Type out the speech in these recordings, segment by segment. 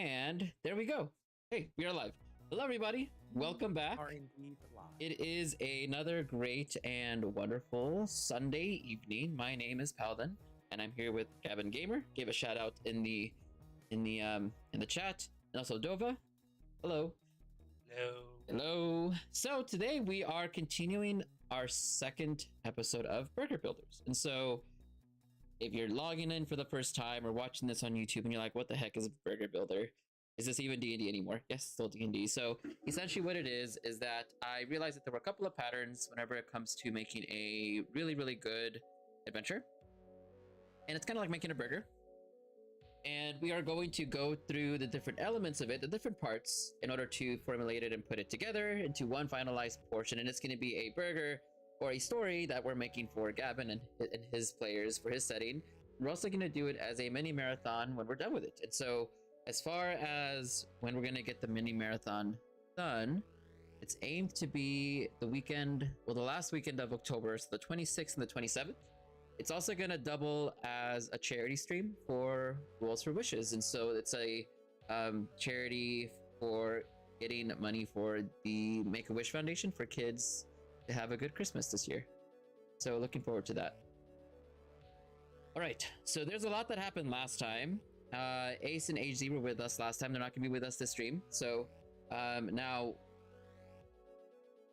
And there we go. Hey, we are live. Hello, everybody. Welcome back. Are indeed live. It is another great and wonderful Sunday evening. My name is Paladin, and I'm here with Gabbinggamer. Give a shout out in the chat, and also Dova. Hello. Hello. Hello. So today we are continuing our second episode of Burger Builders, and so if you're logging in for the first time or watching this on YouTube and you're like, what the heck is a Burger Builder? Is this even D&D anymore? Yes, still D&D. So essentially what it is that I realized that there were a couple of patterns whenever it comes to making a really, really good adventure. And it's kind of like making a burger. And we are going to go through the different elements of it, the different parts, in order to formulate it and put it together into one finalized portion. And it's going to be a burger or a story that we're making for Gavin and his players for his setting. We're also going to do it as a mini marathon when we're done with it. And so as far as when we're going to get the mini marathon done, it's aimed to be the weekend, well, the last weekend of October, so the 26th and the 27th. It's also going to double as a charity stream for Rules for Wishes. And so it's a charity for getting money for the Make-A-Wish Foundation for kids to have a good Christmas this year. So looking forward to that. All right, so there's a lot that happened last time. Ace and HZ were with us last time. They're not gonna be with us this stream. So now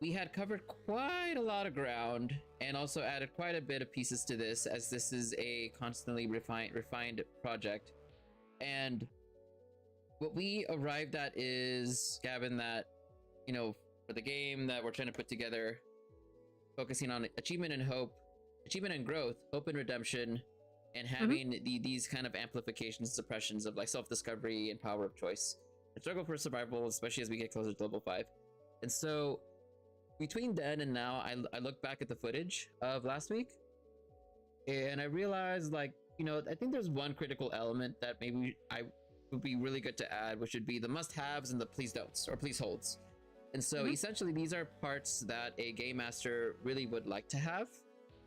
we had covered quite a lot of ground and also added quite a bit of pieces to this, as this is a constantly refined project. And what we arrived at is, Gavin, that, you know, for the game that we're trying to put together, focusing on achievement and hope, achievement and growth, hope and redemption, and having these kind of amplifications, suppressions of like self-discovery and power of choice. And struggle for survival, especially as we get closer to level 5. And so between then and now, I look back at the footage of last week, and I realized, like, you know, I think there's one critical element that maybe I would be really good to add, which would be the must-haves and the please don'ts or please holds. And so essentially these are parts that a game master really would like to have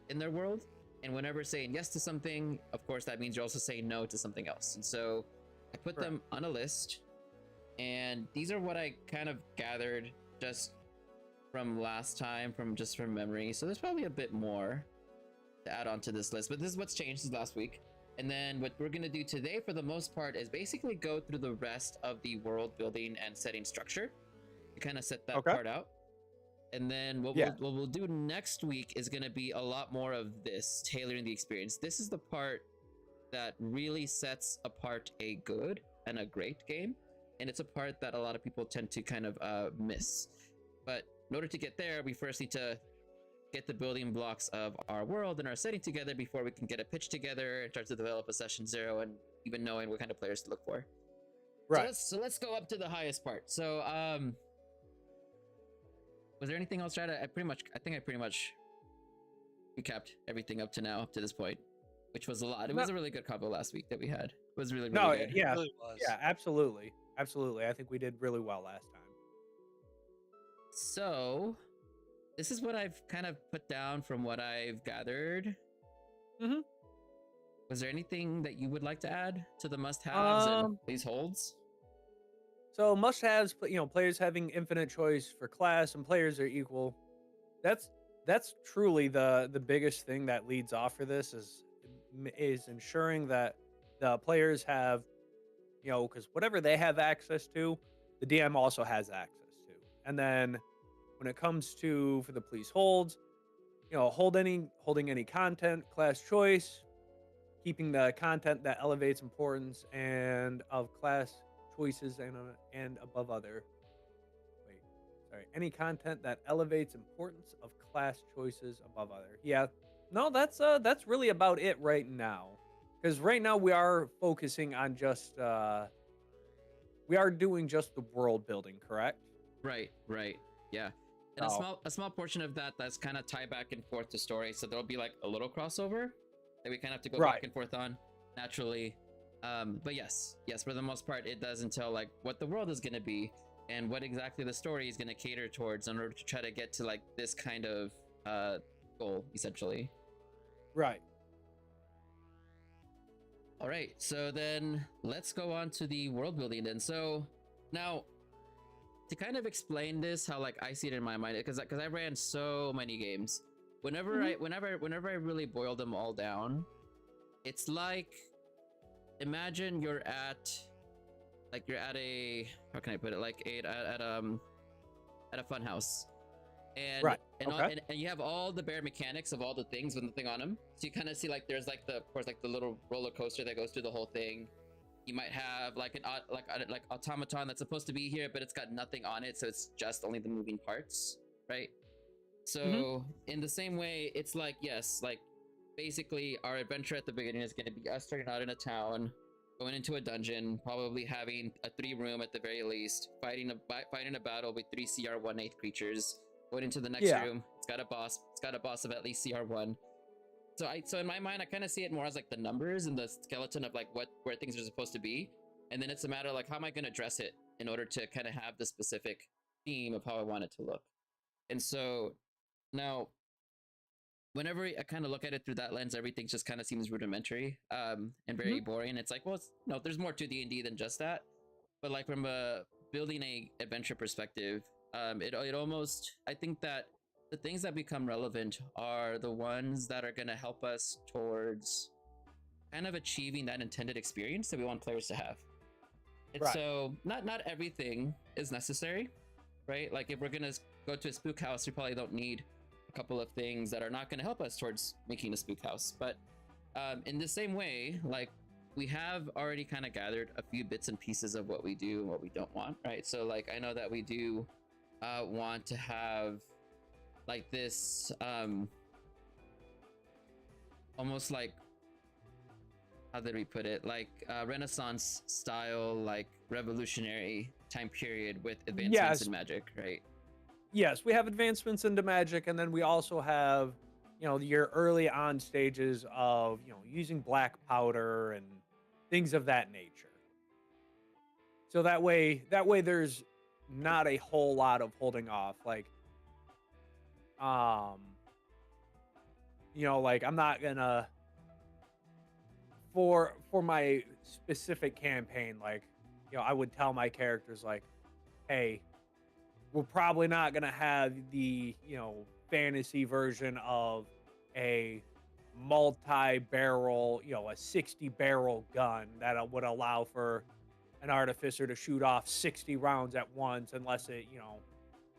in their world. And whenever saying yes to something, of course, that means you're also saying no to something else. And so I put them on a list, and these are what I kind of gathered just from last time, from memory. So there's probably a bit more to add on to this list, but this is what's changed since last week. And then what we're going to do today for the most part is basically go through the rest of the world building and setting structure to kind of set that part out. And then what we'll do next week is going to be a lot more of this, tailoring the experience. This is the part that really sets apart a good and a great game, and it's a part that a lot of people tend to kind of miss. But in order to get there, we first need to get the building blocks of our world and our setting together before we can get a pitch together and start to develop a session 0 and even knowing what kind of players to look for. Right. So let's go up to the highest part. So was there anything else, Chad? I think I pretty much recapped everything up to now, up to this point, which was a lot. It was a really good combo last week that we had. It was really good. Yeah, It really was. Yeah, absolutely. I think we did really well last time. So this is what I've kind of put down from what I've gathered. Was there anything that you would like to add to the must-haves and these holds? So must-haves, you know, players having infinite choice for class and players are equal. That's truly the biggest thing that leads off for this is ensuring that the players have, you know, because whatever they have access to, the DM also has access to. And then when it comes to for the police holds, you know, holding any content, class choice, keeping the content that elevates importance and of class choices and above other. Any content that elevates importance of class choices above other. Yeah, no, that's really about it right now. Because right now we are focusing on just we are doing just the world building, correct? Right, yeah. And a small portion of that's kind of tie back and forth to story. So there'll be like a little crossover that we kind of have to go back and forth on naturally. But yes, for the most part, it does entail like what the world is going to be and what exactly the story is going to cater towards in order to try to get to like this kind of goal, essentially. Right. All right, so then let's go on to the world building then. So now to kind of explain this, how like I see it in my mind, because I ran so many games. Whenever I really boil them all down, it's like, imagine you're at a, how can I put it, like at a fun house, and Right. Okay. and you have all the bare mechanics of all the things with nothing on them. So you kind of see like there's like the, of course, like the little roller coaster that goes through the whole thing. You might have like an like automaton that's supposed to be here, but it's got nothing on it, so it's just only the moving parts, right? So in the same way, it's like, yes, like basically our adventure at the beginning is going to be us starting out in a town, going into a dungeon, probably having a 3-room at the very least, fighting a battle with 3 CR1/8 creatures, going into the next room, it's got a boss of at least CR1. So in my mind, I kind of see it more as like the numbers and the skeleton of like where things are supposed to be, and then it's a matter of like, how am I going to dress it in order to kind of have the specific theme of how I want it to look. And so now, whenever I kind of look at it through that lens, everything just kind of seems rudimentary and very boring. It's like, well, there's more to D&D than just that. But like from a building a adventure perspective, it almost, I think that the things that become relevant are the ones that are going to help us towards kind of achieving that intended experience that we want players to have. And so not everything is necessary, right? Like if we're going to go to a spook house, we probably don't need a couple of things that are not going to help us towards making a spook house. But in the same way, like we have already kind of gathered a few bits and pieces of what we do and what we don't want, right? So like I know that we do want to have like this almost like, how did we put it, like Renaissance style, like revolutionary time period with advancements in magic, right? Yes, we have advancements into magic, and then we also have, your early on stages of, using black powder and things of that nature. So that way there's not a whole lot of holding off. Like, um, like I'm not gonna, for my specific campaign, like, I would tell my characters like, hey, we're probably not going to have the, fantasy version of a multi-barrel, a 60-barrel gun that would allow for an artificer to shoot off 60 rounds at once, unless it,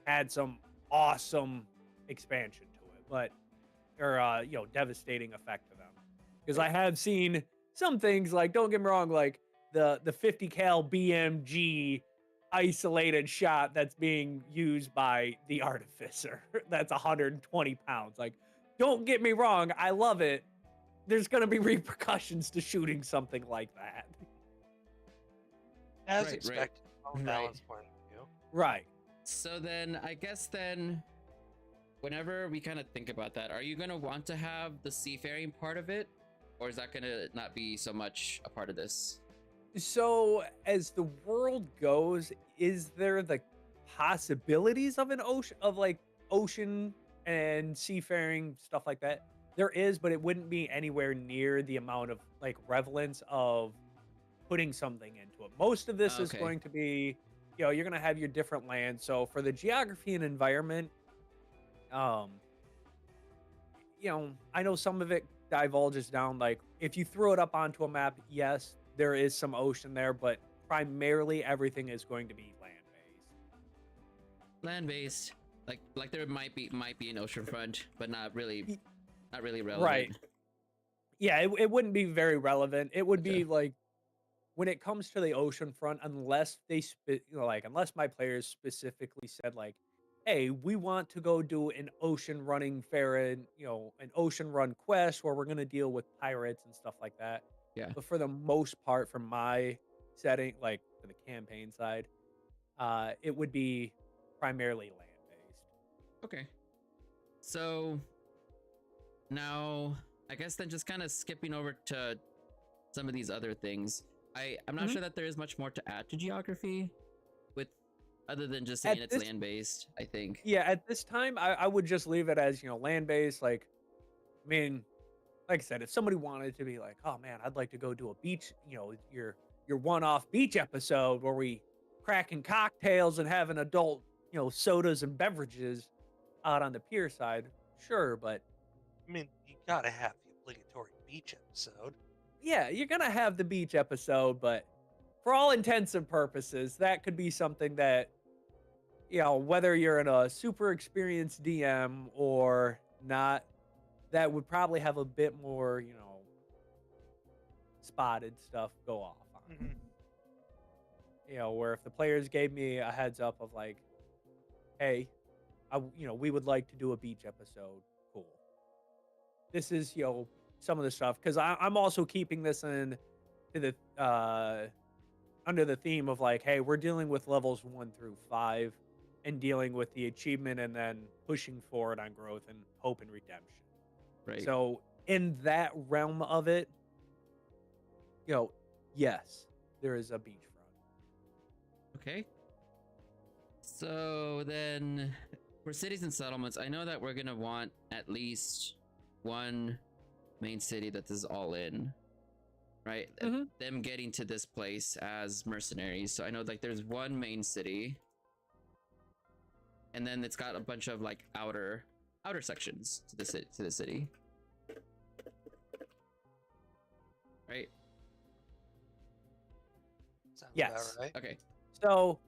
had some awesome expansion to it, but, or, devastating effect to them. Because I have seen some things, like, don't get me wrong, like the 50 cal BMG isolated shot that's being used by the artificer that's 120 pounds. Like, don't get me wrong, I love it. There's gonna be repercussions to shooting something like that. As expected, from a balance point of view. Right. So then I guess then whenever we kind of think about that, are you going to want to have the seafaring part of it, or is that going to not be so much a part of this? So as the world goes, is there the possibilities of an ocean and seafaring stuff like that? There is, but it wouldn't be anywhere near the amount of like relevance of putting something into it. Most of this is going to be, you're going to have your different lands. So for the geography and environment, I know some of it divulges down, like if you throw it up onto a map, yes, there is some ocean there, but primarily everything is going to be Land-based. Like there might be an ocean front, but not really relevant. Right. Yeah, it wouldn't be very relevant. It would be like, when it comes to the ocean front, unless they unless my players specifically said like, hey, we want to go do an ocean running an ocean run quest where we're going to deal with pirates and stuff like that. Yeah. But for the most part, from my setting, like for the campaign side, it would be primarily land-based. Okay. So now I guess then just kind of skipping over to some of these other things. I'm not sure that there is much more to add to geography with, other than just saying it's land-based, I think. Yeah, at this time, I would just leave it as, land-based. Like, I mean, like I said, if somebody wanted to be like, oh man, I'd like to go do a beach, your one-off beach episode where we cracking cocktails and having adult, sodas and beverages out on the pier side, sure, but I mean, you gotta have the obligatory beach episode. yeah, you're gonna have the beach episode, but for all intents and purposes, that could be something that, whether you're in a super experienced DM or not, that would probably have a bit more, spotted stuff go off on. Mhm. Where if the players gave me a heads up of like, hey, we would like to do a beach episode. Cool. This is, some of the stuff because I'm also keeping this in to the under the theme of like, hey, we're dealing with levels 1 through 5 and dealing with the achievement and then pushing forward on growth and hope and redemption. Right. So in that realm of it, yes, there is a beachfront. Okay. So then for cities and settlements, I know that we're going to want at least one main city that is all in, right? Mhm. Them getting to this place as mercenaries. So I know like there's one main city, and then it's got a bunch of like outer sections to the city. Right? Sounds Yes. about right. Okay. So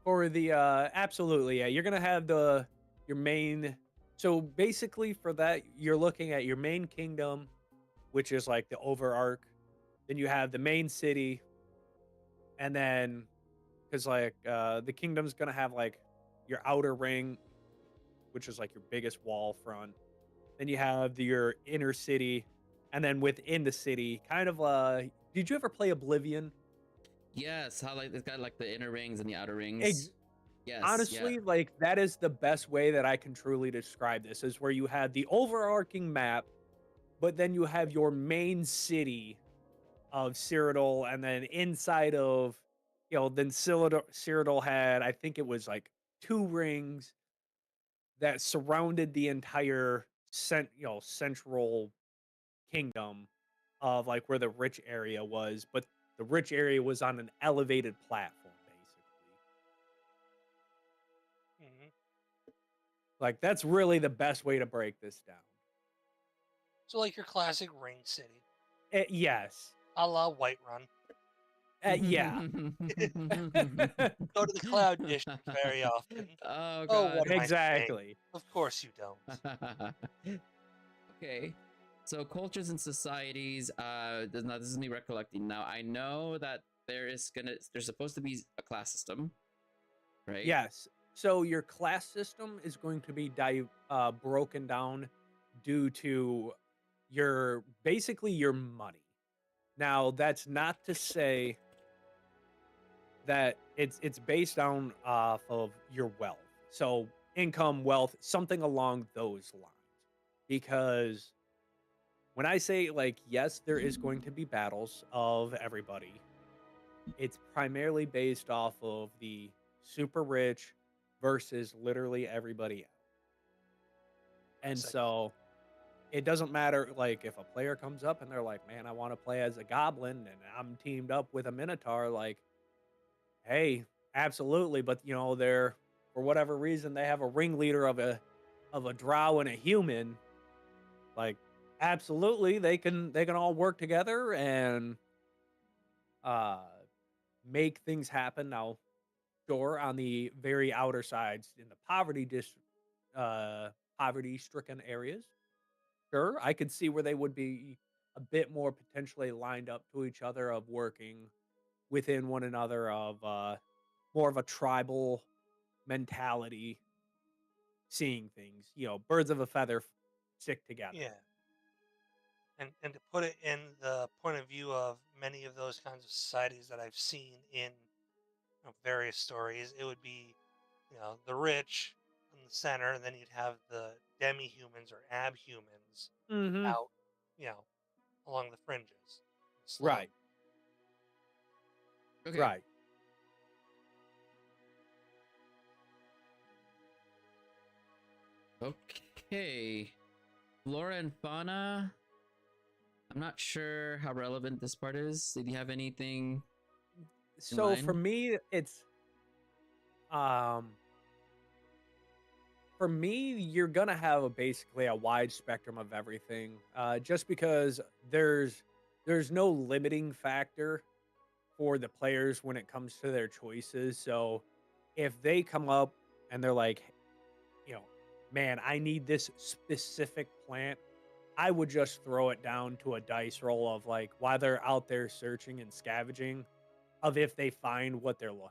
for the absolutely, yeah, you're gonna have your main. So basically, for that, you're looking at your main kingdom, which is like the overarch. Then you have the main city, and then because like the kingdom's gonna have like your outer ring, which is like your biggest wall front. Then you have your inner city, and then within the city, kind of did you ever play Oblivion? Yes, how like it's got like the inner rings and the outer rings. Ex- Yes. Honestly, like that is the best way that I can truly describe this is where you have the overarching map, but then you have your main city of Cyrodiil, and then inside of, then Cyrodiil had, I think it was like 2 rings that surrounded the entire central kingdom of like where the rich area was, but the rich area was on an elevated platform, basically. Mhm. Like that's really the best way to break this down. So, like your classic ring city, Yes. a la Whiterun. Yeah. Go to the Cloud District very often. Oh Oh, god. what am I saying? Exactly. Of course you don't. Okay. So cultures and societies, this is me recollecting. Now I know that there's supposed to be a class system, right? Yes. So your class system is going to be broken down due to basically your money. Now that's not to say that it's based on off of your wealth. So income, wealth, something along those lines. Because when I say like yes, there is going to be battles of everybody. It's primarily based off of the super rich versus literally everybody else. And Sick. so it doesn't matter like if a player comes up and they're like, "Man, I want to play as a goblin and I'm teamed up with a minotaur," like, "Hey, absolutely, but they're for whatever reason they have a ringleader of a drow and a human, like absolutely they can all work together and uh make things happen." Now, sure, on the very outer sides in the poverty stricken areas, sure, I could see where they would be a bit more potentially lined up to each other of working within one another of more of a tribal mentality, seeing things, birds of a feather stick together. Yeah. And to put it in the point of view of many of those kinds of societies that I've seen in various stories, it would be, the rich in the center, and then you'd have the demi-humans or abhumans Mm-hmm. out, you know, along the fringes. Slowly. Right. Okay. Right. Okay. Flora and fauna. I'm not sure how relevant this part is. Did you have anything? So for mind? me, it's um for me, you're gonna have basically a wide spectrum of everything. Just because there's no limiting factor for the players when it comes to their choices. So if they come up and they're like, you know, man, I need this specific plant, I would just throw it down to a dice roll of like while they're out there searching and scavenging of if they find what they're looking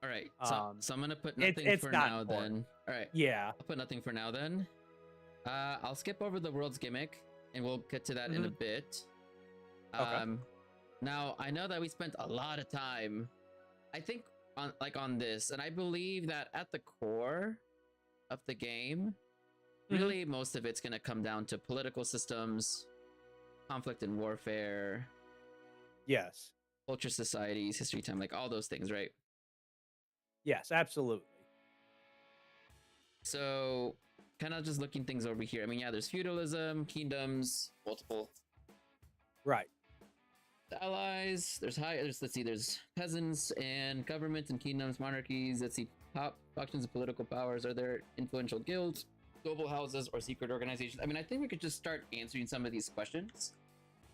All right. for. So I'm gonna put It's nothing it's for not now important. then. All right. Yeah. I'll put nothing for now then. I'll skip over the world's gimmick, and we'll get to that in a Mhm. bit. Okay. Now I know that we spent a lot of time, I think, on this, and I believe that at the core of the game, Mhm. really most of it's gonna come down to political systems, conflict and warfare, Yes. culture societies, history time, like all those things, right? Yes, absolutely. So, kind of just looking things over here. I mean, yeah, there's feudalism, kingdoms, multiple Right. allies. Let's see, there's peasants and governments and kingdoms, monarchies. Let's see, top factions of political powers. Are there influential guilds, global houses, or secret organizations? I mean, I think we could just start answering some of these questions,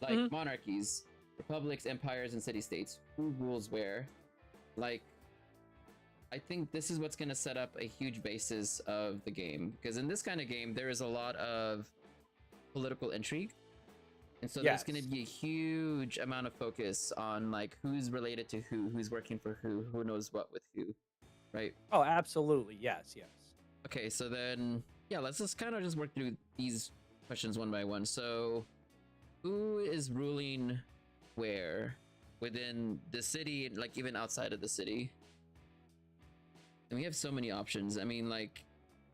like Mhm. monarchies, republics, empires, and city-states. Who rules where? Like, I think this is what's going to set up a huge basis of the game, because in this kind of game there is a lot of political intrigue, and so there's going to Yes. be a huge amount of focus on like who's related to who's working for who knows what with who, right? Oh, absolutely. Yes, yes. Okay, so then yeah, let's just kind of just work through these questions one by one. So who is ruling where within the city, like even outside of the city? And we have so many options. I mean, like,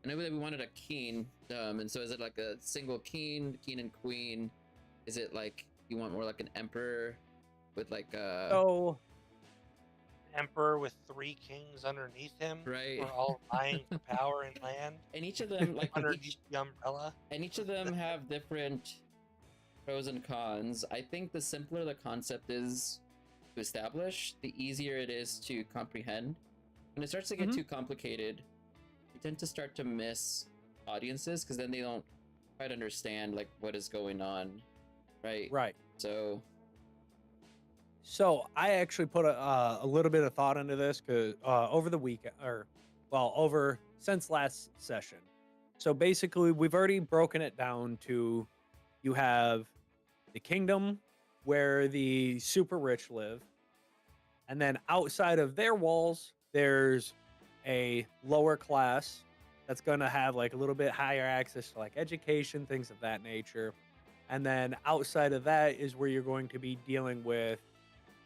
I know that we wanted a king, and so is it like a single king and queen? Is it like you want more like an emperor with like So, Emperor with 3 kings underneath him, right? who are all vying for power and land And each of them like underneath the umbrella. each of them have different pros and cons. I think the simpler the concept is to establish, the easier it is to comprehend. When it starts to get Mhm. too complicated, you tend to start to miss audiences because then they don't quite understand like what is going on, right? right. So So I actually put a little bit of thought into this because over the weekend, or well, over since last session. So basically, we've already broken it down to you have the kingdom where the super rich live, and then outside of their walls, there's a lower class that's going to have like a little bit higher access to like education, things of that nature. And then outside of that is where you're going to be dealing with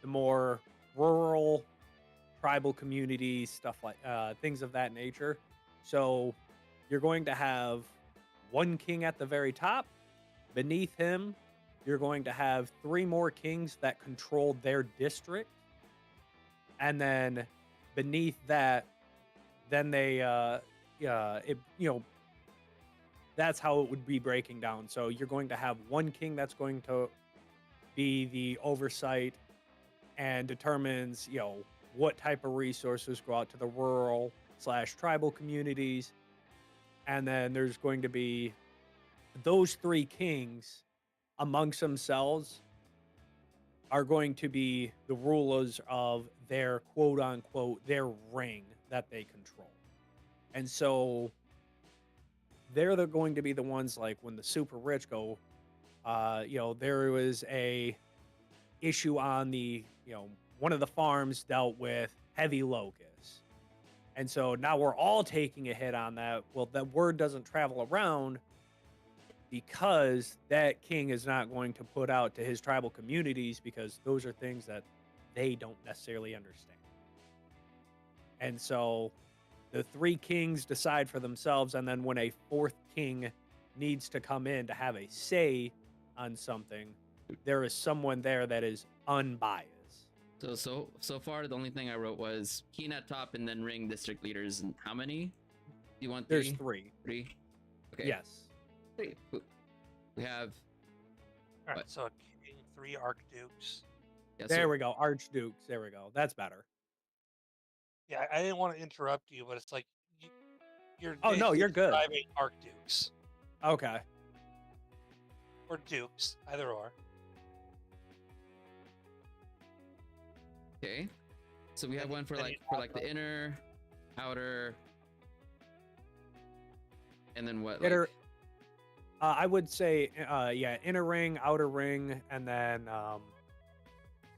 the more rural tribal communities, stuff like things of that nature. So you're going to have one king at the very top. Beneath him, you're going to have three more kings that control their district. And then beneath that, then they it that's how it would be breaking down. So you're going to have one king that's going to be the oversight and determines, what type of resources go out to the rural slash tribal communities. And then there's going to be those three kings amongst themselves are going to be the rulers of their quote unquote their ring that they control. And so they're going to be the ones like when the super rich go, there was a issue on the, one of the farms dealt with heavy locusts. And so now we're all taking a hit on that. Well, that word doesn't travel around because that king is not going to put out to his tribal communities because those are things that they don't necessarily understand. And so the three kings decide for themselves. And then when a fourth king needs to come in to have a say on something, there is someone there that is unbiased. so far the only thing I wrote was king at top and then ring district leaders. And how many? Do you want There's three? three. Three? Okay. Yes. Great. We have All right, What? so a king, 3 archdukes. yeah, There so we go. Archdukes. There we go. That's better. Yeah, I didn't want to interrupt you, but it's like you're Oh no, basically you're good. describing archdukes Okay. or dukes, either or. okay. So we have And one for then like you for have like the inner, outer, and then what? Inner, Like I would say, yeah, inner ring, outer ring, and then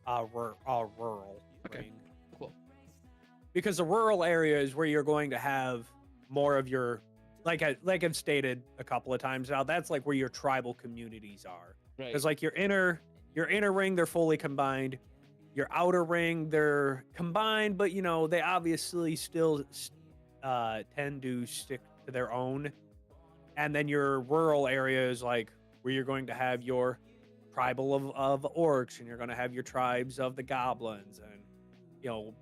rural okay, ring. cool. Because the rural area is where you're going to have more of your, like I've stated a couple of times now. That's like where your tribal communities are. Right. Because like your inner ring, they're fully combined. Your outer ring, they're combined, but you know they obviously still tend to stick to their own. And then your rural area is like where you're going to have your tribal of orcs, and you're going to have your tribes of the goblins, and you know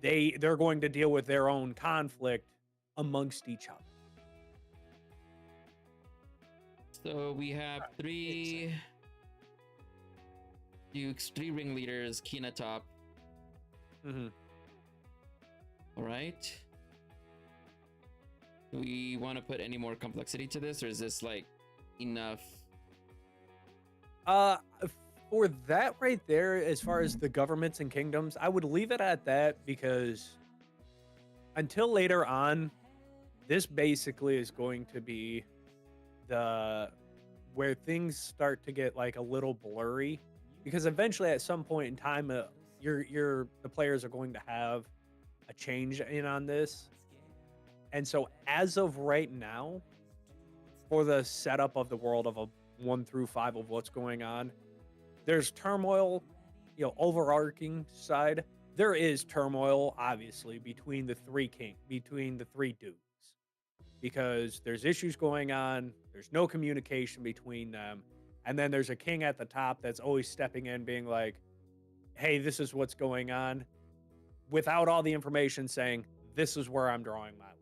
they're going to deal with their own conflict amongst each other. So we have Right, makes three dukes, 3 ringleaders, Kina top. Mm-hmm. All right. Do we want to put any more complexity to this, or is this like enough? Uh, for that right there, as far as the governments and kingdoms, I would leave it at that because until later on, this basically is going to be the where things start to get like a little blurry because eventually at some point in time the players are going to have a change in on this. And so as of right now, for the setup of the world of a 1 through 5 of what's going on, there's turmoil, you know, overarching side. There is turmoil obviously between the three dukes because there's issues going on, there's no communication between them, and then there's a king at the top that's always stepping in being like, "Hey, this is what's going on," without all the information saying, "This is where I'm drawing my line."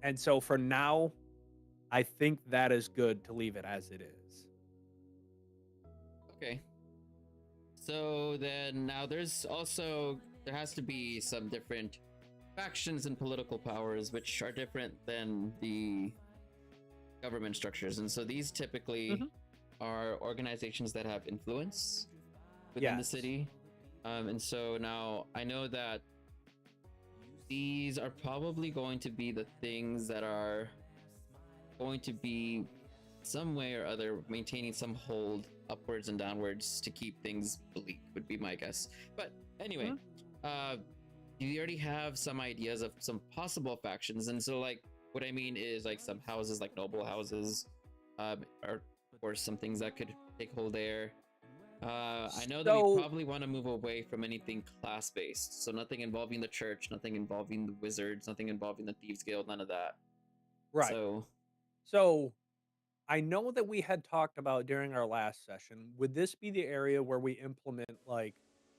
And so for now, I think that is good to leave it as it is. Okay. So then now there has to be some different factions and political powers which are different than the government structures, and so these typically Mhm. are organizations that have influence within the Yes. city. And so now I know that these are probably going to be the things that are going to be some way or other maintaining some hold upwards and downwards to keep things bleak, would be my guess. But anyway, do you already have some ideas of some possible factions? And so like what I mean is like some houses, like noble houses, or some things that could take hold there. I know that we So probably want to move away from anything class-based, so nothing involving the church, nothing involving the wizards, nothing involving the thieves guild, none of that. right. So I know that we had talked about during our last session. Would this be the area where we implement like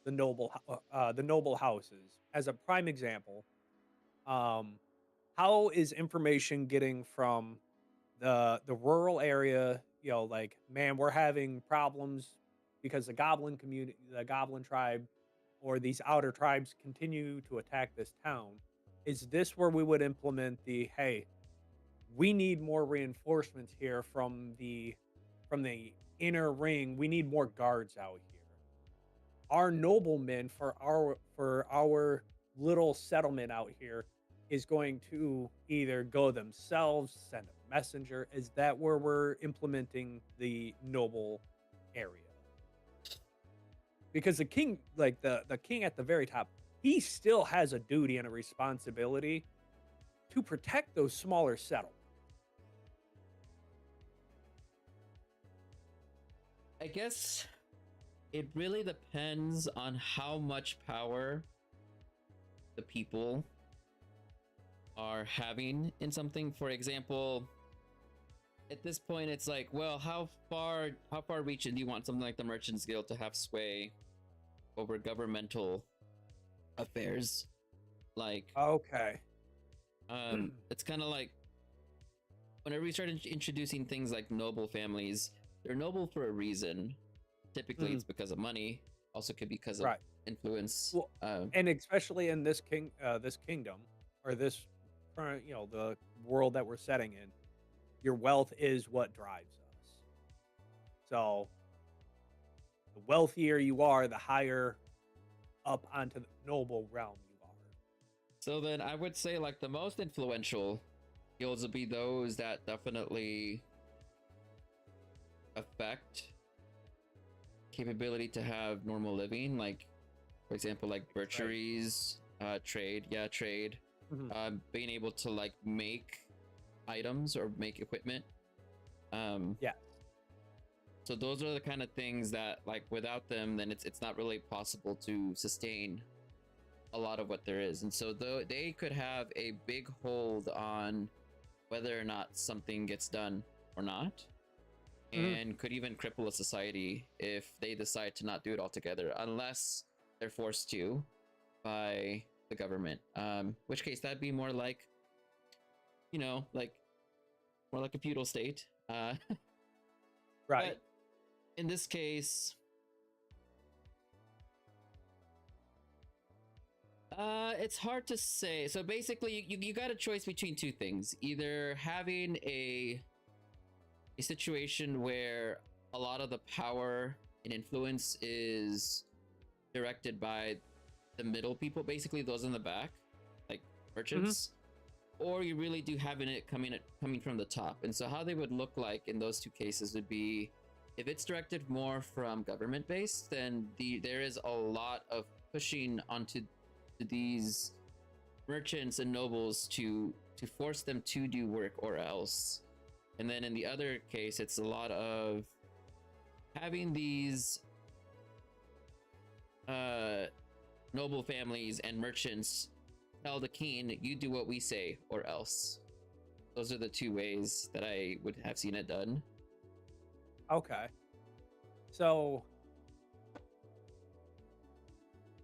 the noble houses as a prime example? Um, how is information getting from the rural area? You know, like man, we're having problems because the goblin tribe, or these outer tribes continue to attack this town. Is this where we would implement the hey? We need more reinforcements here from the inner ring. We need more guards out here. Our noblemen for our little settlement out here is going to either go themselves, send a messenger. Is that where we're implementing the noble area? Because the king, like the king at the very top, he still has a duty and a responsibility to protect those smaller settlements. I guess it really depends on how much power the people are having in something. For example, at this point it's like, well, how far reaching do you want something like the Merchants Guild to have sway over governmental affairs? Like Okay. it's kind of like whenever we start introducing things like noble families, they're noble for a reason. Typically, it's because of money. Also, could be because of Right. influence. Well, and especially in this this kingdom, or this current, the world that we're setting in, your wealth is what drives us. So the wealthier you are, the higher up onto the noble realm you are. So then, I would say like the most influential guilds would be those that definitely affect capability to have normal living, like for example like butcheries, trade, Mhm. being able to like make items or make equipment. Yeah. So those are the kind of things that like without them then it's not really possible to sustain a lot of what there is. And so though they could have a big hold on whether or not something gets done or not, Mhm. and could even cripple a society if they decide to not do it altogether, unless they're forced to by the government. Which case that'd be more like, like more like a feudal state. Right. But in this case, it's hard to say. So basically, you got a choice between two things: either having a situation where a lot of the power and influence is directed by the middle people, basically those in the back, like Mhm. merchants, or you really do having it coming from the top. And so how they would look like in those two cases would be, if it's directed more from government based, then there is a lot of pushing onto these merchants and nobles to force them to do work or else. And then in the other case, it's a lot of having these noble families and merchants tell the king, you do what we say or else. Those are the two ways that I would have seen it done. Okay. So,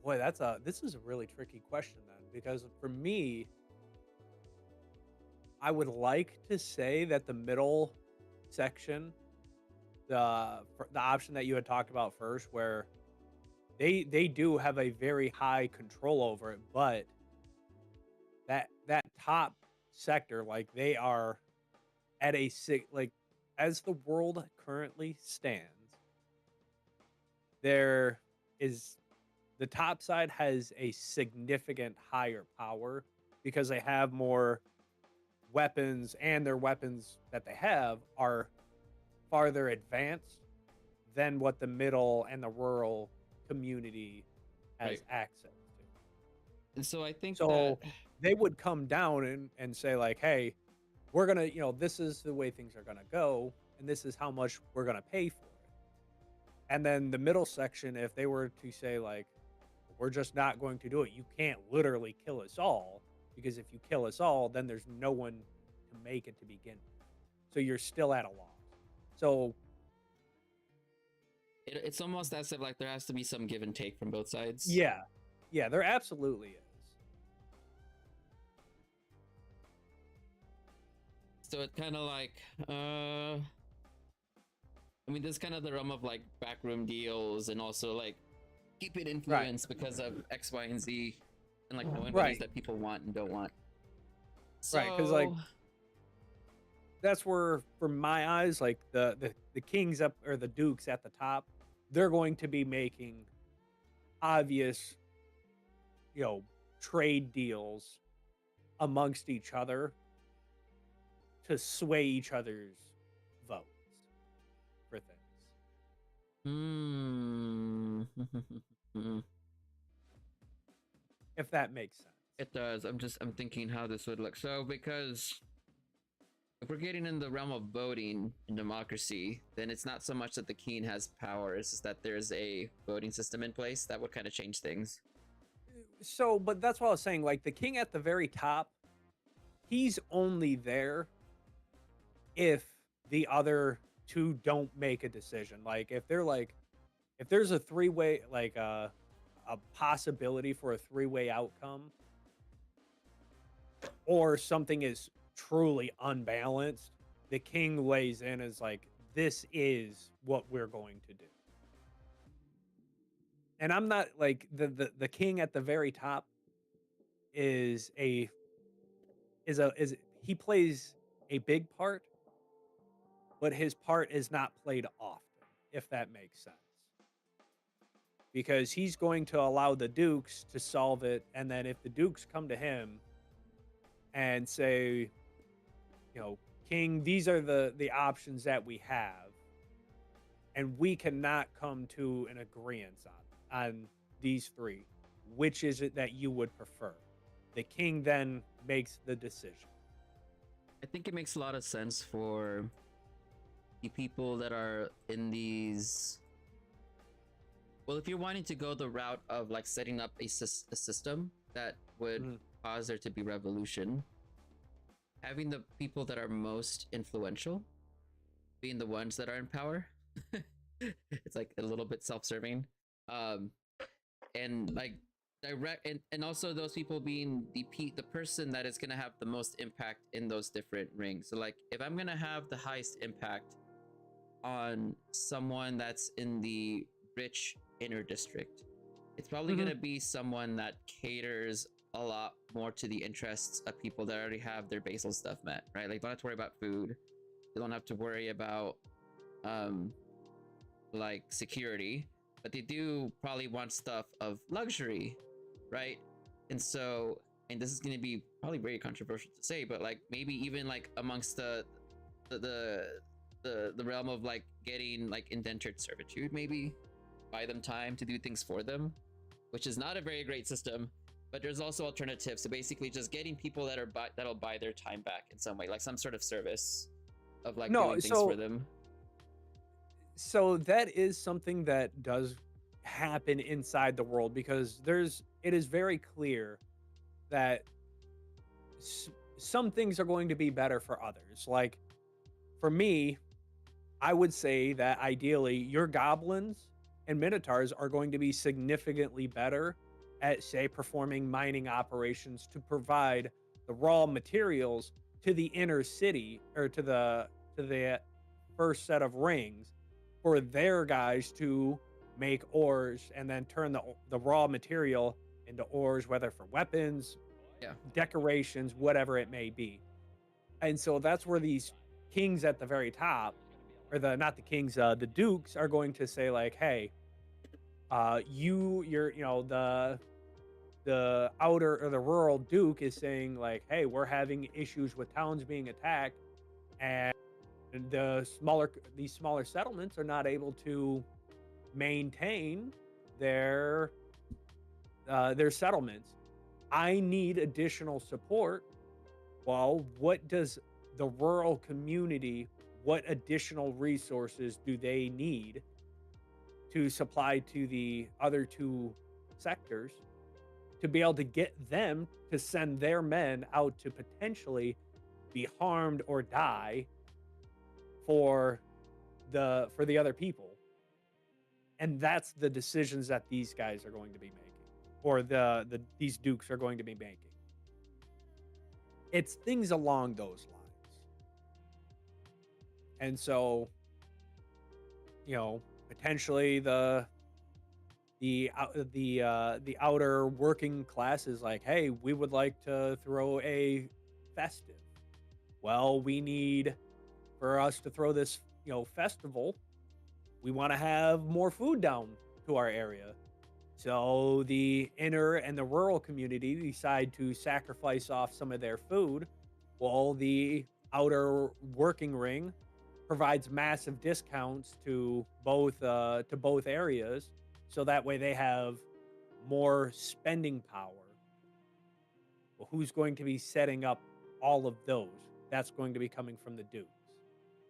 boy, this is a really tricky question then, because for me, I would like to say that the middle section, the option that you had talked about first, where they do have a very high control over it, but that top sector, like they are at like, as the world currently stands, there is the top side has a significant higher power because they have more weapons, and their weapons that they have are farther advanced than what the middle and the rural community Right. has access to. And so I think that So they would come down and say like, hey, we're gonna, this is the way things are gonna go, and this is how much we're gonna pay for it. And then the middle section, if they were to say like, we're just not going to do it, you can't literally kill us all, because if you kill us all, then there's no one to make it to begin with. So you're still at a loss. So it's almost as if like there has to be some give and take from both sides. yeah, yeah, there absolutely is. So it kind of like, I mean, this is kind of the realm of like backroom deals and also like keeping Right, influence because of X, Y, and Z, and like knowing what it is right, that people want and don't want. right. Because like So that's where, for my eyes, like the kings up, or the dukes at the top, they're going to be making obvious, you know, trade deals amongst each other to sway each other's votes for things. Hmm. If that makes sense. It does. I'm thinking how this would look. So because if we're getting in the realm of voting in democracy, then it's not so much that the king has power, it's just that there's a voting system in place that would kind of change things. So, but that's what I was saying. Like the king at the very top, he's only there if the other two don't make a decision. Like if they're like, if there's a three-way, like a possibility for a three-way outcome, or something is truly unbalanced, the king lays in as like, this is what we're going to do. And I'm not like the king at the very top is a is he plays a big part, but his part is not played often, if that makes sense. Because he's going to allow the dukes to solve it, and then if the dukes come to him and say, you know, king, these are the options that we have, and we cannot come to an agreement on these three, which is it that you would prefer? The king then makes the decision. I think it makes a lot of sense for the people that are in these. Well, if you're wanting to go the route of like setting up a system that would cause there to be revolution, having the people that are most influential being the ones that are in power, it's like a little bit self-serving, and like direct, and also those people being the person that is going to have the most impact in those different rings. So like if I'm going to have the highest impact on someone that's in the rich inner district, it's probably going to be someone that caters a lot more to the interests of people that already have their basal stuff met, right? Like, don't have to worry about food, they don't have to worry about like security, but they do probably want stuff of luxury, right? And so, and this is going to be probably very controversial to say, but like maybe even like amongst the realm of like getting like indentured servitude, maybe buy them time to do things for them, which is not a very great system. But there's also alternatives. So basically just getting people that are that'll buy their time back in some way, like some sort of service of like doing things for them. So that is something that does happen inside the world, because it is very clear that some things are going to be better for others. Like for me, I would say that ideally your goblins and minotaurs are going to be significantly better at, say, performing mining operations to provide the raw materials to the inner city, or to the first set of rings, for their guys to make ores and then turn the raw material into ores, whether for weapons, decorations, whatever it may be. And so that's where these kings at the very top, or not the kings, the dukes, are going to say like, hey, you're the outer or the rural duke is saying like, hey, we're having issues with towns being attacked, and these smaller settlements are not able to maintain their settlements. I need additional support. Well, what does the rural community, what additional resources do they need to supply to the other two sectors to be able to get them to send their men out to potentially be harmed or die for the other people? And that's the decisions that these guys are going to be making, or these dukes are going to be making. It's things along those lines. And so, potentially the outer working class is like, hey, we would like to throw a festive. Well, we need, for us to throw this, festival, we want to have more food down to our area. So the inner and the rural community decide to sacrifice off some of their food, while the outer working ring provides massive discounts to both areas, so that way they have more spending power. Well, who's going to be setting up all of those? That's going to be coming from the dukes.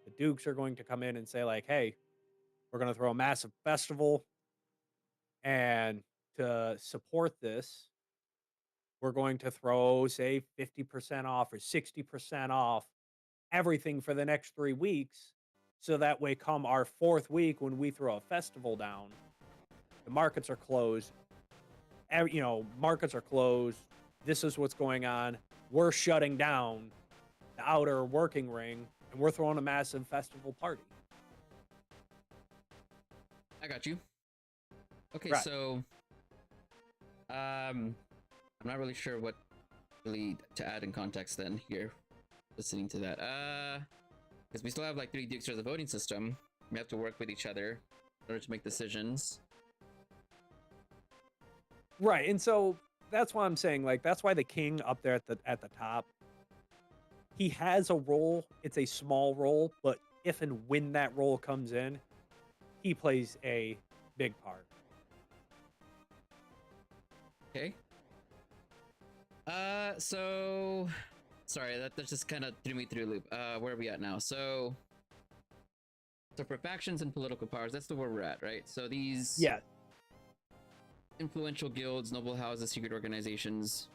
The dukes are going to come in and say like, hey, we're going to throw a massive festival, and to support this, we're going to throw, say, 50% off or 60% off everything for the next 3 weeks. So that way, come our 4th week, when we throw a festival down, the markets are closed. Markets are closed. This is what's going on. We're shutting down the outer working ring. and we're throwing a massive festival party. I got you. Okay, Right. so I'm not really sure what really to add in context then here, listening to that. Because we still have like 3 dukes as a voting system. We have to work with each other in order to make decisions. Right, and so that's why I'm saying, like, that's why the king up there at the top, he has a role. It's a small role, but if and when that role comes in, he plays a big part. Okay. So sorry, that just kind of threw me through a loop. Where are we at now? So for factions and political powers, that's the where we're at, right? So these Yeah, influential guilds, noble houses, secret organizations,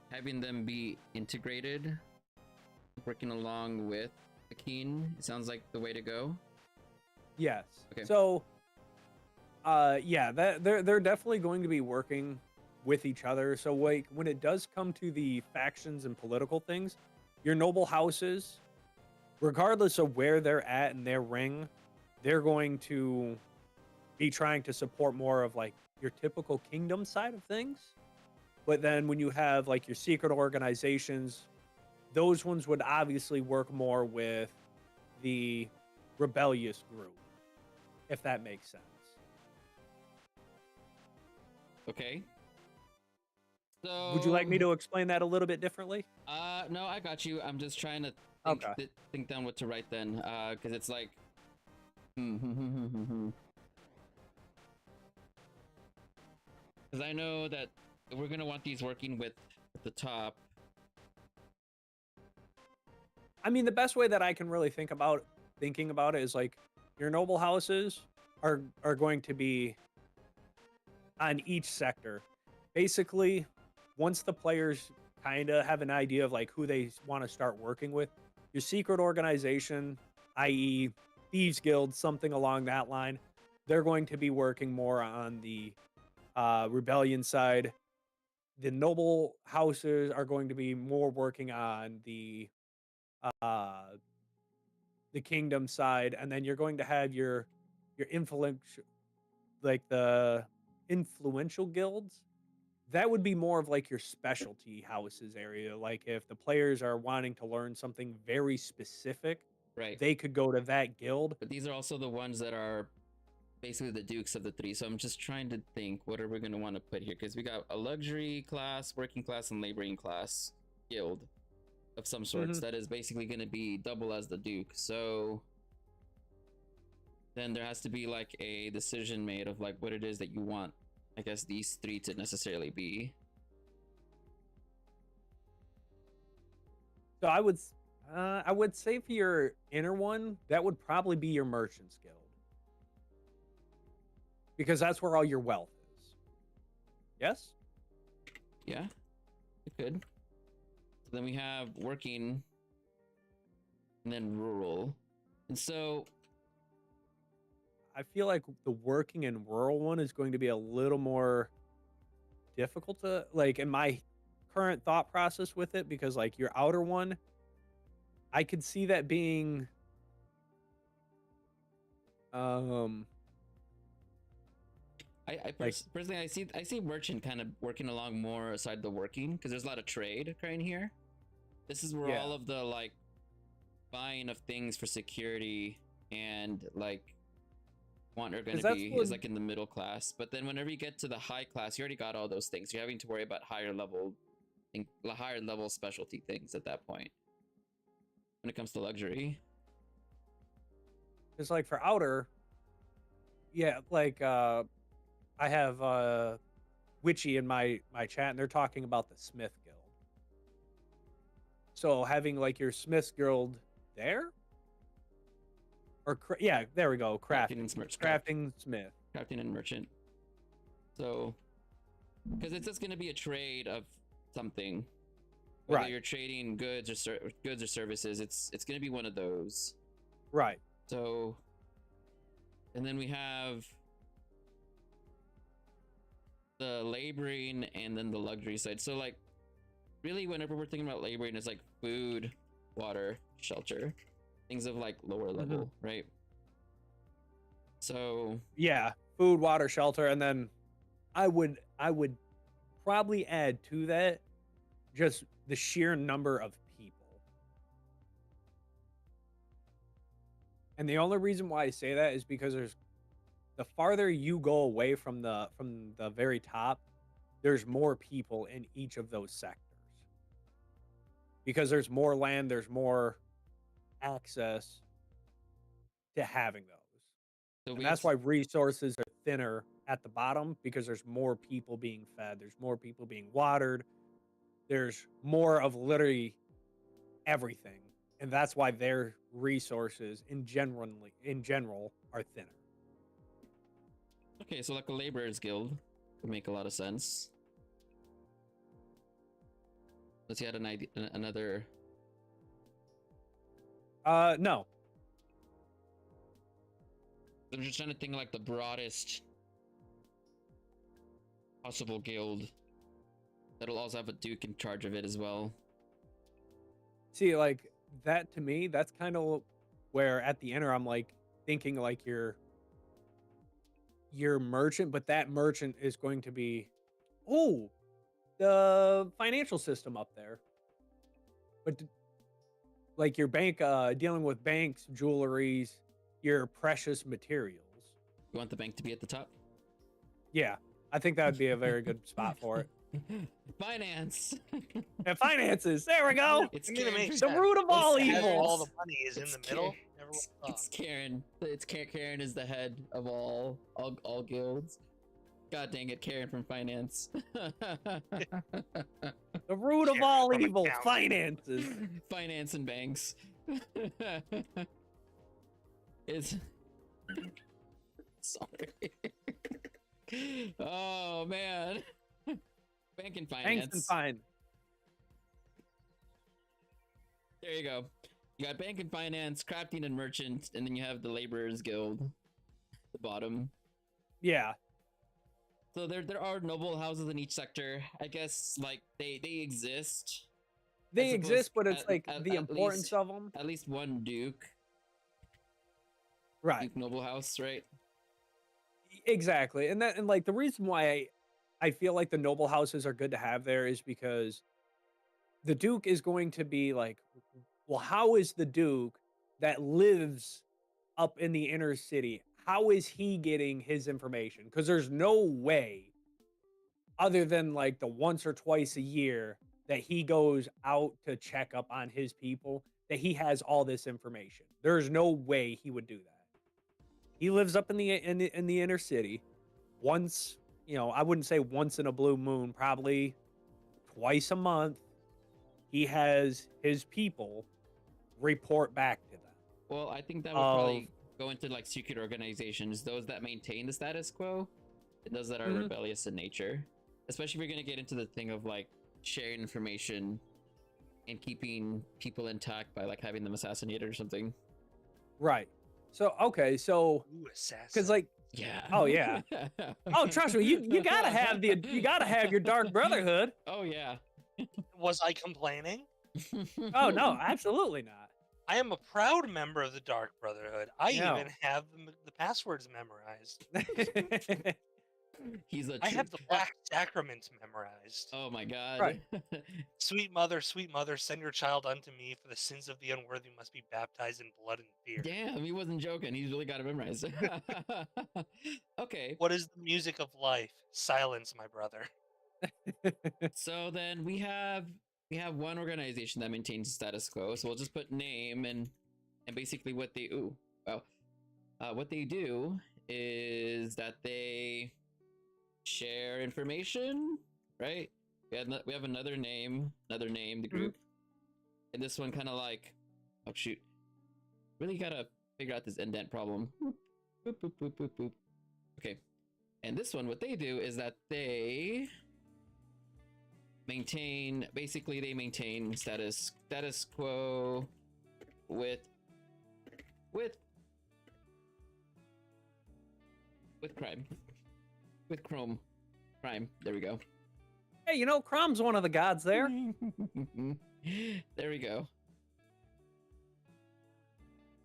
having them be integrated, working along with the king, it sounds like the way to go. yes. Okay. So, yeah, that they're definitely going to be working with each other. So, like, when it does come to the factions and political things, your noble houses, regardless of where they're at in their ring, they're going to be trying to support more of like your typical kingdom side of things. But then when you have like your secret organizations, those ones would obviously work more with the rebellious group, if that makes sense. Okay. So Would you like me to explain that a little bit differently? No, I got you. I'm just trying to think down what to write then, because it's like because I know that we're gonna want these working with at the top. I mean, the best way that I can really thinking about it is like your noble houses are going to be on each sector. Basically, once the players kind of have an idea of like who they want to start working with, your secret organization, i.e., thieves guild, something along that line, they're going to be working more on the rebellion side. The noble houses are going to be more working on uh the kingdom side, and then you're going to have your influential, like the influential guilds. That would be more of like your specialty houses area. Like if the players are wanting to learn something very specific, Right. they could go to that guild. But these are also the ones that are basically the dukes of the 3. So I'm just trying to think, what are we going to want to put here? Because we got a luxury class, working class, and laboring class guild of some sorts that is basically going to be double as the duke. So then there has to be like a decision made of like what it is that you want, I guess, these 3 to necessarily be. So I would say for your inner one, that would probably be your merchants guild, because that's where all your wealth is. Yes? Yeah, it could. So then we have working and then rural. And so I feel like the working and rural one is going to be a little more difficult to like in my current thought process with it, because like your outer one, I could see that being personally I see merchant kind of working along more aside the working, because there's a lot of trade occurring here. This is where all of the like buying of things for security and like want are going to be is like in the middle class. But then whenever you get to the high class, you already got all those things. You're having to worry about higher level specialty things at that point when it comes to luxury. It's like for outer, like I have Witchy in my chat, and they're talking about the Smith Guild. So having like your Smith Guild there, or there we go, crafting Smith, crafting and merchant. So because it's just going to be a trade of something, whether you're trading goods or services. It's going to be one of those, right? So, and then we have the laboring and then the luxury side. So like really whenever we're thinking about laboring, it's like food, water, shelter. things of like lower level, right? So Yeah, food, water, shelter, and then I would probably add to that just the sheer number of people. And the only reason why I say that is because there's the farther you go away from the very top, there's more people in each of those sectors. Because there's more land, there's more access to having those. so And we that's why resources are thinner at the bottom, because there's more people being fed, there's more people being watered, there's more of literally everything. And that's why their resources in general are thinner. okay, so like a laborers guild would make a lot of sense. Let's see, had an idea, another. No. I'm just trying to think like the broadest possible guild that'll also have a duke in charge of it as well. See, like that to me, that's kind of where at the enter I'm like thinking like your merchant, but that merchant is going to be the financial system up there. But like your bank, dealing with banks, jewelries, your precious materials. You want the bank to be at the top? Yeah, I think that would be a very good spot for it. Finance. And finances, there we go. It's I mean, it Karen. makes The sense. root of all It's evil. All the money is in It's the middle. Karen. Everyone It's Karen. Karen is the head of all guilds. God dang it, Karen from finance. The root of Karen all from evil, accounting. finances. Finance and banks. It's sorry. Oh man. Bank and finance. Thanks and fine. There you go. You got bank and finance, crafting and merchant, and then you have the laborers guild at the bottom. Yeah. So there are noble houses in each sector. I guess like they exist. They I suppose exist, but it's at- like at- the at importance least- of them. At least one duke. Right. Duke noble house, right? Exactly. And like the reason why I feel like the noble houses are good to have there is because the Duke is going to be like, well, how is the Duke that lives up in the inner city? How is he getting his information? Because there's no way, other than like the once or twice a year that he goes out to check up on his people, that he has all this information. There's no way he would do that. He lives up in the inner city. Once, I wouldn't say once in a blue moon, probably twice a month, he has his people report back to them. Well, I think that would probably go into like secret organizations, those that maintain the status quo, and those that are rebellious in nature. Especially if you're gonna get into the thing of like sharing information and keeping people intact by like having them assassinated or something. Right. So okay, so Ooh, assassin. because like, Yeah. oh yeah, oh trust me, you gotta have your Dark Brotherhood. Oh yeah. Was I complaining? Oh no, absolutely not. I am a proud member of the Dark Brotherhood. I No. even have the passwords memorized. He's a I true- have the Black Sacrament memorized. Oh my god. Right. Sweet mother, send your child unto me, for the sins of the unworthy must be baptized in blood and fear. Damn, he wasn't joking. He's really got it memorized. Okay. What is the music of life? Silence, my brother. So then we have one organization that maintains the status quo. So we'll just put name and basically what they what they do is that they share information, right? We have another name, the group. And this one kind of like, oh shoot, really gotta figure out this indent problem. Boop, boop, boop, boop, boop. Okay, and this one, what they do is that they maintain status quo with crime, with crime. There we go. Hey, Crom's one of the gods there. There we go.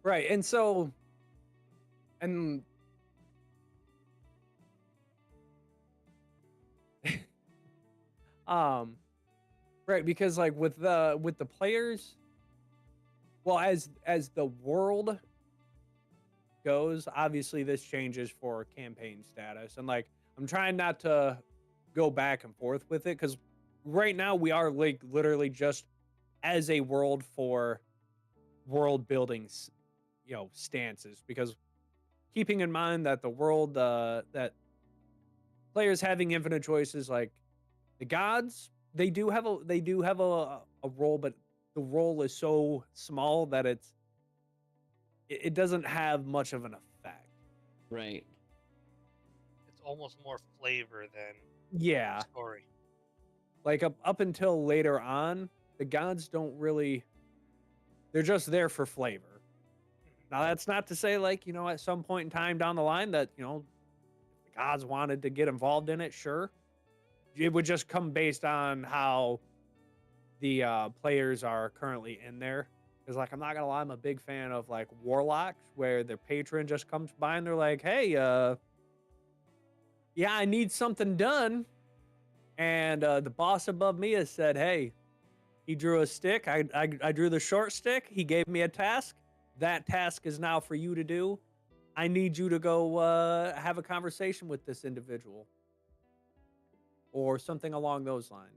Right. And so, and um, right, because like with the players, well, as the world goes, obviously this changes for campaign status. And like I'm trying not to go back and forth with it because right now we are like literally just as a world for world building, stances. Because keeping in mind that the world that players having infinite choices, like the gods, they do have a role, but the role is so small that it doesn't have much of an effect. Right. It's almost more flavor than Yeah, story. like up until later on, the gods don't really, they're just there for flavor. Now that's not to say like, at some point in time down the line that, the gods wanted to get involved in it, sure. It would just come based on how the players are currently in there. Because like I'm not gonna lie, I'm a big fan of like warlocks where their patron just comes by and they're like, hey, yeah, I need something done. And the boss above me has said, hey, he drew a stick. I drew the short stick. He gave me a task. That task is now for you to do. I need you to go have a conversation with this individual or something along those lines.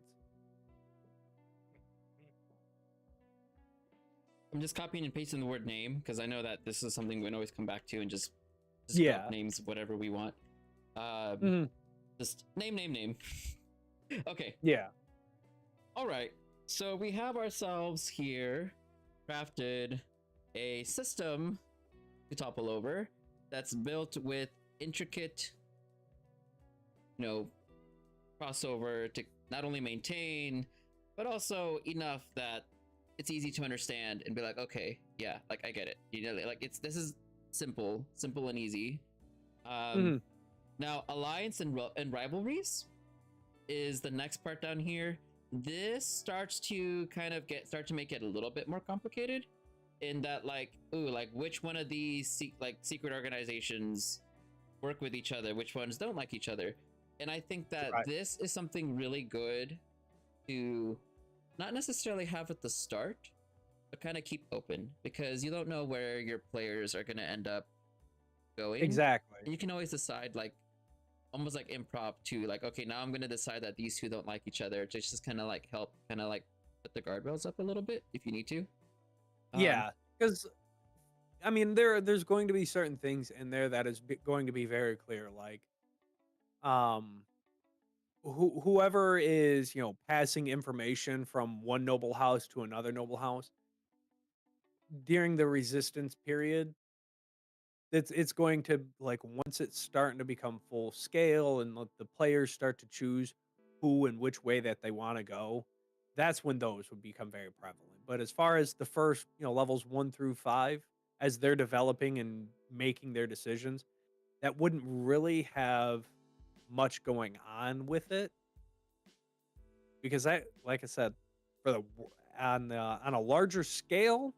I'm just copying and pasting the word name because I know that this is something we can always come back to and just Yeah. drop names of whatever we want. Mhm. Just name. Okay. Yeah. All right. So we have ourselves here crafted a system to topple over that's built with intricate, crossover to not only maintain, but also enough that it's easy to understand and be like, okay, yeah, like I get it. Like this is simple and easy. Mhm. Now alliance and rivalries is the next part down here. This starts to start to make it a little bit more complicated in that like which one of these secret organizations work with each other, which ones don't like each other. And I think that Right. this is something really good to not necessarily have at the start, but kind of keep open because you don't know where your players are going to end up going. Exactly. And you can always decide like almost like improv to like, okay, now I'm going to decide that these two don't like each other to just kind of like help kind of like put the guardrails up a little bit if you need to. Yeah, because I mean, there's going to be certain things in there that is going to be very clear, like, um, whoever is passing information from one noble house to another noble house during the resistance period, it's going to like once it's starting to become full scale and let the players start to choose who and which way that they want to go, that's when those would become very prevalent. But as far as the first levels 1 through 5, as they're developing and making their decisions, that wouldn't really have much going on with it, because I like I said, for the on a larger scale,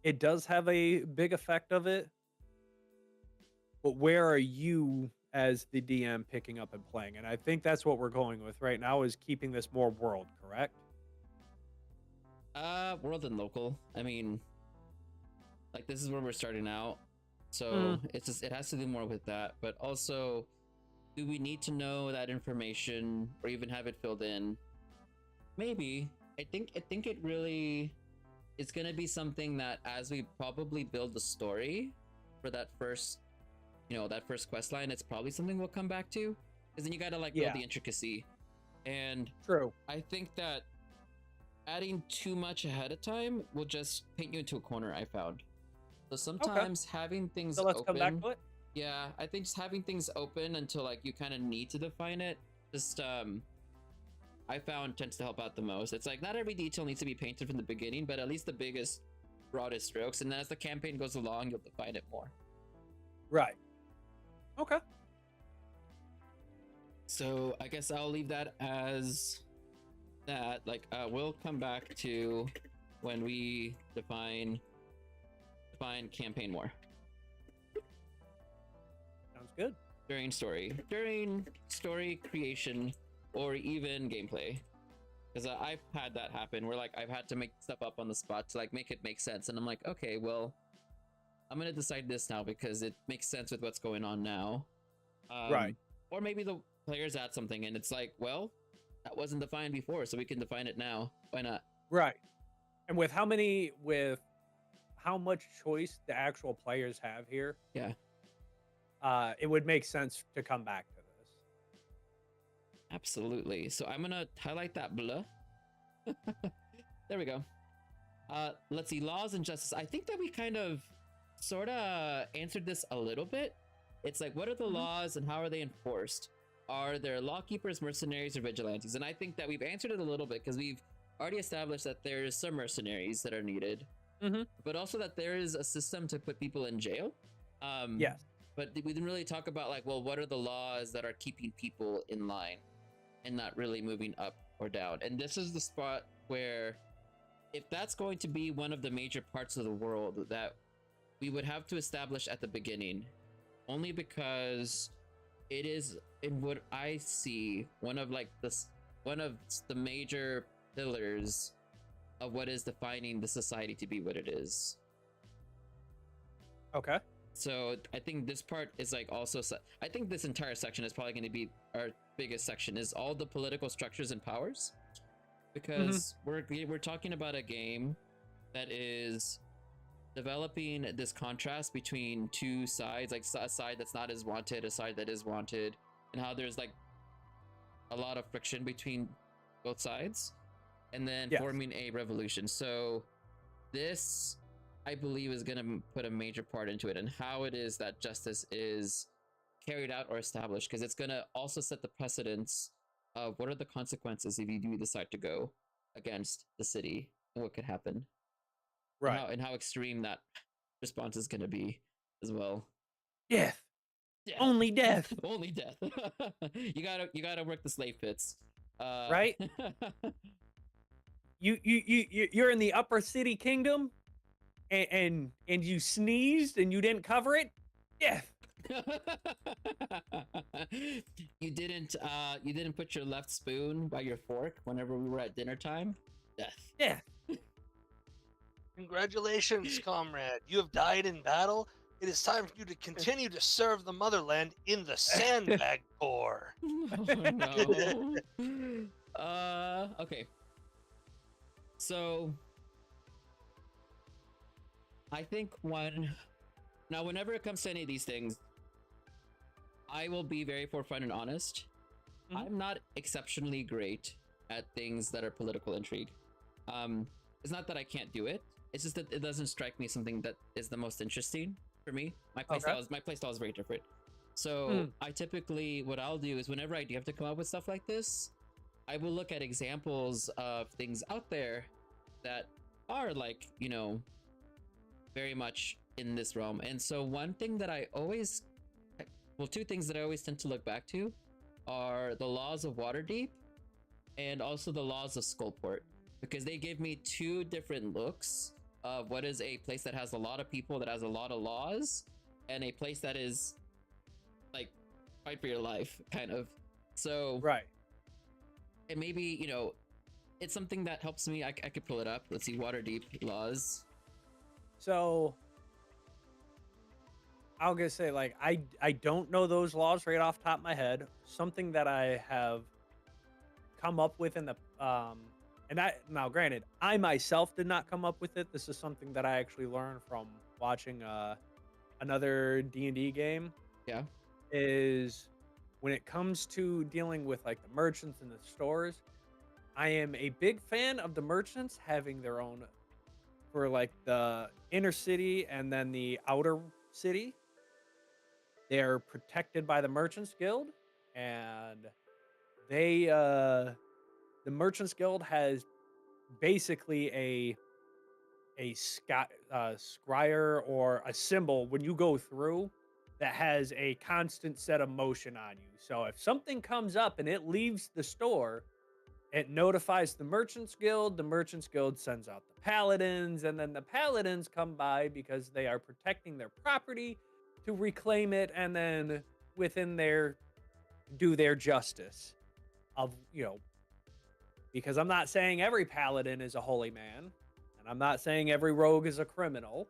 it does have a big effect of it. But where are you as the DM picking up and playing? And I think that's what we're going with right now, is keeping this more world, correct? World and local. I mean, like this is where we're starting out. So it's just, it has to do more with that. But also, do we need to know that information or even have it filled in? Maybe. I think it really is going to be something that as we probably build the story for that first quest line, it's probably something we'll come back to, because then you got to like build the intricacy. And True. I think that adding too much ahead of time will just paint you into a corner, I found. So sometimes having things So let's open, come back to it. yeah, I think just having things open until like you kind of need to define it, just I found tends to help out the most. It's like not every detail needs to be painted from the beginning, but at least the biggest, broadest strokes. And then as the campaign goes along, you'll define it more. Right. Okay. So I guess I'll leave that as that. Like, we'll come back to when we define define campaign more Sounds good. during story creation, or even gameplay. Because I've had that happen where like I've had to make stuff up on the spot to like make it make sense, and I'm like, okay, well, I'm gonna decide this now because it makes sense with what's going on now. Right. Or maybe the players add something and it's like, well, that wasn't defined before, so we can define it now. Why not? Right. And with how much choice the actual players have here, Yeah. it would make sense to come back to this. Absolutely. So I'm gonna highlight that blur. There we go. Let's see, laws and justice. I think that we kind of sort of answered this a little bit. It's like, what are the laws and how are they enforced? Are there law keepers, mercenaries, or vigilantes? And I think that we've answered it a little bit because we've already established that there's some mercenaries that are needed, but also that there is a system to put people in jail. Yes. But we didn't really talk about like, well, what are the laws that are keeping people in line and not really moving up or down? And this is the spot where, if that's going to be one of the major parts of the world that we would have to establish at the beginning, only because it is, in what I see, one of the major pillars of what is defining the society to be what it is. Okay. So I think this part is like also, I think this entire section is probably going to be our biggest section, is all the political structures and powers, because we're talking about a game that is developing this contrast between two sides, like a side that's not as wanted, a side that is wanted, and how there's like a lot of friction between both sides, and then forming a revolution. So this, I believe, is going to put a major part into it, and how it is that justice is carried out or established, because it's going to also set the precedence of what are the consequences if you do decide to go against the city, and what could happen, Right. and how extreme that response is going to be as well. Death. Only death. Only death. you gotta work the slave pits, right? You're in the upper city kingdom, and you sneezed and you didn't cover it. Death. You didn't put your left spoon by your fork whenever we were at dinner time. Death. Death. Congratulations, comrade. You have died in battle. It is time for you to continue to serve the motherland in the sandbag corps. Oh, no. Okay. So I think whenever it comes to any of these things, I will be very forefront and honest. I'm not exceptionally great at things that are political intrigue. It's not that I can't do it. It's just that it doesn't strike me as something that is the most interesting for me. My playstyle is very different. So I typically, what I'll do is whenever I do have to come up with stuff like this, I will look at examples of things out there that are like, very much in this realm. And so two things that I always tend to look back to are the laws of Waterdeep and also the laws of Skullport, because they give me two different looks of what is a place that has a lot of people, that has a lot of laws, and a place that is like fight for your life kind of. So and maybe it's something that helps me. I could pull it up. Let's see, Waterdeep laws. So I'm gonna say, like, I don't know those laws right off the top of my head. Something that I have come up with in the now granted, I myself did not come up with it. This is something that I actually learned from watching another D&D game. Yeah. Is when it comes to dealing with like the merchants and the stores, I am a big fan of the merchants having their own, for like the inner city and then the outer city. They're protected by the Merchants Guild, and the Merchants Guild has basically a scryer or a symbol when you go through that has a constant set of motion on you. So if something comes up and it leaves the store, It notifies the Merchants Guild. The Merchants Guild sends out the Paladins, and then the Paladins come by because they are protecting their property to reclaim it, and then within their do their justice of because I'm not saying every Paladin is a holy man, and I'm not saying every rogue is a criminal.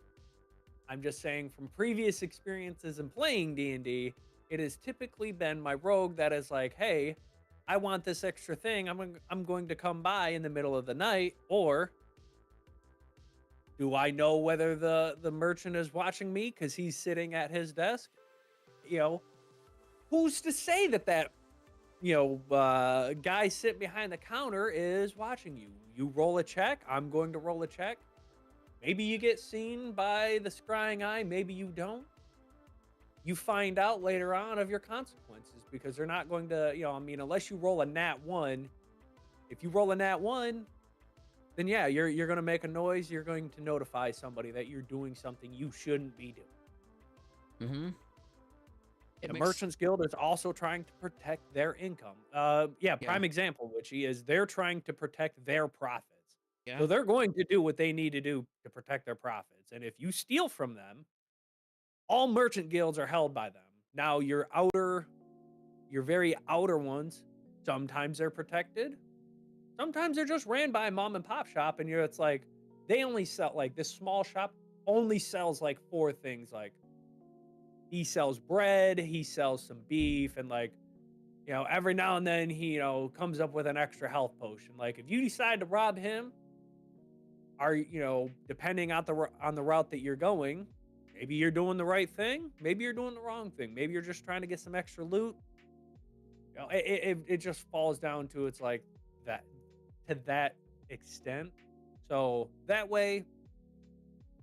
I'm just saying from previous experiences in playing D&D, it has typically been my rogue that is like, "Hey, I want this extra thing. I'm going to come by in the middle of the night." Or do I know whether the merchant is watching me because he's sitting at his desk? You know, who's to say that guy sitting behind the counter is watching you? You roll a check. I'm going to roll a check. Maybe you get seen by the scrying eye. Maybe you don't. You find out later on of your consequences because they're not going to, unless you roll a nat 1. If you roll a nat 1, then yeah, you're going to make a noise. You're going to notify somebody that you're doing something you shouldn't be doing. Mm-hmm. The Merchants Guild is also trying to protect their income. Prime example, which is they're trying to protect their profits. Yeah. So they're going to do what they need to do to protect their profits. And if you steal from them, all merchant guilds are held by them. Now, your very outer ones, sometimes they're protected. Sometimes they're just ran by a mom and pop shop, and it's like they only sell like this small shop only sells like 4 things. Like he sells bread, he sells some beef, and every now and then he comes up with an extra health potion. Like if you decide to rob him, depending on the route that you're going, maybe you're doing the right thing, maybe you're doing the wrong thing, maybe you're just trying to get some extra loot. It just falls down to it's like that to that extent. So that way,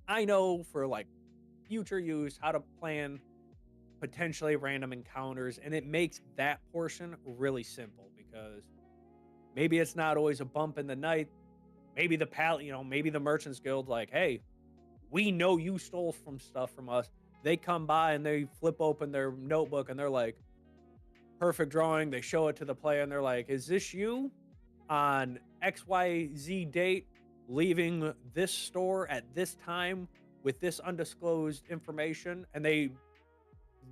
I know for like future use how to plan potentially random encounters, and it makes that portion really simple because maybe it's not always a bump in the night. Maybe maybe the Merchants Guild like, "Hey, we know you stole stuff from us." They come by and they flip open their notebook and they're like, perfect drawing. They show it to the player and they're like, "Is this you on XYZ date leaving this store at this time with this undisclosed information?" And they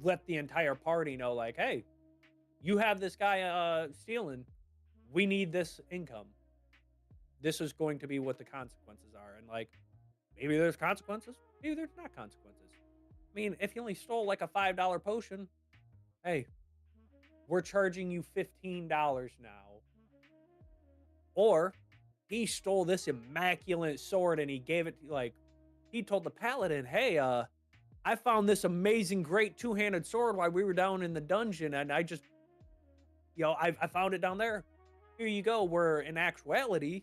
let the entire party know like, "Hey, you have this guy stealing. We need this income. This is going to be what the consequences are." And like, maybe there's consequences, maybe there's not consequences. I mean, if you only stole like a $5 potion, hey, we're charging you $15 now. Or he stole this immaculate sword and he gave it he told the paladin, "Hey, I found this amazing great two-handed sword while we were down in the dungeon, and I just I found it down there. Here you go." Where in actuality,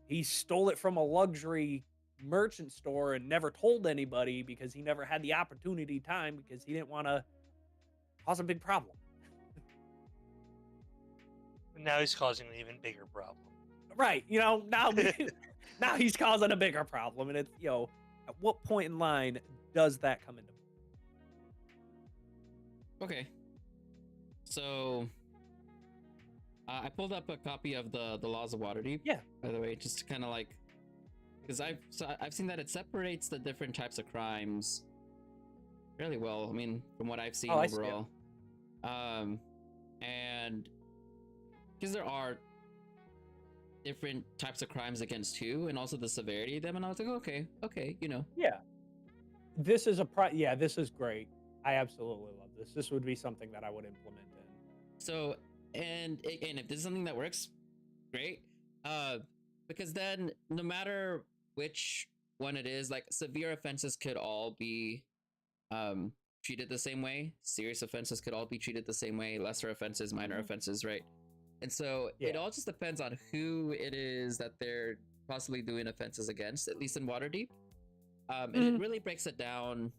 he stole it from a luxury merchant store and never told anybody because he never had the opportunity time because he didn't want to cause a big problem. And now he's causing an even bigger problem. Right. Now now he's causing a bigger problem. And it's, at what point in line does that come into play? Okay. So I pulled up a copy of the Laws of Waterdeep. Yeah. By the way, just to kind of like, because I've seen that it separates the different types of crimes fairly well. I mean, from what I've seen overall. And because there are different types of crimes against who, and also the severity of them, and I was like, okay, Yeah. This is this is great. I absolutely love this. This would be something that I would implement in. So, and if this is something that works, great. Because then no matter which one it is, like severe offenses could all be treated the same way. Serious offenses could all be treated the same way. Lesser offenses, minor offenses, right? And so it all just depends on who it is that they're possibly doing offenses against, at least in Waterdeep. And it really breaks it down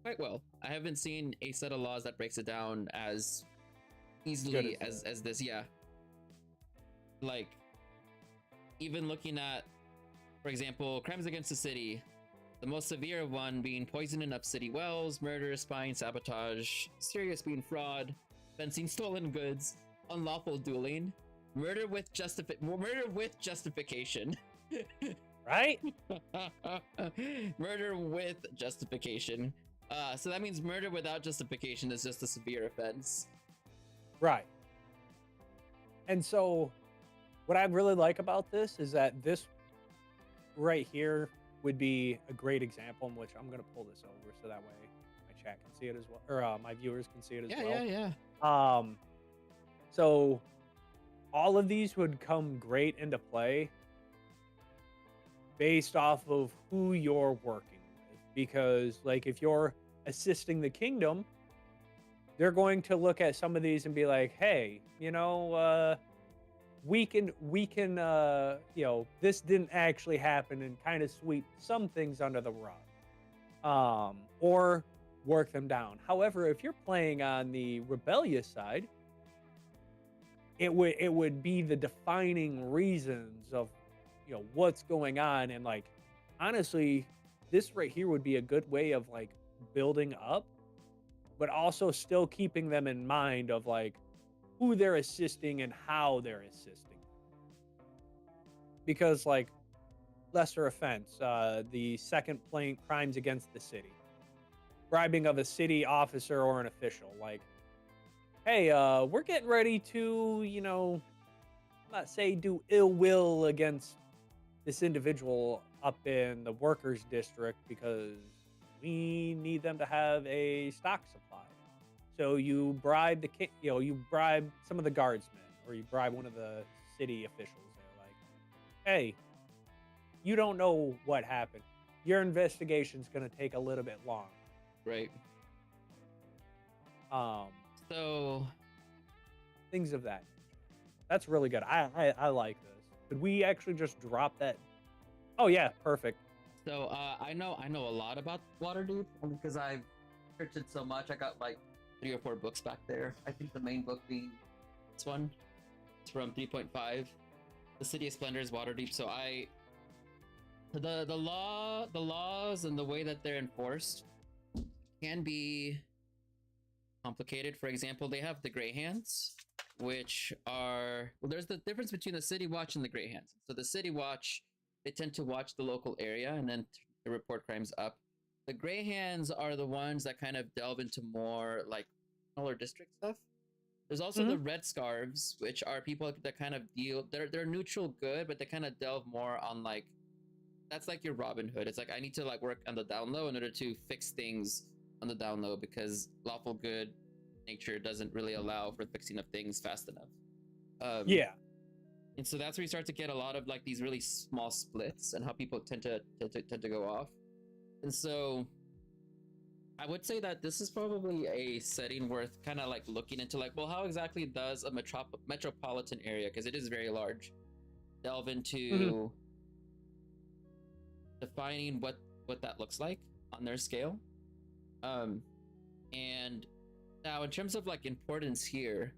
quite well. I haven't seen a set of laws that breaks it down as easily as this. Yeah. Like, even looking at, for example, crimes against the city, the most severe one being poisoning of city wells, murder, spying, sabotage, serious being fraud, fencing stolen goods, unlawful dueling, Murder with justification. Right? Murder with justification. So that means murder without justification is just a severe offense. Right. And so what I really like about this is that this right here would be a great example in which I'm going to pull this over so that way my chat can see it as well, or my viewers can see it as well. Yeah. So all of these would come great into play based off of who you're working with, because like if you're assisting the kingdom, they're going to look at some of these and be like, hey, we can this didn't actually happen, and kind of sweep some things under the rug, or work them down. However, if you're playing on the rebellious side, it would be the defining reasons of what's going on. And like honestly, this right here would be a good way of like building up, but also still keeping them in mind of like who they're assisting and how they're assisting. Because like lesser offense, the second plain crimes against the city, bribing of a city officer or an official, like, hey, we're getting ready to, not say do ill will against this individual up in the workers district because we need them to have a stock supply. So you bribe you bribe some of the guardsmen, or you bribe one of the city officials. They're like, hey, you don't know what happened. Your investigation's going to take a little bit long. Right. So things of that nature. That's really good. I like this. Could we actually just drop that? Oh yeah, perfect. So I know a lot about Waterdeep because I've searched it so much. I got like 3 or 4 books back there. I think the main book being this one. It's from 3.5, The City of Splendors, Waterdeep. So the laws and the way that they're enforced can be complicated. For example, they have the Grey Hands, which are, well, there's the difference between the City Watch and the Grey Hands. So the City Watch, they tend to watch the local area and then to report crimes up. The Grey Hands are the ones that kind of delve into more like smaller district stuff. There's also the Red Scarves, which are people that kind of deal, they're neutral good, but they kind of delve more on like, that's like your Robin Hood. It's like, I need to like work on the down low in order to fix things on the down low because lawful good nature doesn't really allow for fixing of things fast enough. Yeah. And so that's where you start to get a lot of like these really small splits and how people tend to go off. And so I would say that this is probably a setting worth kind of like looking into, like, well, how exactly does a metropolitan area, because it is very large, delve into defining what that looks like on their scale. And now in terms of like importance here,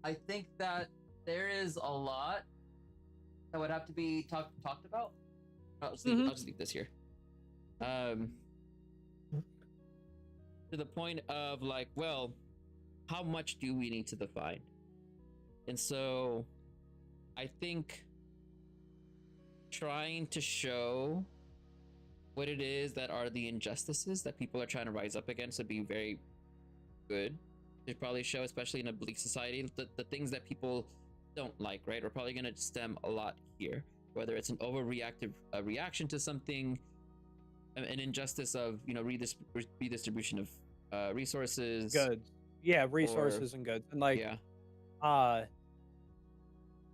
I think that there is a lot that would have to be talked about. I'll just leave this here. To the point of like, well, how much do we need to define? And so I think trying to show what it is that are the injustices that people are trying to rise up against would be very good to probably show, especially in a bleak society. The things that people don't like, right, are probably going to stem a lot here, whether it's an overreactive reaction to something, an injustice of redistribution of resources, goods, resources and goods, and like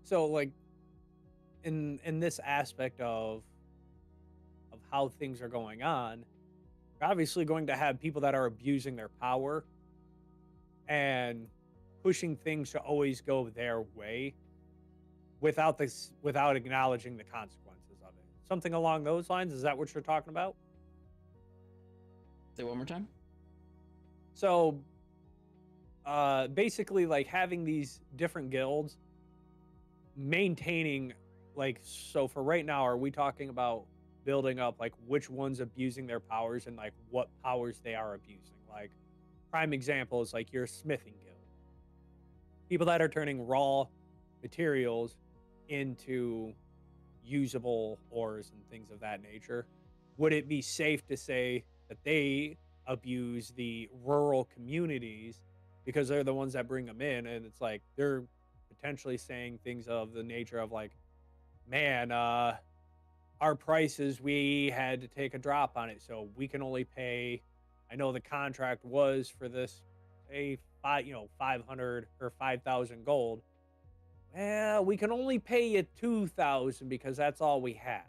so like in this aspect of how things are going on, you're obviously going to have people that are abusing their power and pushing things to always go their way without acknowledging the consequences of it. Something along those lines. Is that what you're talking about? Say one more time. So basically like having these different guilds maintaining, like, so for right now, are we talking about building up like which one's abusing their powers and like what powers they are abusing? Like prime example is like your smithing guild, people that are turning raw materials into usable ores and things of that nature, would it be safe to say that they abuse the rural communities because they're the ones that bring them in? And it's like they're potentially saying things of the nature of like, man, our prices, we had to take a drop on it, so we can only pay. I know the contract was for this, say, 500 or 5,000 gold. Well, we can only pay you 2,000 because that's all we have.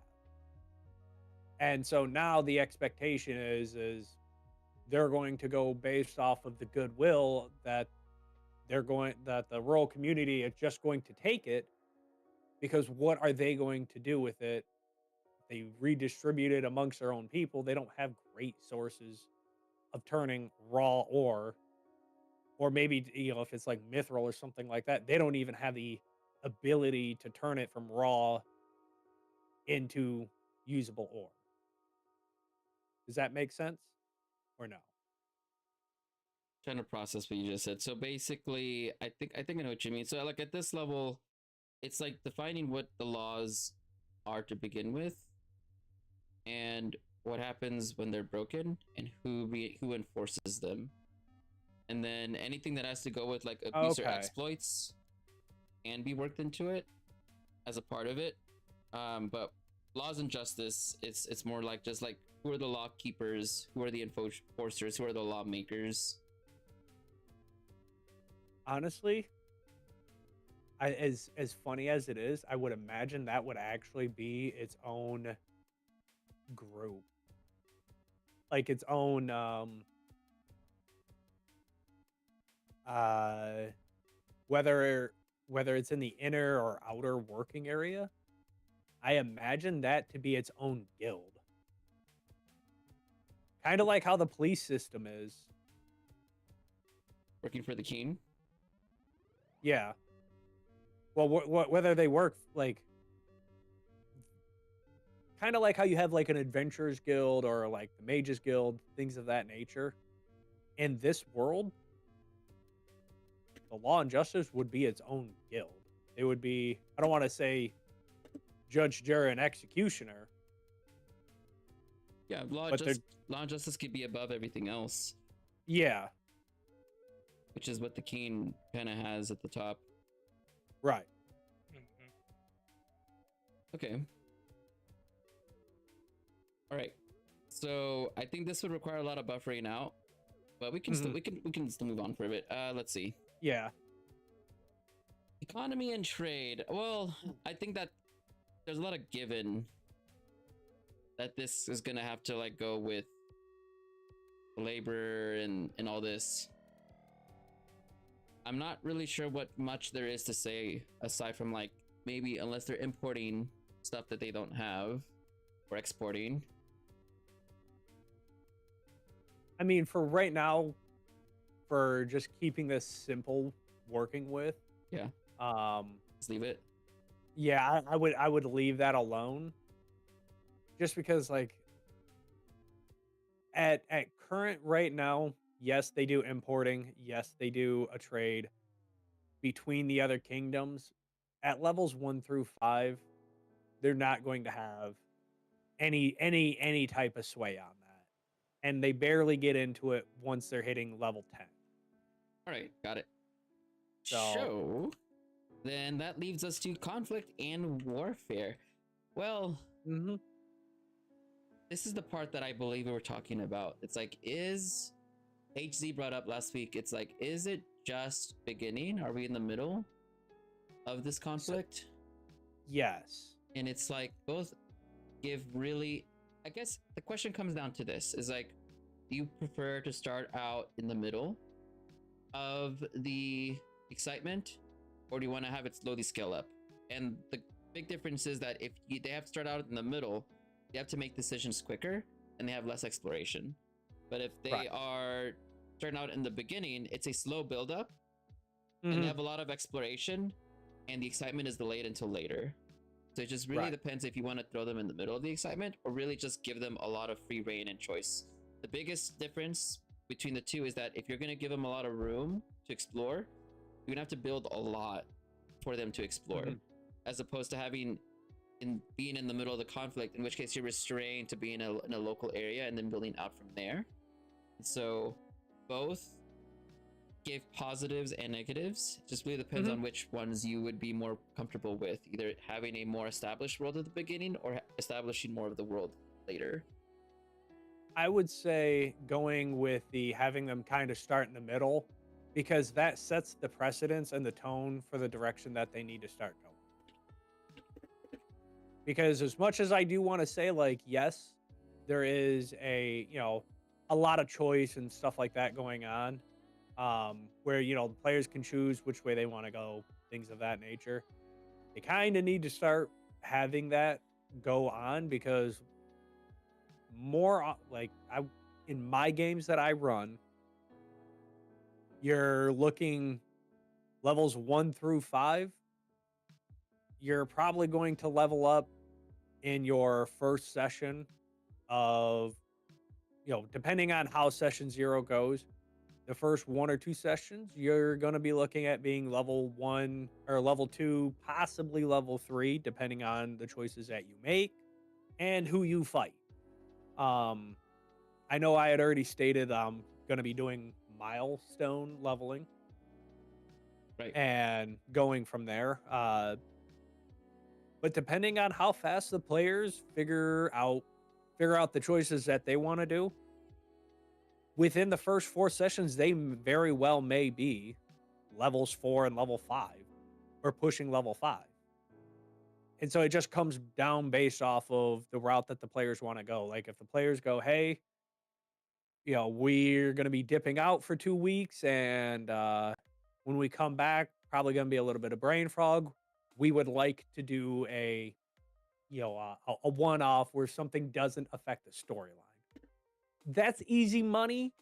And so now the expectation is they're going to go based off of the goodwill that that the rural community is just going to take it, because what are they going to do with it? They redistribute it amongst their own people. They don't have great sources of turning raw ore, or maybe if it's like mithril or something like that, they don't even have the ability to turn it from raw into usable ore. Does that make sense or no? Trying to process what you just said. So basically, I think I know what you mean. So like at this level, it's like defining what the laws are to begin with, and what happens when they're broken, and who enforces them, and then anything that has to go with like abuse or Okay. exploits can be worked into it as a part of it. But laws and justice, it's more like just like who are the law keepers, who are the enforcers, who are the lawmakers. Honestly, as funny as it is, I would imagine that would actually be its own group, like its own uh whether it's in the inner or outer working area. I imagine that to be its own guild, kind of like how the police system is. Working for the king. Yeah. Well, whether they work like kind of like how you have like an adventurers guild or like the mages guild, things of that nature. In this world, the law and justice would be its own guild. They would be, I don't want to say judge, jury, and executioner. Yeah, law and justice could be above everything else, Yeah, which is what the king kind of has at the top. right. Mhm. Okay. All right. So I think this would require a lot of buffering out, but we can still we can still move on for a bit. Let's see. Yeah. Economy and trade. Well, I think that there's a lot of given that this is gonna have to like go with labor and all this. I'm not really sure what much there is to say aside from like maybe unless they're importing stuff that they don't have or exporting. I mean, for right now, for just keeping this simple working with, Yeah, um, let's leave it. yeah, I would leave that alone. Just because like at current right now, yes, they do importing, yes, they do a trade between the other kingdoms. At levels 1 through 5, they're not going to have any type of sway on that. And they barely get into it once they're hitting level 10. All right, got it. So, So then that leaves us to conflict and warfare. Well, mhm. this is the part that I believe we were talking about. It's like, is HZ brought up last week? It's like, is it just beginning? Are we in the middle of this conflict? Yes. And it's like both give really, I guess the question comes down to this is like, do you prefer to start out in the middle of the excitement, or do you want to have it slowly scale up? And the big difference is that if they have to start out in the middle, they have to make decisions quicker and they have less exploration. But if they are starting out in the beginning, it's a slow build up and they have a lot of exploration and the excitement is delayed until later. So it just really depends if you want to throw them in the middle of the excitement or really just give them a lot of free reign and choice. The biggest difference between the two is that if you're going to give them a lot of room to explore, you're going to have to build a lot for them to explore, as opposed to being in the middle of the conflict, in which case you're restrained to be in a local area and then building out from there. And so both give positives and negatives. It just really depends on which ones you would be more comfortable with, either having a more established world at the beginning or establishing more of the world later. I would say going with the having them kind of start in the middle, because that sets the precedence and the tone for the direction that they need to start going. Because as much as I do want to say, like, yes, there is a, a lot of choice and stuff like that going on, where, the players can choose which way they want to go, things of that nature. They kind of need to start having that go on, because in my games that I run, you're looking levels 1 through 5. You're probably going to level up in your first session of, depending on how session 0 goes, the first 1 or 2 sessions, you're going to be looking at being level 1 or level 2, possibly level 3, depending on the choices that you make and who you fight. I know I had already stated I'm going to be doing milestone leveling. Right. And going from there. But depending on how fast the players figure out the choices that they want to do, within the first 4 sessions, they very well may be levels 4 and level 5, or pushing level 5. And so it just comes down based off of the route that the players want to go. Like if the players go, hey, we're going to be dipping out for 2 weeks, and when we come back, probably going to be a little bit of brain fog. We would like to do a one-off where something doesn't affect the storyline. That's easy money.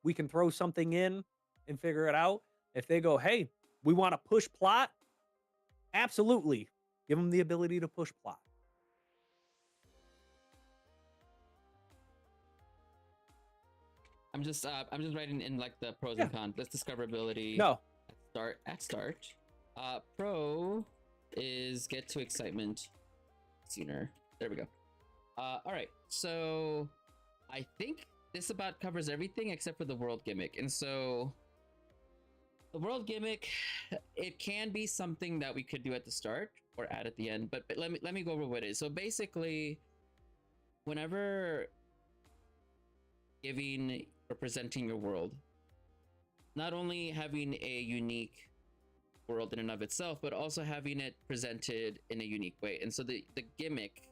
We can throw something in and figure it out. If they go, hey, we want to push plot, absolutely. Give them the ability to push plot. I'm just writing in like the pros and cons. Let's discoverability. No. At start. Pro is get to excitement sooner. There we go. All right. So I think this about covers everything except for the world gimmick. And so the world gimmick, it can be something that we could do at the start or add at the end, but let me go over what it is. So basically, whenever giving or presenting your world, not only having a unique world in and of itself, but also having it presented in a unique way. And so the gimmick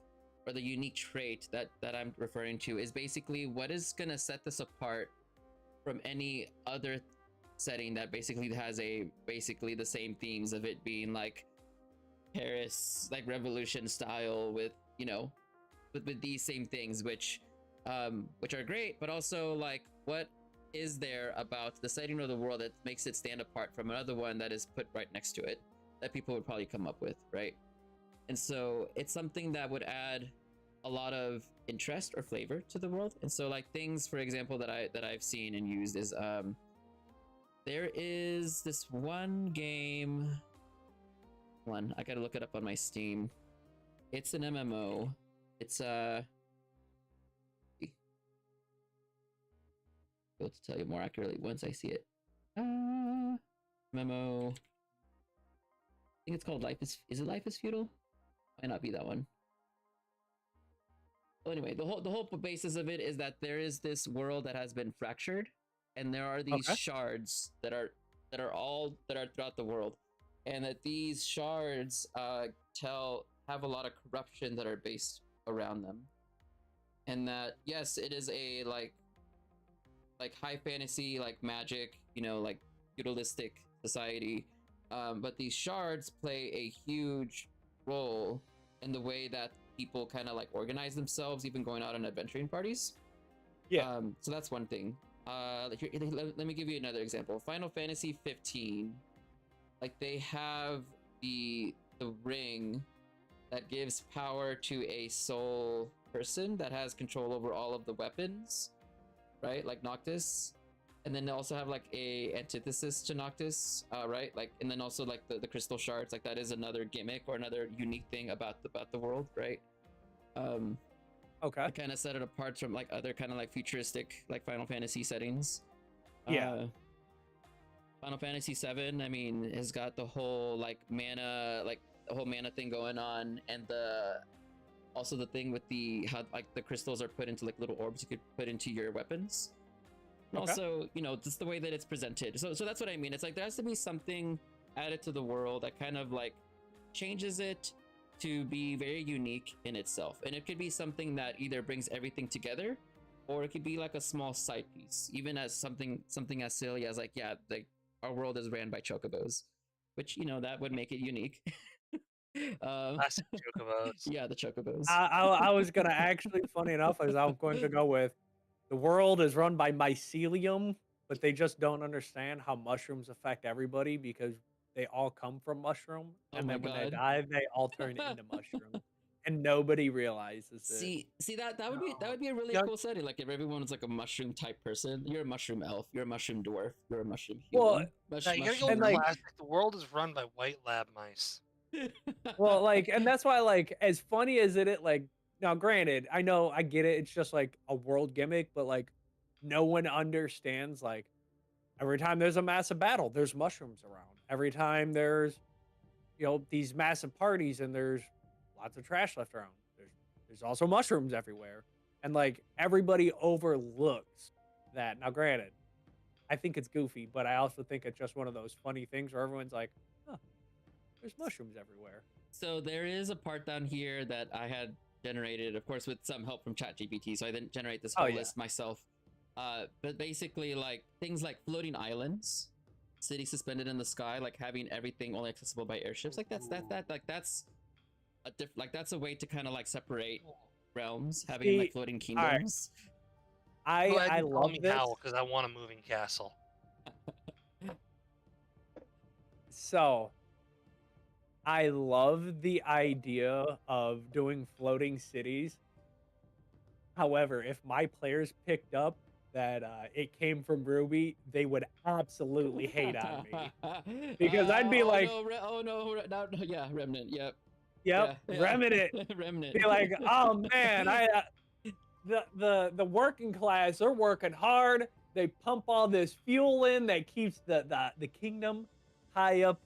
or the unique trait that I'm referring to is basically what is going to set this apart from any other setting that basically has basically the same themes of it being like Paris, like revolution style with these same things, which are great, but also like what is there about the setting of the world that makes it stand apart from another one that is put right next to it that people would probably come up with, right? And so it's something that would add a lot of interest or flavor to the world. And so like things, for example, that I've seen and used is there is this one game. I gotta look it up on my Steam. It's an MMO. It's able to tell you more accurately once I see it. MMO. I think it's called Life is it Life is Feudal? Might not be that one. Well, anyway, the whole basis of it is that there is this world that has been fractured, and there are these shards that are throughout the world, and that these shards have a lot of corruption that are based around them, and that yes, it is a like high fantasy, like magic, like feudalistic society, but these shards play a huge role in the way that people kind of like organize themselves, even going out on adventuring parties. So that's one thing. Let me give you another example. Final Fantasy 15, like they have the ring that gives power to a soul person that has control over all of the weapons, right? Like Noctis. and then they also have like a antithesis to Noctis, right? Like, and then also like the crystal shards, like that is another gimmick or another unique thing about the world, right? Okay. To kind of set it apart from like other kind of like futuristic like Final Fantasy settings. Yeah. Final Fantasy 7, I mean, has got the whole like mana, like the whole mana thing going on, and also the thing with the how like the crystals are put into like little orbs you could put into your weapons. And Okay. also, just the way that it's presented. So that's what I mean. It's like there has to be something added to the world that kind of like changes it to be very unique in itself. And it could be something that either brings everything together, or it could be like a small side piece, even as something as silly as like, yeah, like our world is ran by chocobos, which that would make it unique. Classic chocobos. Yeah, the chocobos. I was gonna actually, funny enough, as I'm going to go with, the world is run by mycelium, but they just don't understand how mushrooms affect everybody because they all come from mushroom, Oh and my then when they god. die, they all turn into mushroom, and nobody realizes it. See that would be a really Yeah, cool setting. Like if everyone was like a mushroom type person, you're a mushroom elf, you're a mushroom dwarf, you're a mushroom Well, human. now you gotta go and with like, classic. The world is run by white lab mice. well, like, and that's why, like, as funny as like, now, granted, I know, I get it. It's just like a world gimmick, but like, no one understands. Like, every time there's a massive battle, there's mushrooms around. Every time there's these massive parties and there's lots of trash left around, there's also mushrooms everywhere, and like everybody overlooks that. Now, granted, I think it's goofy, but I also think it's just one of those funny things where everyone's like, "Huh, there's mushrooms everywhere." So there is a part down here that I had generated, of course, with some help from ChatGPT. So I didn't generate this Oh whole yeah, list myself. But basically, like things like floating islands, cities suspended in the sky, like having everything only accessible by airships. Like that's that's a way to kind of like separate realms, having like see, floating all right, kingdoms. Glad I you call love me this. Howell because I want a moving castle. So I love the idea of doing floating cities. However, if my players picked up that it came from Ruby, they would absolutely hate on me because I'd be Oh like, no, oh no, no, no, yeah, remnant, yep, "Yep, yeah, yeah, Remnant." remnant. Be like, "Oh man, I the working class, they're working hard. They pump all this fuel in that keeps the kingdom high up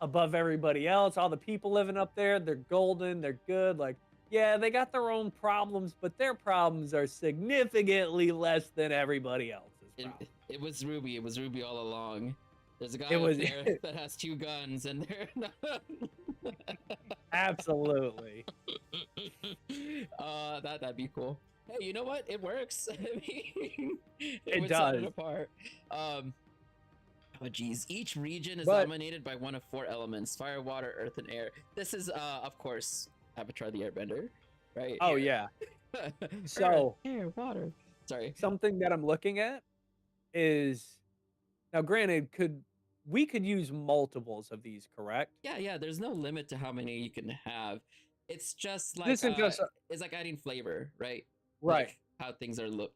above everybody else. All the people living up there, they're golden, they're good. Like, yeah, they got their own problems, but their problems are significantly less than everybody else's it, problems." it was Ruby. It was Ruby all along. There's a It guy up was there that has 2 guns, and they're absolutely. that'd be cool. Hey, you know what? It works. I mean, it It would set it does. apart. Oh geez, each region is But dominated by one of 4 elements: fire, water, earth, and air. This is, of course, Avatar: The Airbender, right? oh yeah. Earth, So air, water. Sorry. something that I'm looking at is, now granted, we could use multiples of these, correct? Yeah, yeah. There's no limit to how many you can have. It's just This like isn't just it's like adding flavor, right? right. Like how things look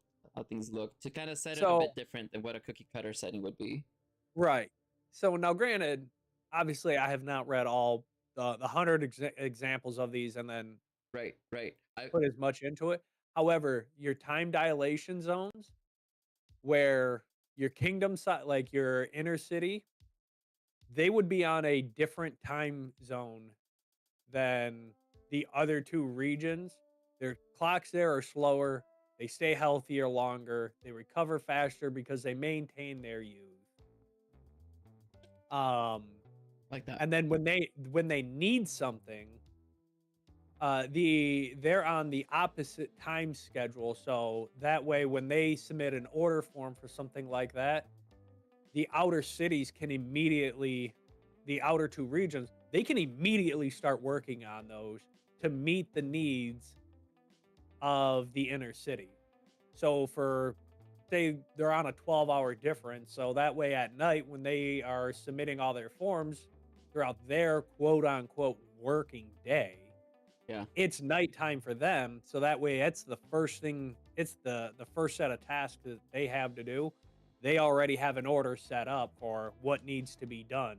to kind of set it a So bit different than what a cookie cutter setting would be. right. So now, granted, obviously, I have not read all the 100 examples of these and then Right, right. I put as much into it. However, your time dilation zones, where your kingdom side, like your inner city, they would be on a different time zone than the other 2 regions. Their clocks there are slower. They stay healthier longer. They recover faster because they maintain their youth. Um, like that. and then when they need something, they're on the opposite time schedule. So that way, when they submit an order form for something like that, the outer cities can immediately, the outer 2 regions, they can immediately start working on those to meet the needs of the inner city. So for, say, they're on a 12-hour difference, so that way at night when they are submitting all their forms throughout their quote unquote working day, Yeah. it's nighttime for them. So that way it's the first thing, it's the first set of tasks that they have to do. they already have an order set up for what needs to be done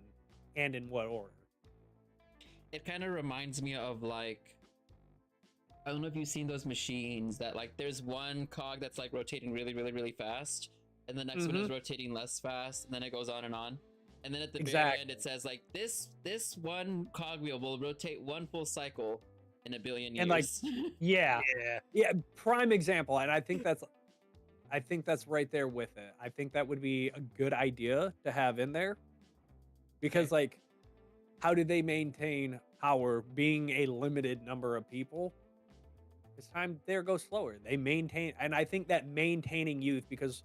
and in what order. It kind of reminds me of like, I don't know if you've seen those machines that like there's one cog that's like rotating really fast, and the next one is rotating less fast, and then it goes on and on. And then at the very end, it says like this one cogwheel will rotate one full cycle in a billion years. And like, yeah, prime example. And I think that's right there with it. I think that would be a good idea to have in there, because like, how do they maintain power being a limited number of people? It's time there goes slower. They maintain, and I think that maintaining youth, because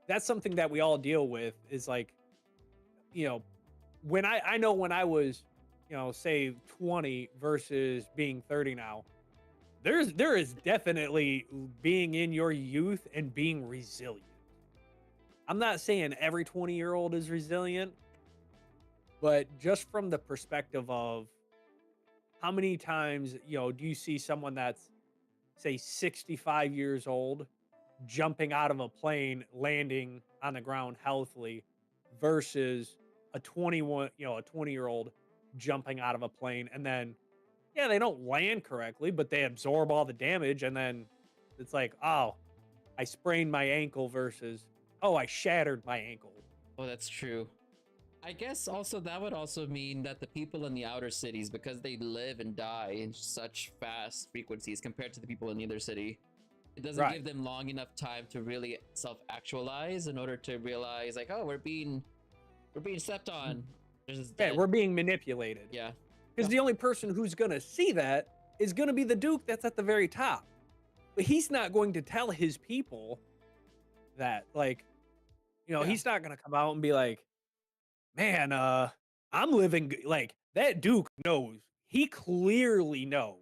that's something that we all deal with, is like, you know, when I know when I was, you know, say 20 versus being 30 now, there is definitely being in your youth and being resilient. I'm not saying every 20-year-old is resilient, but just from the perspective of how many times, you know, do you see someone that's, say, 65 years old jumping out of a plane, landing on the ground healthily, versus a 20-year-old jumping out of a plane, and then, yeah, they don't land correctly, but they absorb all the damage, and then it's like, oh, I sprained my ankle versus, oh, I shattered my ankle. Oh, that's true. I guess also that would also mean that the people in the outer cities, because they live and die in such fast frequencies compared to the people in the inner city, it doesn't give them long enough time to really self-actualize in order to realize like, oh, we're being stepped on. We're being manipulated. Yeah. Because the only person who's gonna see that is gonna be the Duke that's at the very top. But he's not going to tell his people that, like, you know, he's not gonna come out and be like, man, I'm living like that. Duke knows. He clearly knows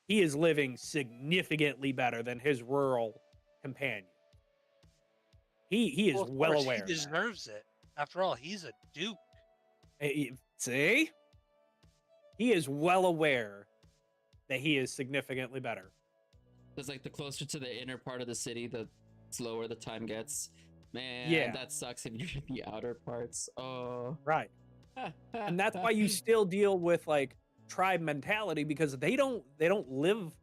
he is living significantly better than his rural companion. He is well aware. He deserves it. After all, he's a Duke. See? He is well aware that he is significantly better. It's like the closer to the inner part of the city, the slower the time gets. Man, that sucks if you're in the outer parts. Oh. Right. And that's why you still deal with like tribe mentality, because they don't live.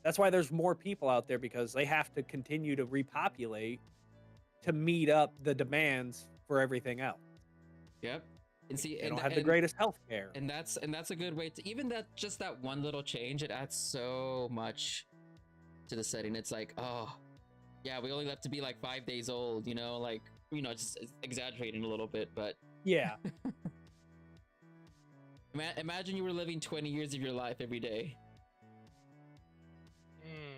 That's why there's more people out there, because they have to continue to repopulate to meet up the demands for everything else. Yep. And see, they don't have the greatest health care. And that's a good way to, even that, just that one little change, it adds so much to the setting. It's like, oh, yeah, we only have to be like 5 days old, you know, like, you know, just exaggerating a little bit, but yeah. Imagine you were living 20 years of your life every day.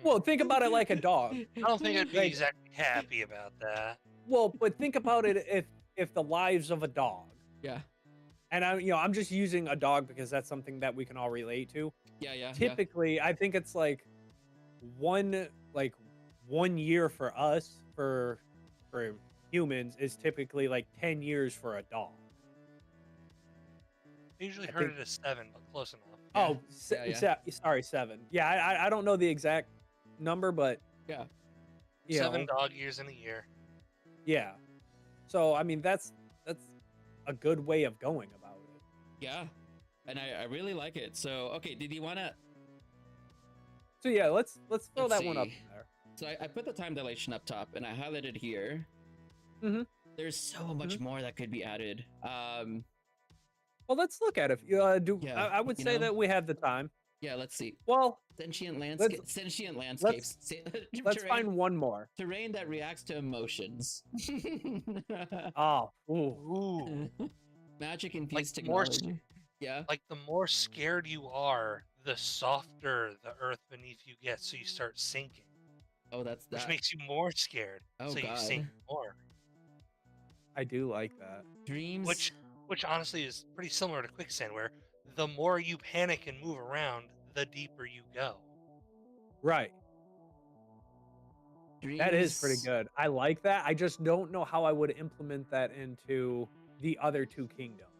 Well, think about it like a dog. I don't think I'd be exactly happy about that. Well, but think about it if the lives of a dog. Yeah. And I'm just using a dog because that's something that we can all relate to. Yeah. Typically, I think it's like one year for us, for humans, is typically like 10 years for a dog. I usually heard it as 7, but close enough. Sorry, 7. Yeah, I don't know the exact number, but yeah, 7 dog years in a year. Yeah. So I mean, that's a good way of going about it. Yeah, and I really like it. So okay, did you want to? So yeah, let's throw that one up there. So I put the time dilation up top, and I highlighted here. Mm-hmm. There's so much more that could be added. Well, let's look at it. I would say that we have the time. Yeah, let's see. Well, sentient landscapes. Let's find one more. Terrain that reacts to emotions. Ooh. Magic infused technology. Yeah. Like the more scared you are, the softer the earth beneath you gets, so you start sinking. Oh, that's that. Which makes you more scared. Oh, so God. You sink more. I do like that. Dreams. Which honestly is pretty similar to quicksand, where the more you panic and move around, the deeper you go. Right. Dreams. That is pretty good. I like that. I just don't know how I would implement that into the other two kingdoms.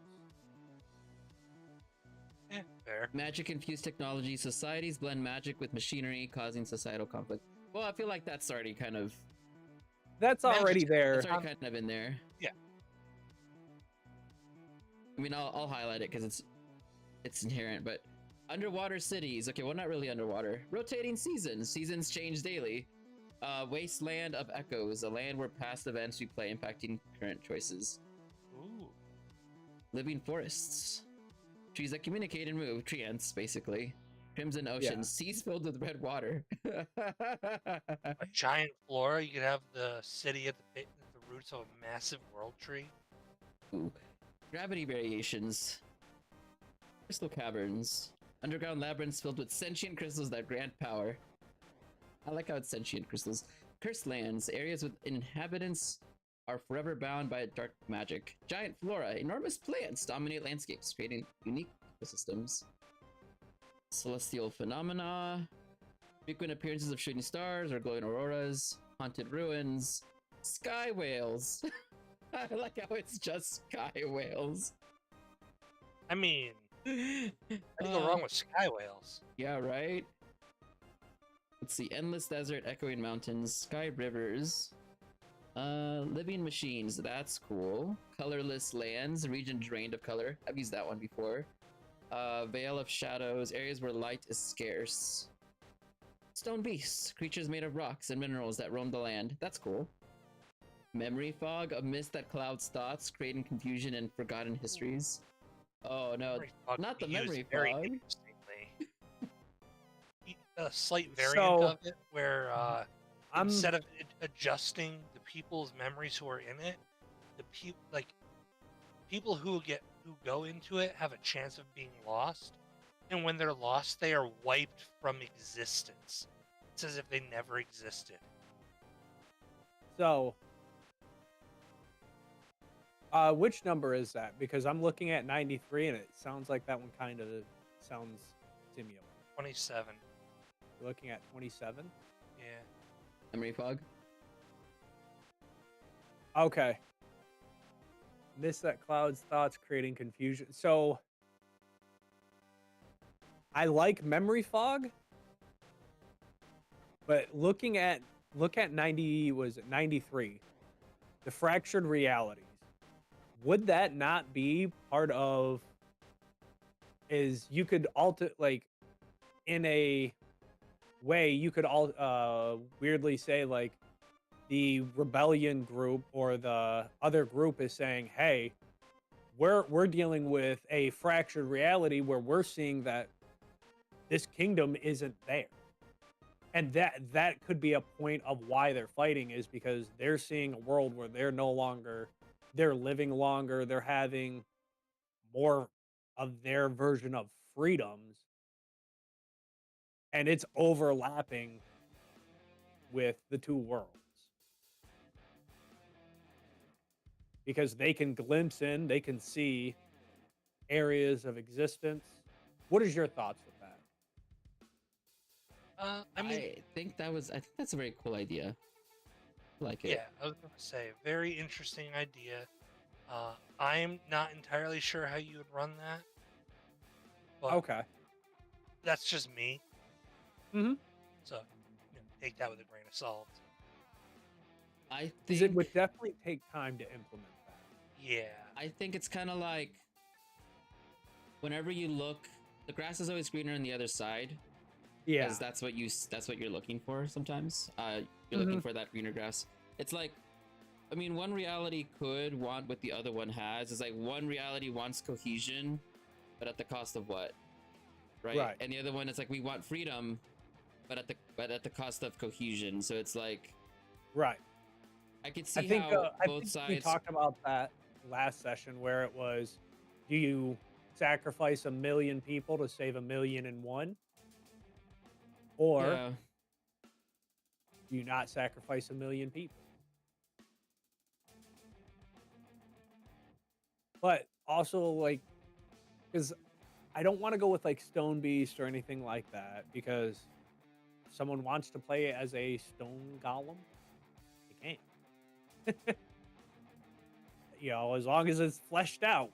Fair. Magic infused technology. Societies blend magic with machinery, causing societal conflict. Well, I feel like that's already kind of... that's Magic already system. there. It's already kind of in there. Yeah. I mean, I'll highlight it because it's inherent, but underwater cities. Okay, well, not really underwater. Rotating seasons. Seasons change daily. Wasteland of Echoes, a land where past events we play impacting current choices. Ooh. Living forests. Trees that communicate and move. Tree ants, basically. Crimson oceans. Seas filled with red water. A giant flora. You could have the city at the roots of a massive world tree. Ooh. Gravity variations. Crystal caverns. Underground labyrinths filled with sentient crystals that grant power. I like how it's sentient crystals. Cursed lands. Areas with inhabitants are forever bound by dark magic. Giant flora. Enormous plants dominate landscapes, creating unique ecosystems. Celestial phenomena. Frequent appearances of shooting stars or glowing auroras. Haunted ruins. Sky whales. I like how it's just sky whales. I mean, how do you go wrong with sky whales? Yeah, right? Let's see. Endless desert, echoing mountains, sky rivers. Living machines. That's cool. Colorless lands, region drained of color. I've used that one before. Veil of shadows, areas where light is scarce. Stone beasts, creatures made of rocks and minerals that roam the land. That's cool. Memory fog, a mist that clouds thoughts, creating confusion and forgotten histories. Oh no, Memory fog not the can be used memory very fog. interestingly. A slight variant So, of it where I'm instead of adjusting the people's memories who are in it, the people who go into it have a chance of being lost, and when they're lost, they are wiped from existence. It's as if they never existed. so. Which number is that? Because I'm looking at 93, and it sounds like that one kind of sounds similar. 27. You're looking at 27. Yeah. Memory fog. Okay. Mist that clouds thoughts, creating confusion. So I like memory fog, but look at 90, was it 93? The fractured realities. Would that not be part of, is you could alter, like, in a way you could all weirdly say, like, the rebellion group or the other group is saying, hey, we're dealing with a fractured reality where we're seeing that this kingdom isn't there, and that could be a point of why they're fighting, is because they're seeing a world where they're living longer, they're having more of their version of freedoms, and it's overlapping with the two worlds. Because they can they can see areas of existence. What is your thoughts with that? I mean, I think that's a very cool idea. I like it. yeah, I was gonna say, very interesting idea. I'm not entirely sure how you would run that, but Okay. that's just me. Mm-hmm. So, take that with a grain of salt. I Because think it would definitely take time to implement that. Yeah. I think it's kind of like whenever you look, the grass is always greener on the other side. Yeah. Because that's what you're looking for sometimes. You're looking for that greener grass. It's like, I mean, one reality could want what the other one has. It's like one reality wants cohesion, but at the cost of what? Right. And the other one is like, we want freedom, but at the cost of cohesion. So it's like, right. I could see I how both think sides. we talked about that last session, where it was, do you sacrifice 1 million people to save 1,000,001? Or Yeah. do you not sacrifice 1 million people? But also, like, because I don't want to go with like Stone Beast or anything like that, because if someone wants to play it as a stone golem, they can. As long as it's fleshed out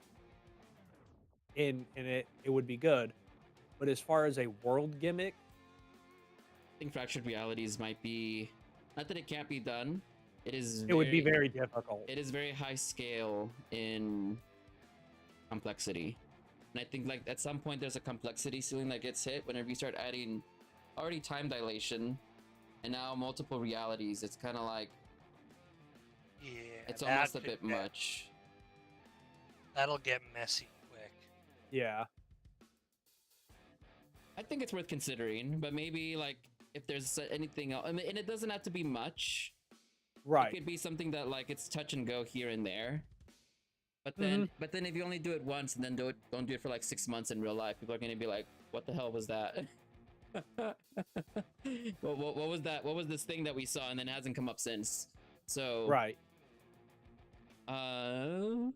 in it would be good. But as far as a world gimmick, I think fractured realities might be, not that it can't be done. it would be very difficult. It is very high scale in complexity. And I think like at some point there's a complexity ceiling that gets hit whenever you start adding already time dilation and now multiple realities. It's kind of like, Yeah, it's almost a bit much. That'll get messy quick. Yeah. I think it's worth considering, but maybe like if there's anything else, I mean, and it doesn't have to be much. Right. It could be something that like it's touch and go here and there. But then, if you only do it once and then don't do it for like 6 months in real life, people are gonna be like, "What the hell was that? what was that? What was this thing that we saw and then it hasn't come up since?" So right. Oh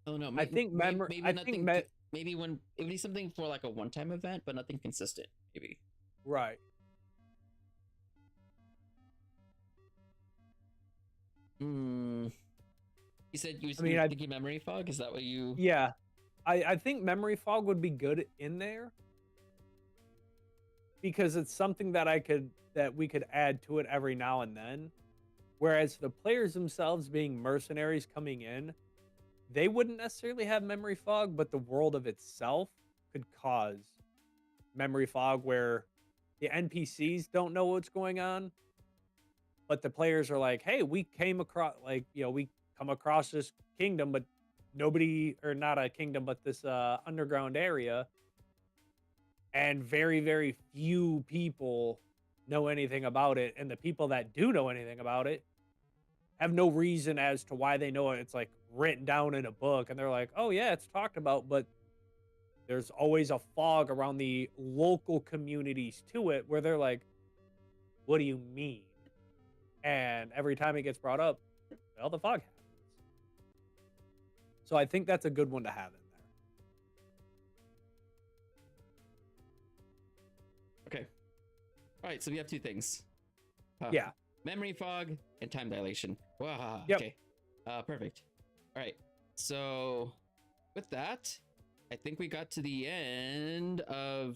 no, I think maybe nothing. Maybe when it would be something for like a one-time event, but nothing consistent. Maybe. Right. You said you were thinking memory fog. Is that what you? Yeah, I think memory fog would be good in there because it's something that we could add to it every now and then. Whereas the players themselves being mercenaries coming in, they wouldn't necessarily have memory fog, but the world of itself could cause memory fog where the NPCs don't know what's going on, but the players are like, "Hey, we came across we come across this kingdom, but nobody, or not a kingdom, but this underground area, and very, very few people know anything about it, and the people that do know anything about it have no reason as to why they know it. It's like written down in a book, and they're like, oh yeah, it's talked about, but there's always a fog around the local communities to it where they're like, what do you mean? And every time it gets brought up, well, the fog happens. So I think that's a good one to have in there. Okay. All right, so we have two things. Yeah. Memory fog and time dilation. Wow. Yep. Okay. Perfect. All right. So with that, I think we got to the end of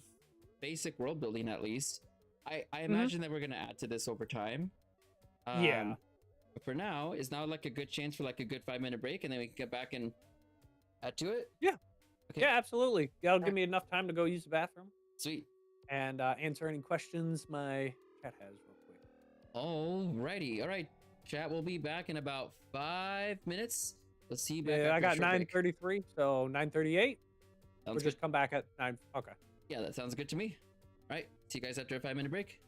basic world building, at least. I imagine that we're going to add to this over time. Yeah. But for now, is now like a good chance for like a good 5-minute break and then we can get back and add to it? Yeah. Okay. Yeah, absolutely. That'll give me enough time to go use the bathroom. Sweet. And answer any questions my chat has real quick. Alrighty. All right. Chat will be back in about 5 minutes. Let's see you back. I got 9:33, so 9:38. We'll just come back at 9. Okay. Yeah, that sounds good to me. All right. See you guys after a 5-minute break.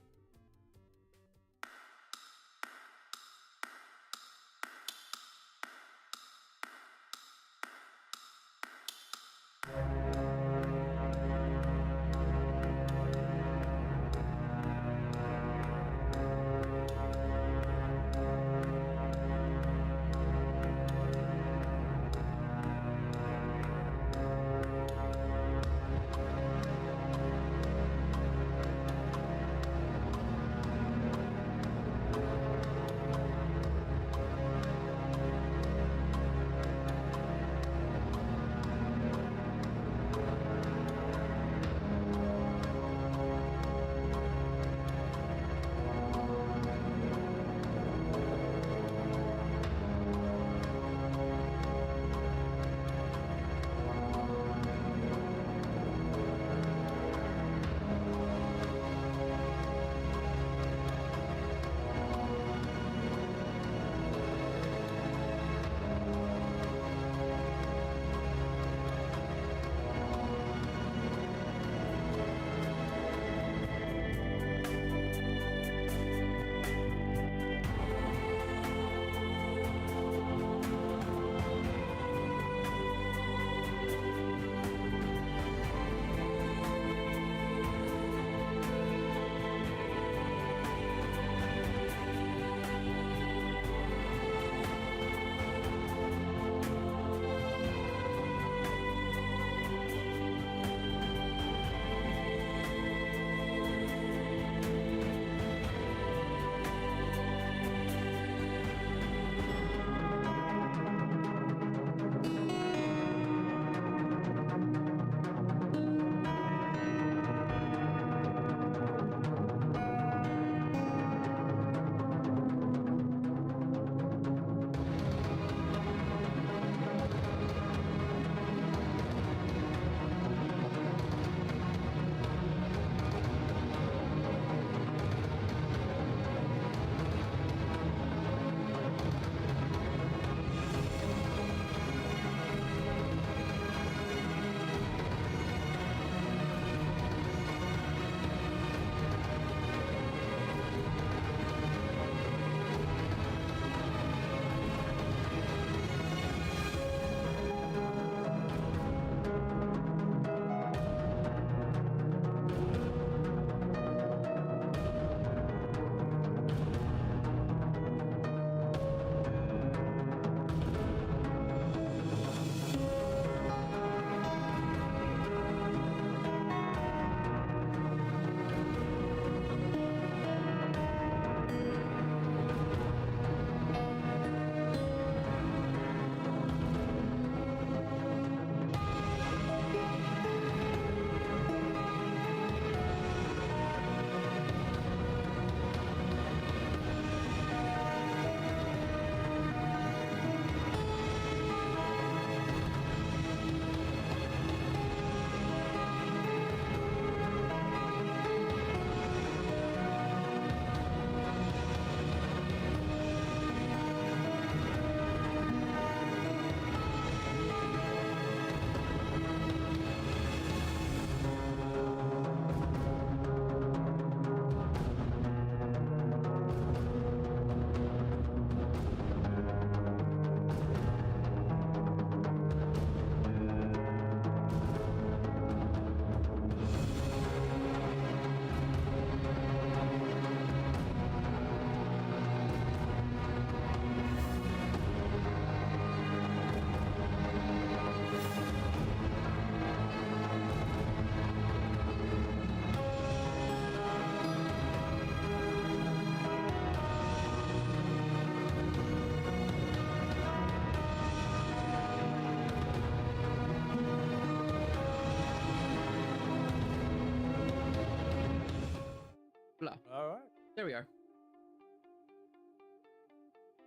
Blah. All right. There we are.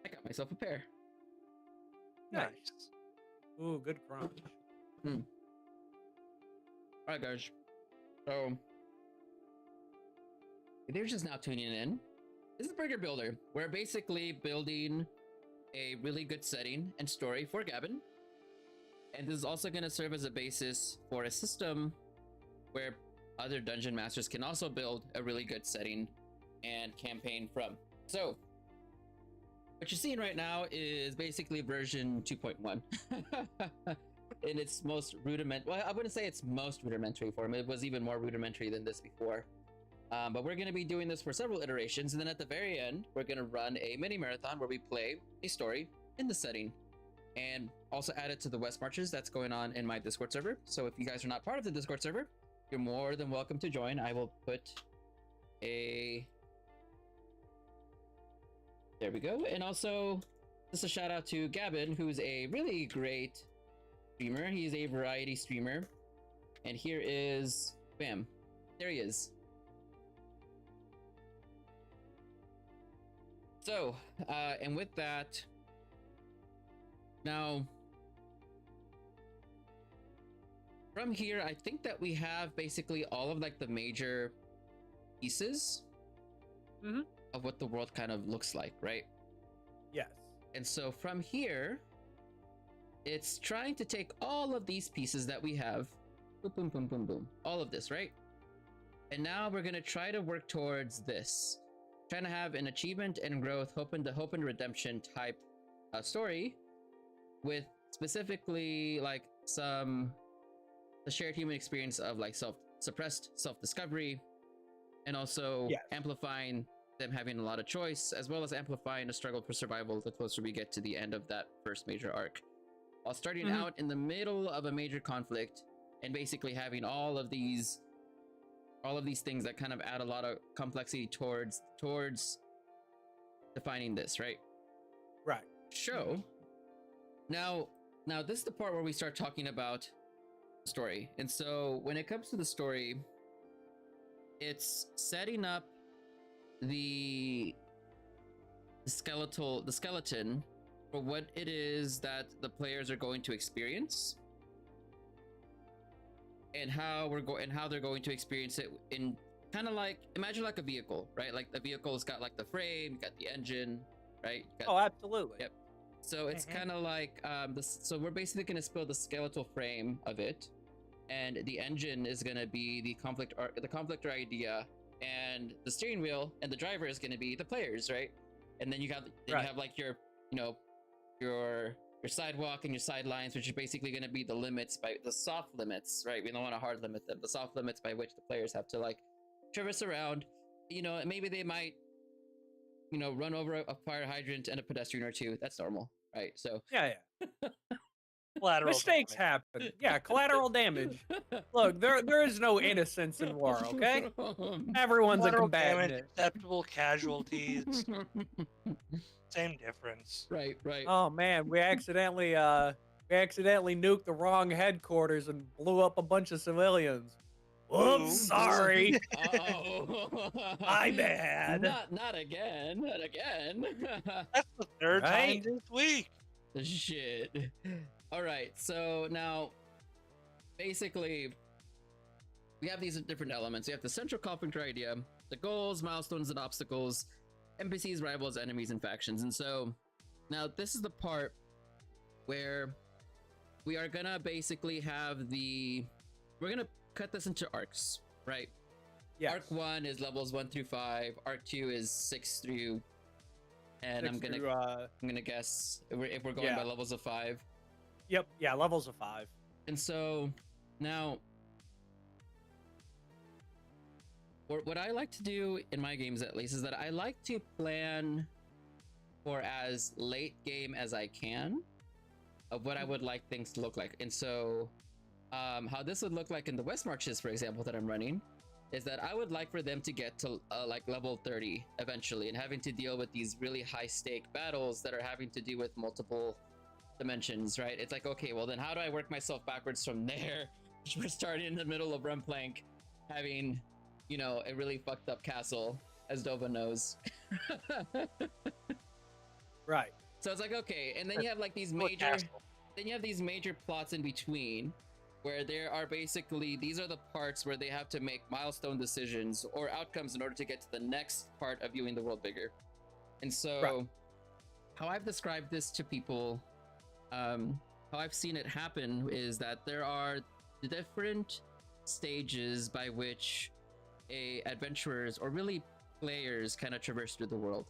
I got myself a pair. Nice. Ooh, good crunch. All right, guys. So, if you're just now tuning in, this is Burger Builder. We're basically building a really good setting and story for Gavin. And this is also going to serve as a basis for a system where other dungeon masters can also build a really good setting and campaign from. So, what you're seeing right now is basically version 2.1 in its most well, I wouldn't say it's most rudimentary form. It was even more rudimentary than this before. But we're going to be doing this for several iterations, and then at the very end, we're going to run a mini marathon where we play a story in the setting and also add it to the West Marches that's going on in my Discord server. So if you guys are not part of the Discord server, you're more than welcome to join. I will put a... There we go. And also, just a shout out to Gavin, who's a really great streamer. He's a variety streamer. And here is... Bam. There he is. So, and with that... Now, from here, I think that we have basically all of like the major pieces of what the world kind of looks like, right? Yes. And so from here, it's trying to take all of these pieces that we have, boom, boom, boom, boom, boom, all of this, right? And now we're gonna try to work towards this, trying to have an achievement and growth, hope and redemption type story, with specifically like the shared human experience of like suppressed self-discovery, and also amplifying them having a lot of choice, as well as amplifying a struggle for survival the closer we get to the end of that first major arc, while starting out in the middle of a major conflict and basically having all of these things that kind of add a lot of complexity towards defining this, right? So now this is the part where we start talking about the story. And so when it comes to the story, it's setting up the skeleton for what it is that the players are going to experience, and how they're going to experience it in kind of like, imagine like a vehicle, right? Like the vehicle's got like the frame, you got the engine, right? Oh, absolutely. Yep. So it's kind of like so we're basically going to build the skeletal frame of it, and the engine is going to be the conflictor idea, and the steering wheel and the driver is going to be the players, right? And then you have like your sidewalk and your sidelines, which are basically going to be the limits, by the soft limits, right? We don't want to hard limit them. The soft limits by which the players have to like traverse around. Maybe they might run over a fire hydrant and a pedestrian or two. That's normal, right? So yeah. Collateral Mistakes damage. happen. Yeah, collateral damage. Look, there is no innocence in war, okay? Everyone's a Collateral combatant. damage, acceptable casualties. Same difference. Right. Oh man, we accidentally nuked the wrong headquarters and blew up a bunch of civilians. Oops, sorry. Oh, My bad. Not again. That's the third time Right? this week. Shit. All right. So now, basically, we have these different elements. We have the central conflict idea, the goals, milestones, and obstacles, NPCs, rivals, enemies, and factions. And so now this is the part where we are gonna basically have we're gonna cut this into arcs, right? Yes. Arc 1 is levels 1 through 5. Arc 2 is 6 through, and I'm gonna guess if we're going by levels of 5. Yep. Yeah, levels of 5. And so now, what I like to do in my games, at least, is that I like to plan for as late game as I can of what I would like things to look like. And so how this would look like in the West Marches, for example, that I'm running, is that I would like for them to get to like level 30 eventually, and having to deal with these really high stake battles that are having to do with multiple dimensions, right? It's like, okay, well then how do I work myself backwards from there? We're starting in the middle of Runplank, having you know, a really fucked up castle, as Dova knows. Right. So it's like, okay, and then you have like these Well, major, castle. then you have these major plots in between, where there are basically, these are the parts where they have to make milestone decisions or outcomes in order to get to the next part of viewing the world bigger. And so, Right. how I've described this to people, how I've seen it happen is that there are different stages by which adventurers or really players kind of traverse through the world.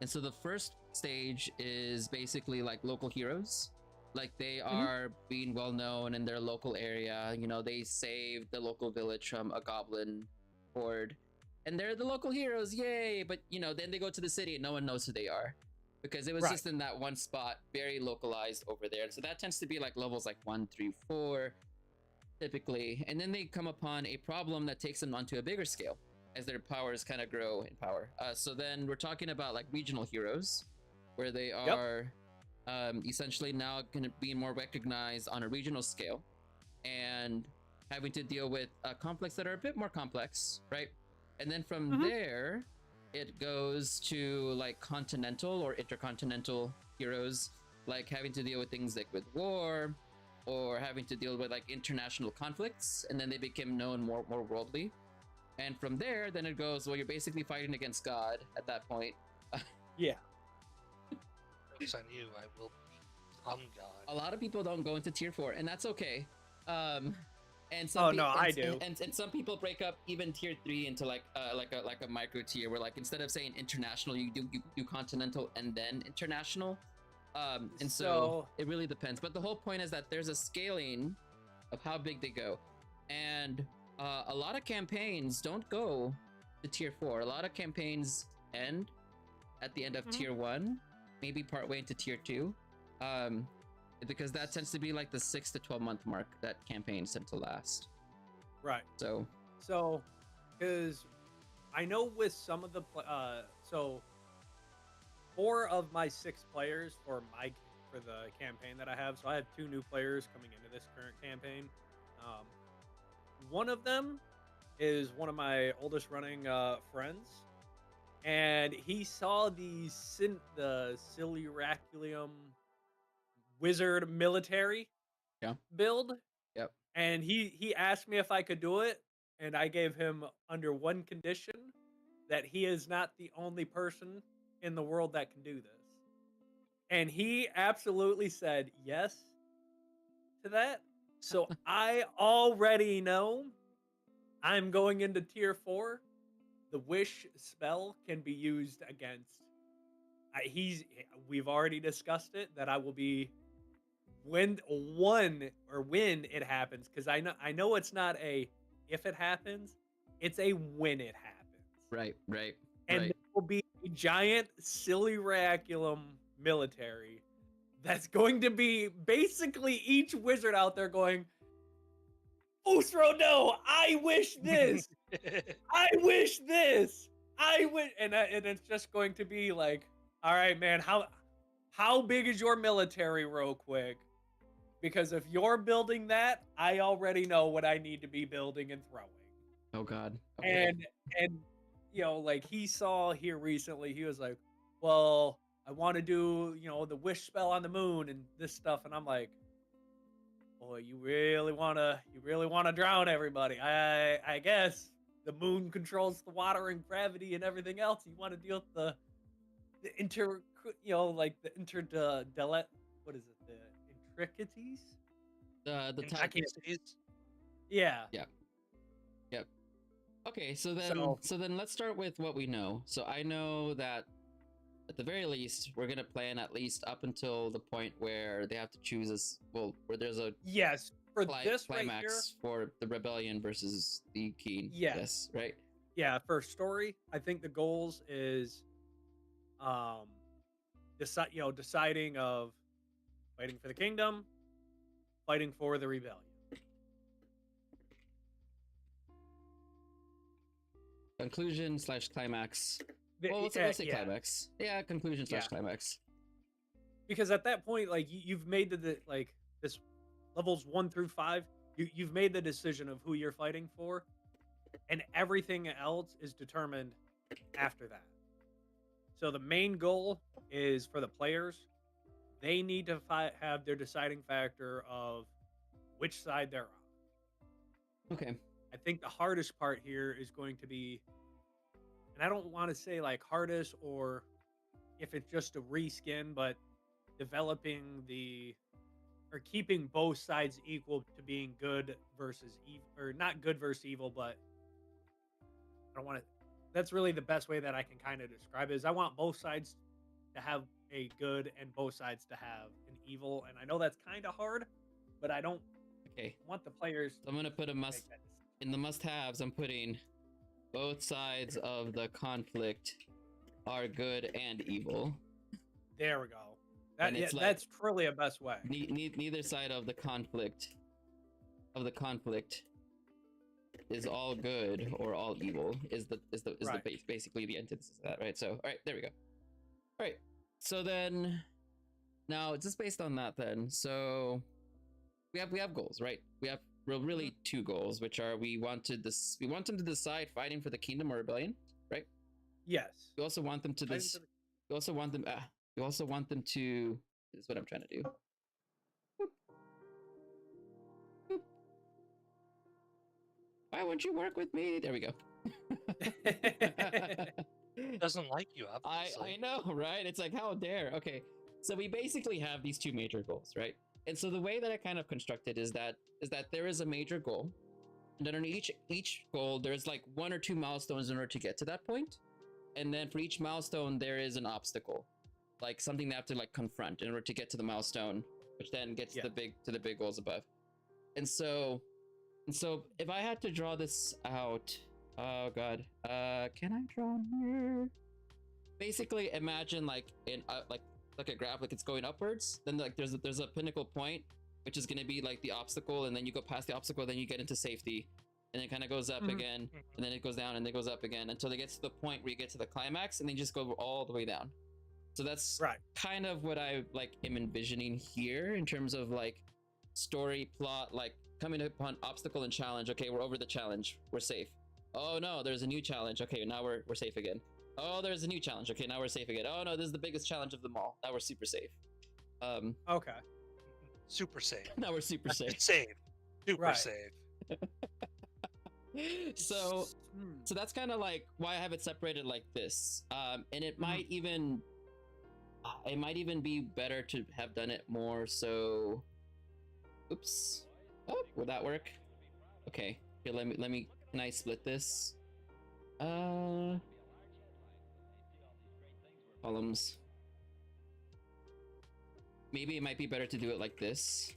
And so the first stage is basically like local heroes. Like they are being well known in their local area. You know, they saved the local village from a goblin horde, and they're the local heroes, yay! But you know, then they go to the city and no one knows who they are because it was Right. just in that one spot, very localized over there. And so that tends to be like levels like 1, 3, 4, typically. And then they come upon a problem that takes them onto a bigger scale as their powers kind of grow in power. So then we're talking about like regional heroes, where they are essentially now going to be more recognized on a regional scale and having to deal with conflicts that are a bit more complex, right? And then from there, it goes to like continental or intercontinental heroes, like having to deal with things like with war or having to deal with like international conflicts, and then they become known more worldly. And from there, then it goes, well, you're basically fighting against God at that point. Yeah. Jokes on you, I will become God. A lot of people don't go into tier 4, and that's okay. And Oh, no, I do. And some people break up even tier 3 into like a micro tier, where like instead of saying international, you do continental and then international. And so it really depends. But the whole point is that there's a scaling of how big they go, and a lot of campaigns don't go to tier 4. A lot of campaigns end at the end of tier 1, maybe partway into tier 2. Because that tends to be like the 6 to 12 month mark that campaigns tend to last. Right. So because I know with some of the so 4 of my 6 players for the campaign that I have. So I have 2 new players coming into this current campaign. One of them is one of my oldest running friends, and he saw the Siluraculum wizard military build. Yep. And he asked me if I could do it, and I gave him under one condition, that he is not the only person in the world that can do this. And he absolutely said yes to that. So I already know I'm going into tier 4. The wish spell can be used against we've already discussed it, that I will be when it happens, because I know it's not a if it happens, it's a when it happens. Right. And there will be a giant Siluraculum military that's going to be basically each wizard out there going, Usro, no, I wish this. I wish this. I wish, and it's just going to be like, all right, man, how big is your military, real quick? Because if you're building that, I already know what I need to be building and throwing. Oh God. Okay. And you know, like he saw here recently, he was like, well, I want to do, you know, the wish spell on the moon and this stuff. And I'm like, boy, you really wanna drown everybody. I guess the moon controls the water and gravity and everything else. You want to deal with the what is it? The intricacies? The I can't. NPCs? Yeah. Yep. Okay, so then let's start with what we know. So I know that at the very least, we're gonna plan at least up until the point where they have to choose where there's a Yes, for this climax right here, for the rebellion versus the king. Yes. Right. Yeah, for story, I think the goals is deciding of fighting for the kingdom, fighting for the rebellion. Conclusion / climax. Well, let's say climax. Yeah, conclusion / climax. Because at that point, like you've made this levels 1 through 5. You've made the decision of who you're fighting for, and everything else is determined after that. So the main goal is for the players. They need to have their deciding factor of which side they're on. Okay. I think the hardest part here is going to be, and I don't want to say like hardest or if it's just a reskin, but developing or keeping both sides equal to being good versus evil, or not good versus evil, but I don't want to. That's really the best way that I can kind of describe it. Is I want both sides to have a good and both sides to have an evil, and I know that's kind of hard, but I don't Okay. want the players. So I'm gonna put in the must-haves. I'm putting both sides of the conflict are good and evil. There we go. And it's like- That's truly a best way. Neither side of the conflict is all good or all evil. Is Right. basically the antithesis of that, right? So all right, there we go. All right. So then now just based on that, then so we have goals, right? We have really two goals, which are we want them to decide fighting for the kingdom or rebellion, right? Yes. We also want them to Fighting this. for the- We also want them to. This is what I'm trying to do. Boop. Boop. Why won't you work with me? There we go. Doesn't like you, obviously. I know, right? It's like, how dare? Okay, so we basically have these two major goals, right? And so the way that I kind of constructed is that there is a major goal, and then on each goal there's like one or two milestones in order to get to that point, and then for each milestone there is an obstacle, like something they have to like confront in order to get to the milestone, which then gets to the big goals above. And so if I had to draw this out, oh god, can I draw here? Basically, imagine like in like a graph, like it's going upwards. Then like there's a pinnacle point, which is going to be like the obstacle, and then you go past the obstacle, then you get into safety, and it kind of goes up again, and then it goes down, and then it goes up again until it gets to the point where you get to the climax, and then you just go all the way down. So that's kind of what I like am envisioning here in terms of like story plot, like coming upon obstacle and challenge. Okay, we're over the challenge, we're safe. Oh no, there's a new challenge. Okay, now we're safe again. Oh, there's a new challenge. Okay, now we're safe again. Oh no, this is the biggest challenge of them all. Now we're super safe. Okay. Super safe. Now we're super safe. Safe. Super safe. So that's kind of like why I have it separated like this. And it might even be better to have done it more so. Oops. Oh, will that work? Okay. Here, let me. Can I split this? Columns. Maybe it might be better to do it like this,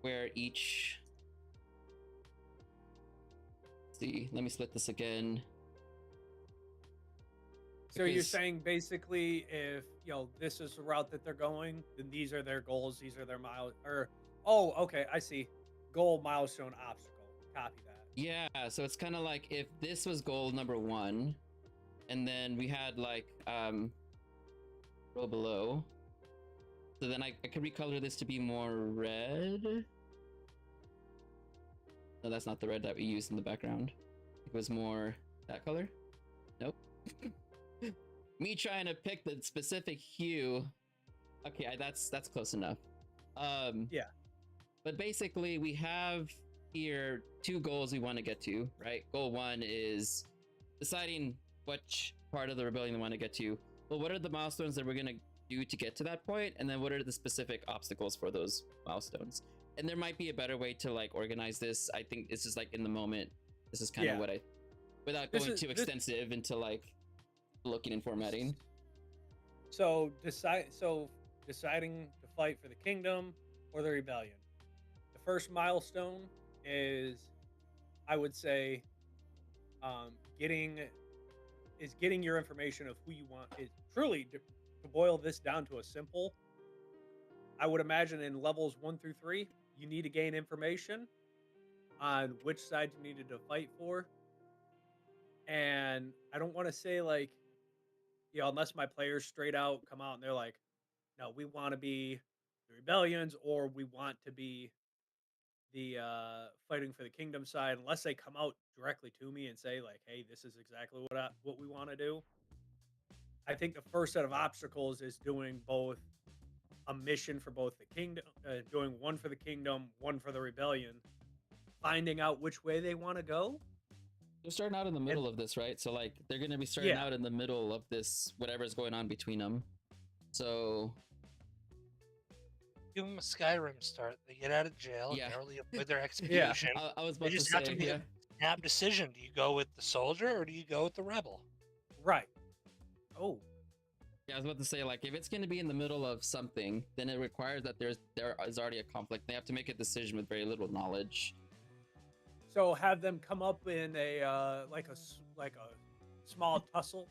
where each. Let's see, let me split this again. So you're saying basically, if this is the route that they're going, then these are their goals, these are their okay, I see. Goal, milestone, obstacle. Copy that. Yeah, so it's kind of like if this was goal number 1, and then we had like row below. So then I could recolor this to be more red. No, that's not the red that we used in the background. It was more that color. Nope. Me trying to pick the specific hue. Okay, that's close enough. Yeah. But basically, we have here 2 goals we want to get to, right? Goal 1 is deciding which part of the rebellion we want to get to. Well, what are the milestones that we're going to do to get to that point? And then what are the specific obstacles for those milestones? And there might be a better way to like organize this. I think it's just like in the moment. This is kind of what without going too extensive into like looking and formatting. So deciding to fight for the kingdom or the rebellion. The first milestone is, I would say, getting your information of who you want. Is truly to boil this down to a simple. I would imagine in levels 1 through 3, you need to gain information on which side you needed to fight for. And I don't want to say like, unless my players straight out come out and they're like, no, we want to be the rebellions or we want to be the fighting for the kingdom side unless they come out directly to me and say like, "Hey, this is exactly what we want to do." I think the first set of obstacles is doing both a mission for both the kingdom, doing one for the kingdom, one for the rebellion, finding out which way they want to go. They're starting out in the And middle of this, right? So like they're gonna be starting yeah, out in the middle of this, whatever's going on between them. So Give them a Skyrim start. They get out of jail, yeah, narrowly avoid their yeah. execution. I was They about to just have to say, make yeah. a snap decision. Do you go with the soldier or do you go with the rebel? Right. Oh, Yeah, I was about to say, like, if it's going to be in the middle of something, then it requires that there is already a conflict. They have to make a decision with very little knowledge. so have them come up in a like a small tussle,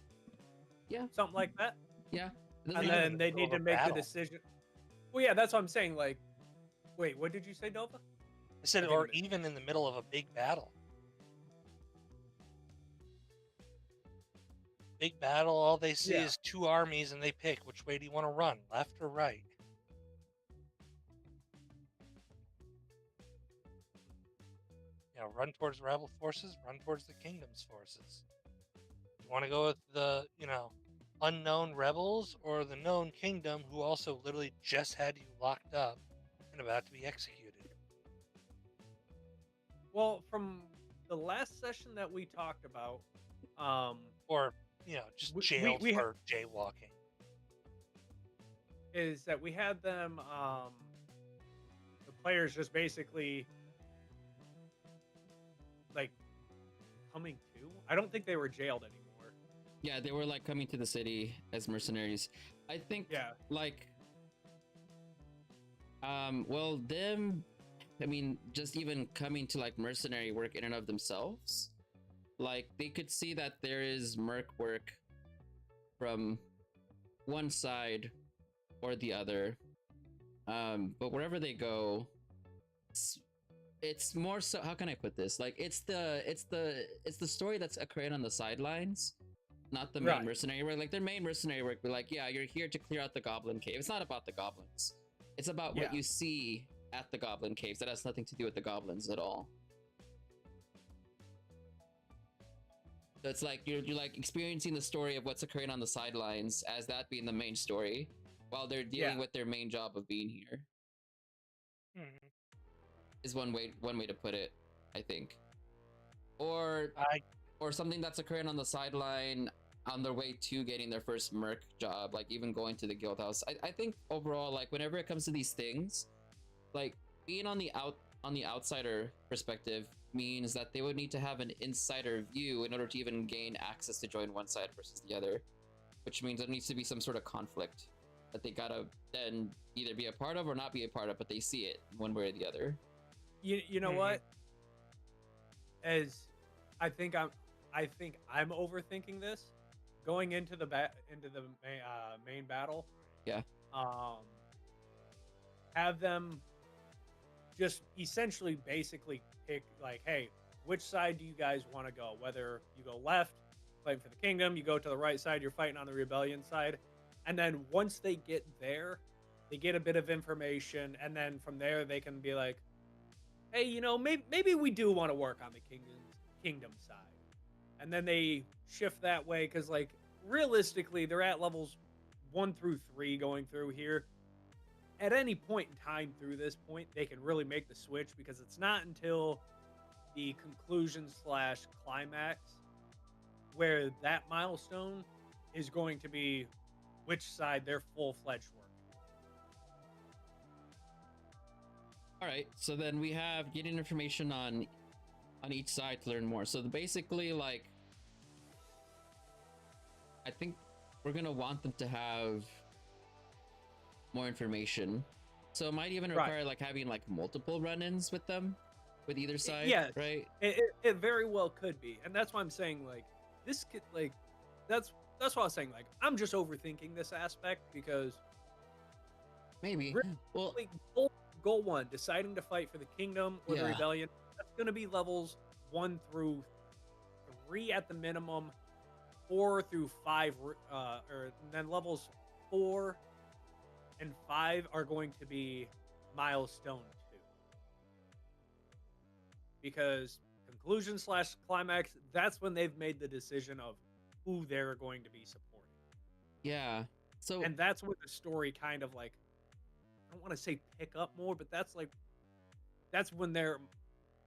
Yeah, something like that, yeah. It doesn't and have- Even in then the they middle need to of a make the battle. decision. Well, yeah, that's what I'm saying. Like, wait, what did you say, Nova? I said, I think or I missed. even in the middle of a big battle. Big battle, all they see Yeah. is two armies and they pick which way do you want to run, left or right? You know, run towards rebel forces, run towards the kingdom's forces. You want to go with the, unknown rebels or the known kingdom who also literally just had you locked up and about to be executed? Well, from the last session that we talked about, um, Or, just jailed we for jaywalking. is that we had them, the players just basically like coming to. I don't think they were jailed anymore. Yeah, they were like coming to the city as mercenaries. I think, Yeah. like, well, them, I mean, just even coming to like mercenary work in and of themselves, like they could see that there is merc work from one side or the other. But wherever they go, it's more so, how can I put this? Like it's the story that's occurring on the sidelines, not the main Right. mercenary work. Like their main mercenary work, be like, yeah, you're here to clear out the goblin cave. It's not about the goblins. It's about what Yeah. you see at the goblin caves. That has nothing to do with the goblins at all. So it's like you're like experiencing the story of what's occurring on the sidelines as that being the main story, while they're dealing Yeah. with their main job of being here. Mhm. Is one way to put it, I think. Or I or something that's occurring on the sideline on their way to getting their first merc job, like even going to the guild house. I think overall, like whenever it comes to these things, like being on the outsider perspective means that they would need to have an insider view in order to even gain access to join one side versus the other, which means there needs to be some sort of conflict that they gotta then either be a part of or not be a part of, but they see it one way or the other. You know Mhm. what? As I think I'm overthinking this going into the main battle. Yeah. Have them just essentially basically pick like, hey, which side do you guys want to go? Whether you go left, fighting for the kingdom, you go to the right side, you're fighting on the rebellion side, and then once they get there, they get a bit of information, and then from there they can be like, hey, maybe we do want to work on the kingdom side, and then they shift that way because, like, realistically, they're at levels 1 through 3 going through here. At any point in time through this point, they can really make the switch because it's not until the conclusion slash climax where that milestone is going to be which side they're full-fledged working. All right, so then we have getting information on each side to learn more. So basically, like, I think we're gonna want them to have more information. So it might even Right. require like having like multiple run-ins with them, with either side, Yes. right? It very well could be, and that's why I'm saying like this could like that's what I was saying. Like, I'm just overthinking this aspect because Maybe. really, Well, goal one, deciding to fight for the kingdom or the Yeah. rebellion, that's going to be levels 1 through 3 at the minimum, 4 through 5, or then levels 4 and 5 are going to be milestone 2. because conclusion slash climax, that's when they've made the decision of who they're going to be supporting. Yeah. So And that's where the story kind of like, I don't want to say pick up more, but that's when they're,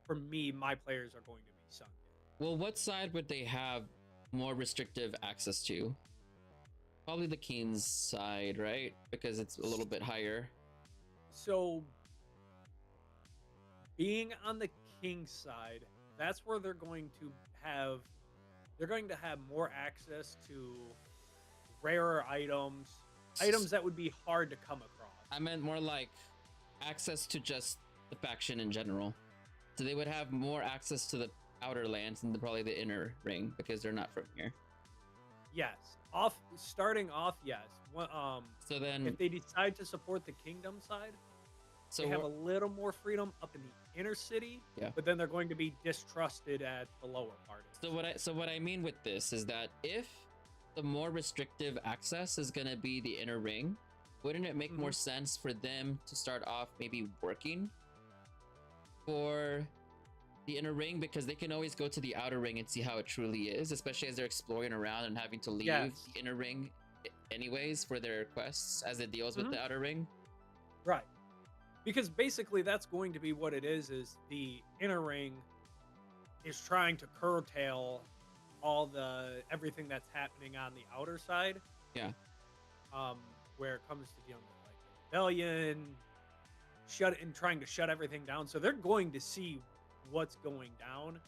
for me, my players are going to be sunk in. well, what side would they have more restrictive access to? Probably the King's side, right? Because it's a little bit higher. So being on the King's side, that's where they're going to have more access to rarer items that would be hard to come across. I meant more like access to just the faction in general. So they would have more access to the outer lands than probably the inner ring because they're not from here. Yes. Starting off, yes. So then, if they decide to support the kingdom side, so they have a little more freedom up in the inner city. Yeah. But then they're going to be distrusted at the lower part. So what I mean with this is that if the more restrictive access is going to be the inner ring, wouldn't it make more sense for them to start off maybe working for the inner ring, because they can always go to the outer ring and see how it truly is, especially as they're exploring around and having to leave the inner ring anyways for their quests as it deals with the outer ring. Right. Because basically that's going to be what it is the inner ring is trying to curtail everything that's happening on the outer side. Yeah. Where it comes to dealing with like the rebellion, trying to shut everything down. So they're going to see what's going down.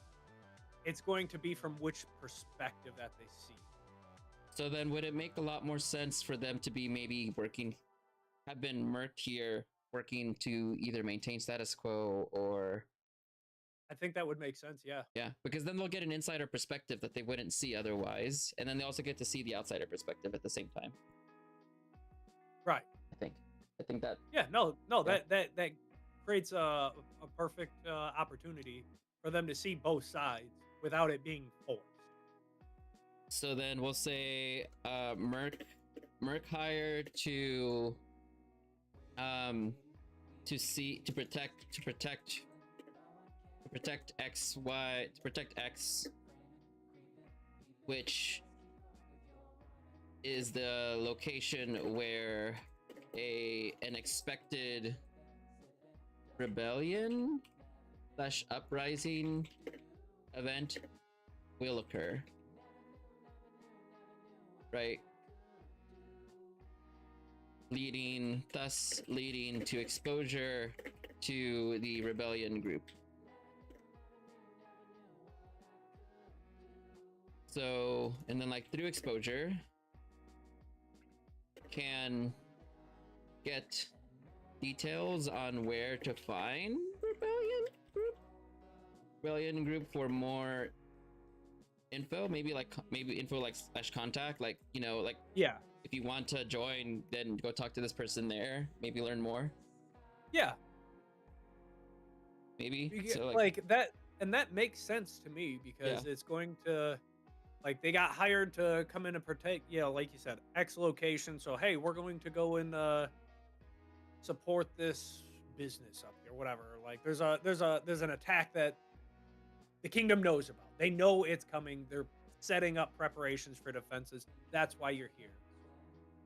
It's going to be from which perspective that they see. So then would it make a lot more sense for them to be maybe have been murked here, working to either maintain status quo or... I think that would make sense, yeah. Yeah, because then they'll get an insider perspective that they wouldn't see otherwise, and then they also get to see the outsider perspective at the same time. Right. I think that... Yeah, no, yeah. That creates a perfect opportunity for them to see both sides without it being forced. So then we'll say Merc hired to protect X, which is the location where an expected rebellion / uprising event will occur, right? Thus leading to exposure to the rebellion group. So, and then like through exposure can get details on where to find rebellion group for more info, maybe info like / contact, like, you know, like, yeah, if you want to join, then go talk to this person there, maybe learn more. Yeah, maybe so like that, and that makes sense to me because it's going to, like, they got hired to come in and protect, like you said, X location. So hey, we're going to go and support this business up here, whatever. Like there's an attack that the kingdom knows about. They know it's coming. They're setting up preparations for defenses. That's why you're here.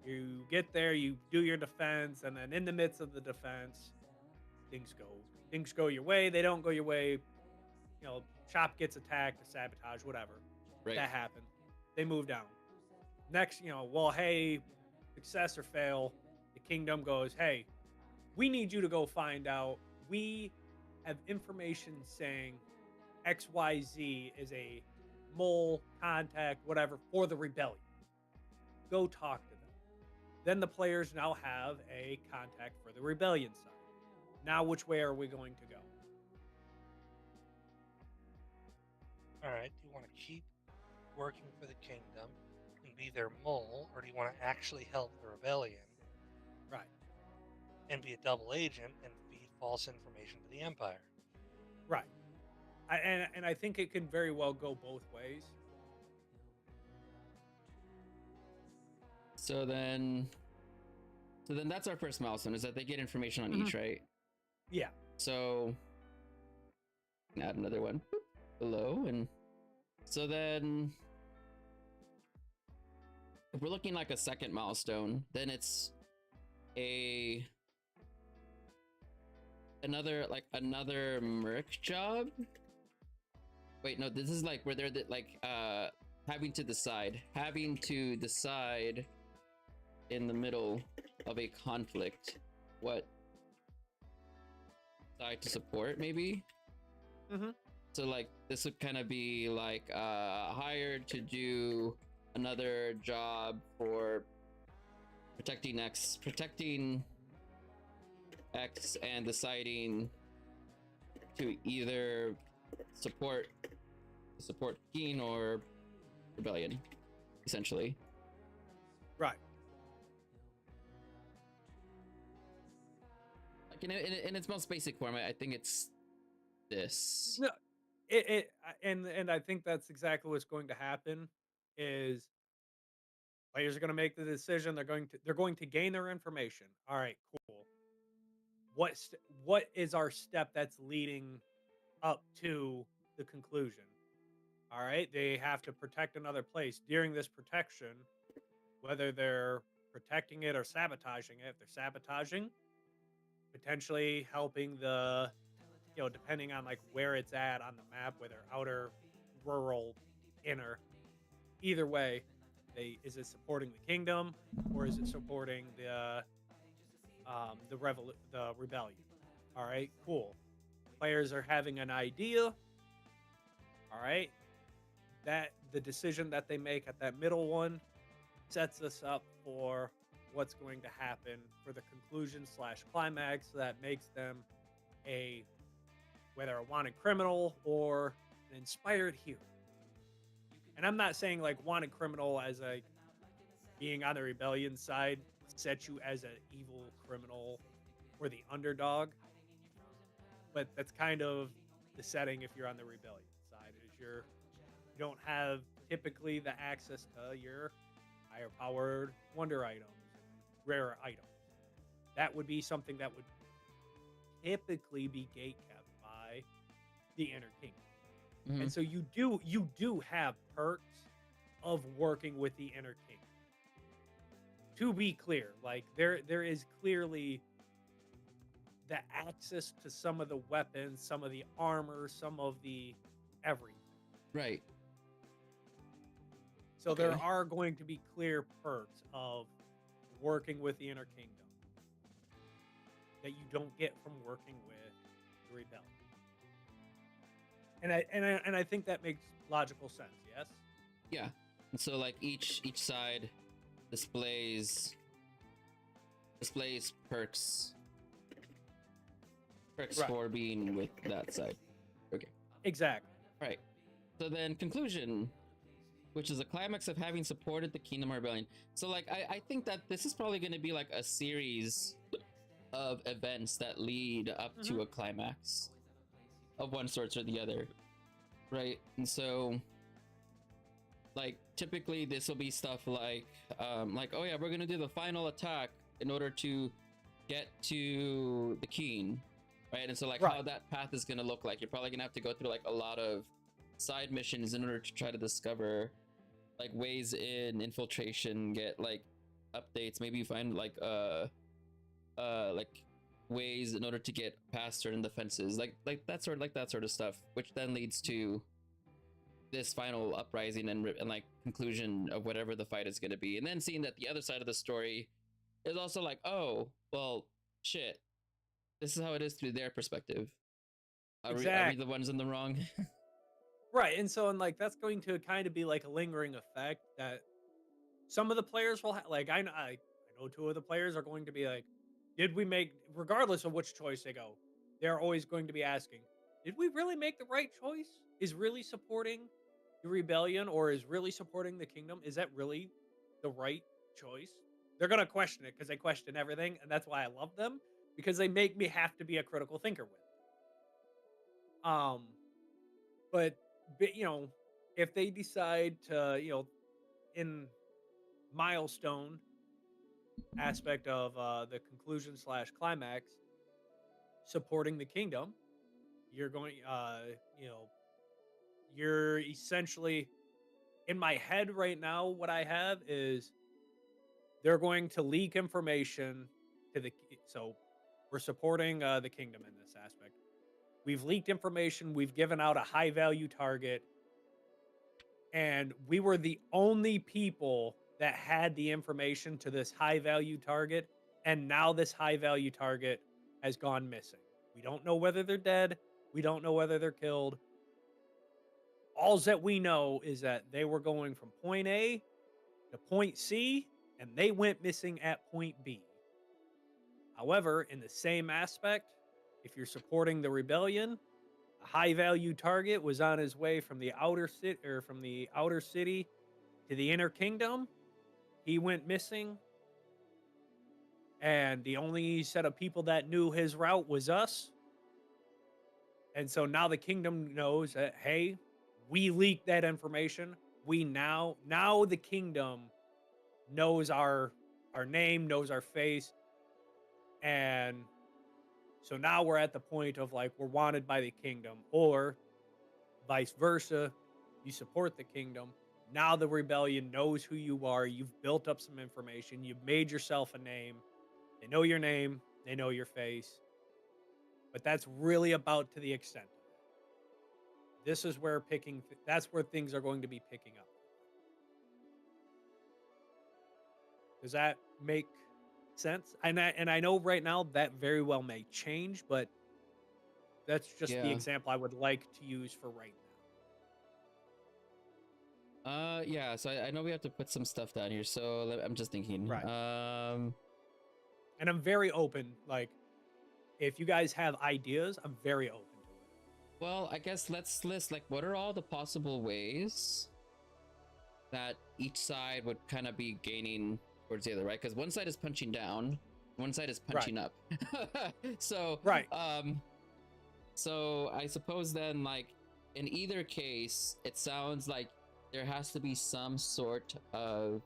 You get there, you do your defense, and then in the midst of the defense, things go your way. They don't go your way. Shop gets attacked, sabotage, whatever. Right. That happened. They move down. Next, well, hey, success or fail, the kingdom goes, hey, we need you to go find out. We have information saying XYZ is a mole, contact, whatever, for the rebellion. Go talk to them. Then the players now have a contact for the rebellion side. Now, which way are we going to go? All right. Do you want to keep working for the kingdom and be their mole, or do you want to actually help the rebellion? Right. And be a double agent and feed false information to the Empire? Right. And I think it can very well go both ways. So then that's our first milestone, is that they get information on each, right? Yeah. So Add another one below, and so then if we're looking like a second milestone, then it's another merc job. Wait, no, this is like where they're having to decide in the middle of a conflict what side to support, maybe. Mm-hmm. So like this would kind of be like hired to do another job for protecting X, and deciding to either support Keen or Rebellion, essentially. Right. Like in its most basic form, I think it's this. No, and I think that's exactly what's going to happen. Is players are going to make the decision. They're going to gain their information. All right, cool. What is our step that's leading up to the conclusion? All right, they have to protect another place. During this protection, whether they're protecting it or sabotaging it, if they're sabotaging, potentially helping the, depending on like where it's at on the map, whether outer, rural, inner, either way, is it supporting the kingdom or is it supporting the rebellion? All right, cool. Players are having an idea. All right, that the decision that they make at that middle one sets us up for what's going to happen for the conclusion / climax that makes them whether a wanted criminal or an inspired hero. And I'm not saying like wanted criminal as like being on the rebellion side sets you as an evil criminal or the underdog, but that's kind of the setting if you're on the rebellion side. Is you don't have typically the access to your higher powered wonder items and rarer items. That would be something that would typically be gatekept by the inner kingdom. Mhm. And so you do have perks of working with the inner kingdom. To be clear, like there is clearly the access to some of the weapons, some of the armor, some of the everything. Right. So Okay. there are going to be clear perks of working with the inner kingdom that you don't get from working with the rebellion. And I think that makes logical sense. Yes. Yeah. And so like each side displays perks Right. for being with that side. Okay. Exactly. Right. So then conclusion, which is the climax of having supported the Kingdom Rebellion. So like I think that this is probably going to be like a series of events that lead up to a climax of one sort or the other. Right? And so like typically this will be stuff like oh yeah, we're going to do the final attack in order to get to the King. Right? And so like how that path is going to look like, you're probably going to have to go through like a lot of side missions in order to try to discover like ways in, infiltration, get like updates, maybe find like ways in order to get past certain defenses, like that sort of stuff, which then leads to this final uprising and like conclusion of whatever the fight is going to be. And then seeing that the other side of the story is also like, oh well, shit, this is how it is through their perspective. Are we the ones in the wrong? Right. And so, and like, that's going to kind of be like a lingering effect that some of the players will have. Like, I know two of the players are going to be like, did we make, regardless of which choice they go, they're always going to be asking, did we really make the right choice? Is really supporting the rebellion or is really supporting the kingdom? Is that really the right choice? They're going to question it because they question everything. And that's why I love them, because they make me have to be a critical thinker with. But if they decide to, in milestone aspect of the conclusion / climax, supporting the kingdom, you're going, you know, you're essentially in my head right now. What I have is they're going to leak information to so we're supporting the kingdom in this aspect. We've leaked information. We've given out a high value target, and we were the only people that had the information to this high value target. And now this high value target has gone missing. We don't know whether they're dead. We don't know whether they're killed. All that we know is that they were going from point A to point C, and they went missing at point B. However, in the same aspect, if you're supporting the rebellion, a high value target was on his way from the outer city to the inner kingdom. He went missing, and the only set of people that knew his route was us. And so now the kingdom knows that, hey, we leaked that information. We now the kingdom knows our name, knows our face, and so now we're at the point of like we're wanted by the kingdom, or vice versa. You support the kingdom. Now the rebellion knows who you are. You've built up some information. You've made yourself a name. They know your name. They know your face. But that's really about to the extent of it. This is where that's where things are going to be picking up. Does that make sense? And I know right now that very well may change, but that's just the example I would like to use for right now. Yeah, so I know we have to put some stuff down here, so I'm just thinking. Right. And I'm very open. Like, if you guys have ideas, I'm very open to it. Well, I guess let's list, like, what are all the possible ways that each side would kind of be gaining towards the other, right? Because one side is punching down, one side is punching up. So, right. So I suppose then, like, in either case, it sounds like there has to be some sort of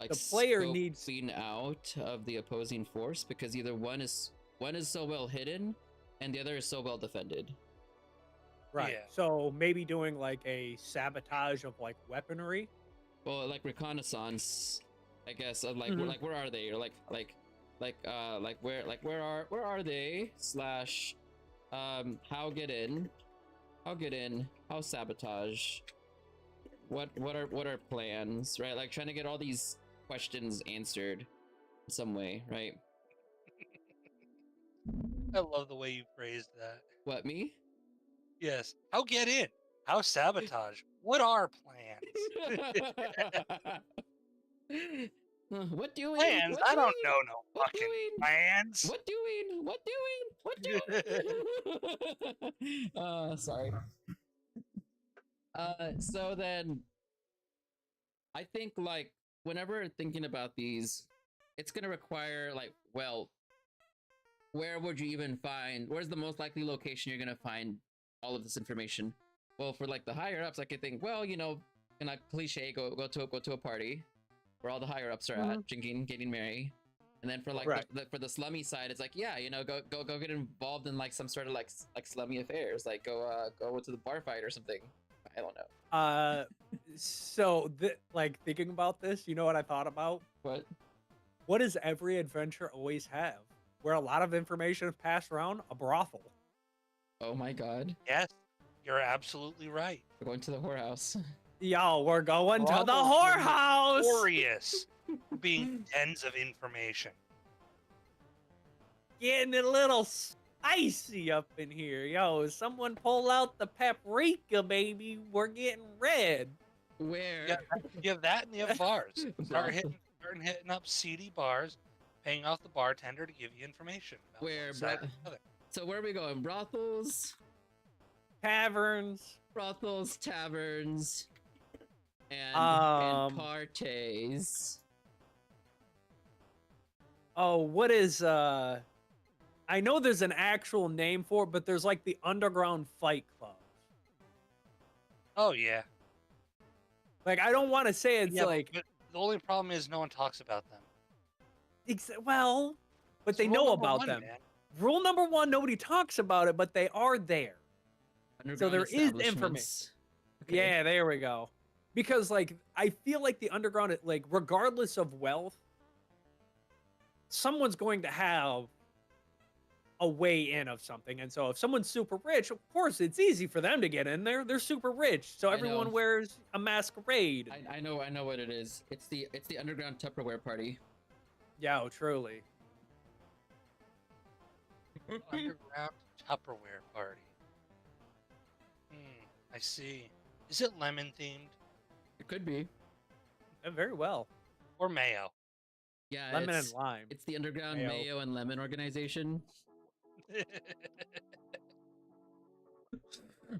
like the player needs being out of the opposing force, because either one is so well hidden and the other is so well defended. Right. Yeah. So maybe doing like a sabotage of like weaponry. Well, like reconnaissance, I guess. Like where are they? Or where are they? Slash, how get in? How sabotage? What are plans? Right? Like trying to get all these questions answered in some way, right? I love the way you phrased that. What, me? Yes. How get in? How sabotage? What are plans? What doing? Plans? What I doing? don't know no What fucking doing? plans. What doing? Sorry. So then I think, like, whenever thinking about these, it's gonna require, like, well, where would you even find, where's the most likely location you're gonna find all of this information? Well, for like the higher ups, I could think, well, you know, in a cliche, go to a party where all the higher ups are at, drinking, getting merry. And then for like for the slummy side, it's like, yeah, you know, go get involved in like some sort of like slummy affairs, like go to the bar fight or something. I don't know. So like thinking about this, you know what I thought about? What does every adventure always have? Where a lot of information is passed around? A brothel. Oh my god. Yes, you're absolutely right. We're going to the whorehouse. Yo, we're going to the whorehouse. Glorious. Being tens of information. Getting a little spicy up in here. Yo, someone pull out the paprika, baby. We're getting red. Where? Yeah, you have that and you have bars. Start hitting up seedy bars, paying off the bartender to give you information. Where? So where are we going? Brothels? Taverns? Brothels, taverns, and parties. Oh, what is I know there's an actual name for it, but there's like the underground fight clubs. Oh yeah. Like I don't want to say it's like, but the only problem is no one talks about them. Well, but they know about them. Man. rule number one, nobody talks about it, but they are there. So Underground there is information. establishments. Okay. Yeah, there we go. Because like I feel like the underground, like regardless of wealth, someone's going to have a way in of something. And so if someone's super rich, of course it's easy for them to get in there. They're super rich. So I everyone know. wears a masquerade. I know what it is. It's the underground Tupperware party. Yeah, oh, truly. Underground Tupperware party. I see. Is it lemon themed It could be. Very well. or mayo? Yeah, Lemon and it's lime. it's the underground Mayo. mayo and lemon organization.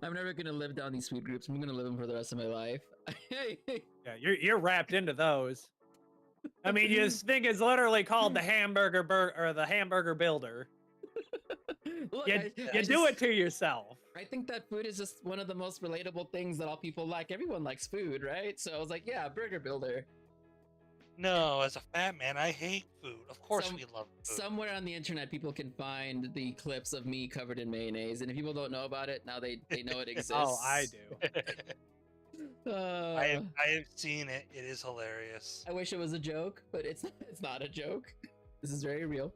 I'm never gonna live down these food groups. I'm gonna live them for the rest of my life. Yeah, you're wrapped into those. I mean, you think it's literally called the the hamburger builder. Look, You, I you do just- it to yourself. I think that food is just one of the most relatable things that all people like. Everyone likes food, right? So I was like, yeah, burger builder. No, as a fat man, I hate food. Of course Some- we love food. Somewhere on the internet, people can find the clips of me covered in mayonnaise, and if people don't know about it, now they know it exists. Oh, I do. I have seen it. It is hilarious. I wish it was a joke, but it's not a joke. This is very real.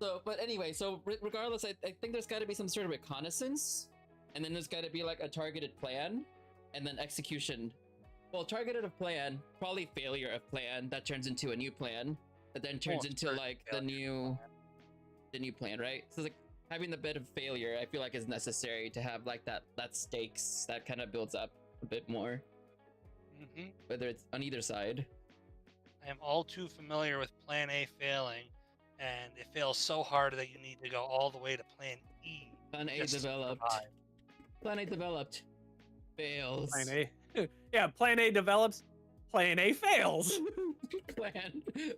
So, but anyway, so regardless, I think there's got to be some sort of reconnaissance, and then there's got to be like a targeted plan, and then execution. Well, targeted of plan, probably failure of plan that turns into a new plan, that then turns into like the new plan, right? So like having the bit of failure, I feel like is necessary to have like that stakes that kind of builds up a bit more, whether it's on either side. I am all too familiar with Plan A failing, and it fails so hard that you need to go all the way to Plan E. Plan A just to developed. survive. Plan A developed. Fails. Plan A. Yeah, Plan A develops. Plan A fails.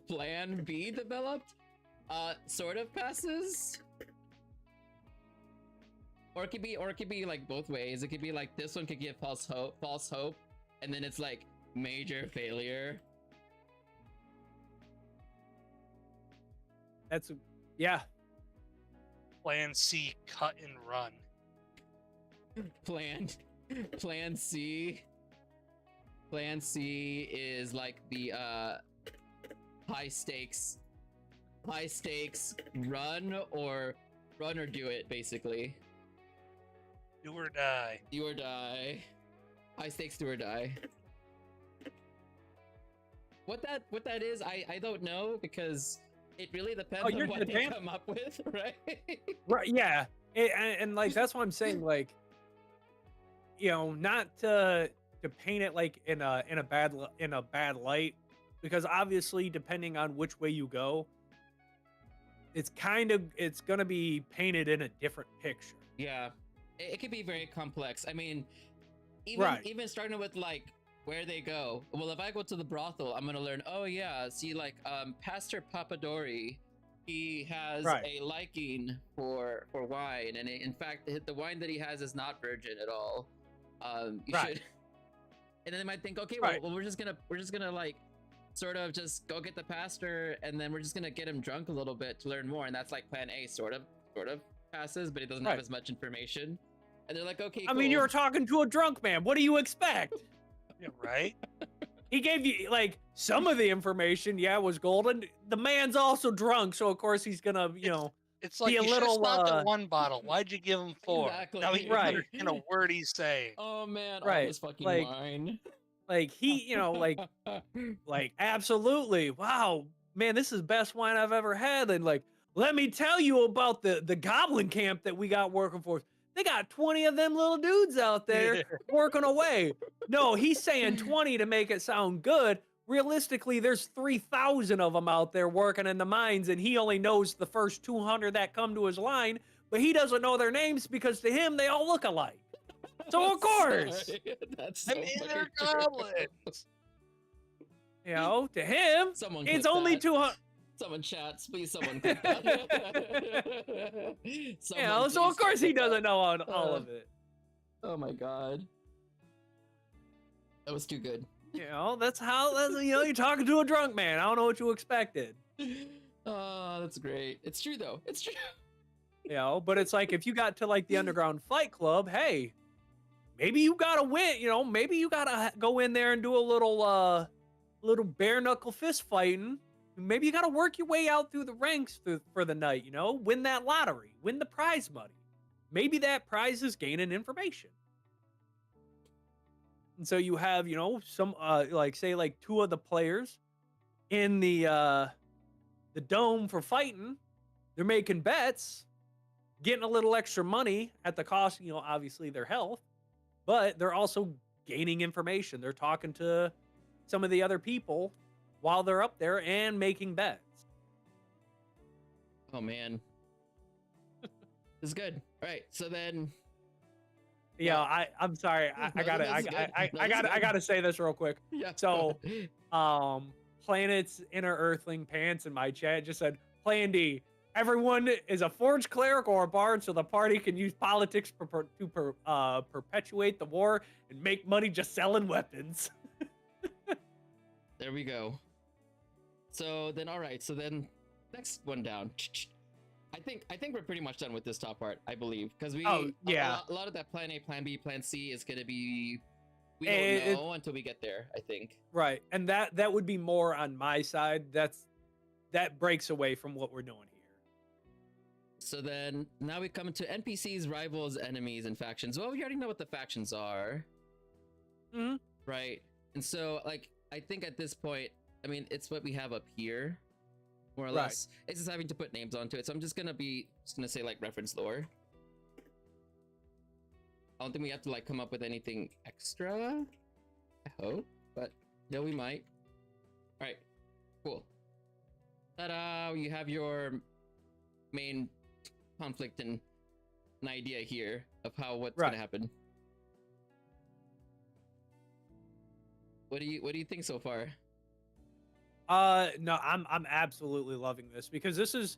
Plan B developed. Sort of passes. Or it could be like both ways. It could be like this one could give false hope, and then it's like major failure. That's yeah. Plan C, cut and run. Plan C. Plan C is like the high stakes run or do it, basically. Do or die. Do or die. High stakes do or die. What that is, I don't know, because it really depends on what they come up with, right? Right, yeah. And like that's what I'm saying, like, you know, not to paint it like in a bad light, because obviously depending on which way you go, it's gonna be painted in a different picture. Yeah, it could be very complex. I mean, even starting with like where they go. Well, if I go to the brothel, I'm gonna learn. Oh yeah, see, like Pastor Papadori, he has a liking for wine, and in fact, the wine that he has is not virgin at all. You should. And then they might think, okay, well, we're just gonna like sort of just go get the pastor, and then we're just gonna get him drunk a little bit to learn more, and that's like Plan A, sort of passes, but he doesn't have as much information. And they're like, okay, cool. I mean, you were talking to a drunk man. What do you expect? Yeah, right? He gave you like some of the information. Yeah, was golden. The man's also drunk, so of course he's gonna, you know. It's like be a you little stopped at one bottle. Why'd you give him four? Exactly. Now he can understand a word he's saying. Oh man, all Right, this fucking like- wine. Like he, you know, like absolutely. Wow, man, this is the best wine I've ever had. And like, let me tell you about the goblin camp that we got working for us. They got 20 of them little dudes out there working away. No, he's saying 20 to make it sound good. Realistically, there's 3,000 of them out there working in the mines, and he only knows the first 200 that come to his line, but he doesn't know their names because to him, they all look alike. So of course, That's so they're fucking true. goblins. you know, to him, Someone it's clip only that. 200. Someone chats, please. Someone clip that. You know, so of course he doesn't know all of it. Oh my god, that was too good. You know, that's you know, you're talking to a drunk man. I don't know what you expected. Oh, that's great. It's true though. It's true. You know, but it's like if you got to like the underground fight club, hey, maybe you gotta win. You know, maybe you gotta go in there and do a little bare knuckle fist fighting. Maybe you gotta work your way out through the ranks for the night. You know, win that lottery, win the prize money. Maybe that prize is gaining information. And so you have, you know, some like say like two of the players in the dome for fighting. They're making bets, getting a little extra money at the cost, you know, obviously their health, but they're also gaining information. They're talking to some of the other people while they're up there and making bets. Oh man, this is good. All right, so then Yeah, well, I'm sorry. no, this is good. No, this is I good. gotta say this real quick. Yeah. So, Planet's Inner Earthling Pants in my chat just said, Plan D, everyone is a forge cleric or a bard so the party can use politics to perpetuate the war and make money just selling weapons. There we go. So then, all right. So then, next one down. I think we're pretty much done with this top part. I believe because we yeah. a lot of that plan A, plan B, plan C is gonna be we It- don't know until we get there. I think. Right. And that would be more on my side. That breaks away from what we're doing here. So then now we come into NPCs, rivals, enemies, and factions. Well, we already know what the factions are, Mhm. right? And so like I think at this point, I mean it's what we have up here. More or Right. less. It's just having to put names onto it. So I'm just gonna say like reference lore. I don't think we have to like come up with anything extra. I hope, but yeah, we might. All right, cool. Ta-da! You have your main conflict and an idea here of what's Right. gonna happen. What do you think so far? No, I'm absolutely loving this because this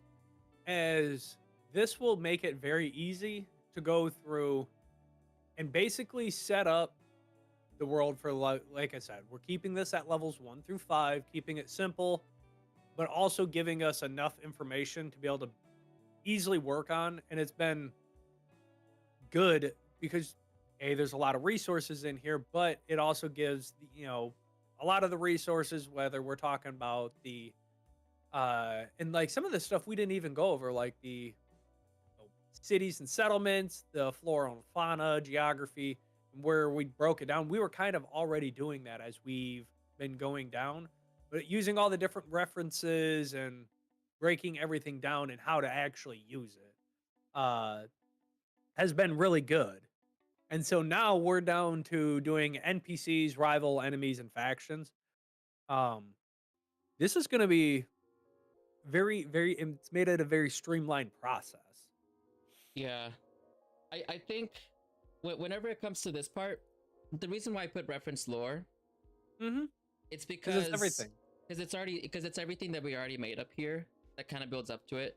will make it very easy to go through and basically set up the world for like I said, we're keeping this at levels 1 through 5, keeping it simple, but also giving us enough information to be able to easily work on. And it's been good because there's a lot of resources in here, but it also gives a lot of the resources, whether we're talking about the and like some of the stuff we didn't even go over, like the cities and settlements, the flora and fauna, geography, where we broke it down. We were kind of already doing that as we've been going down, but using all the different references and breaking everything down and how to actually use it has been really good. And so now we're down to doing NPCs, rival enemies, and factions. Um, this is going to be it's made it a very streamlined process. Yeah, I think whenever it comes to this part, the reason why I put reference lore, Mm-hmm. it's Because it's everything. because it's everything that we already made up here that kind of builds up to it.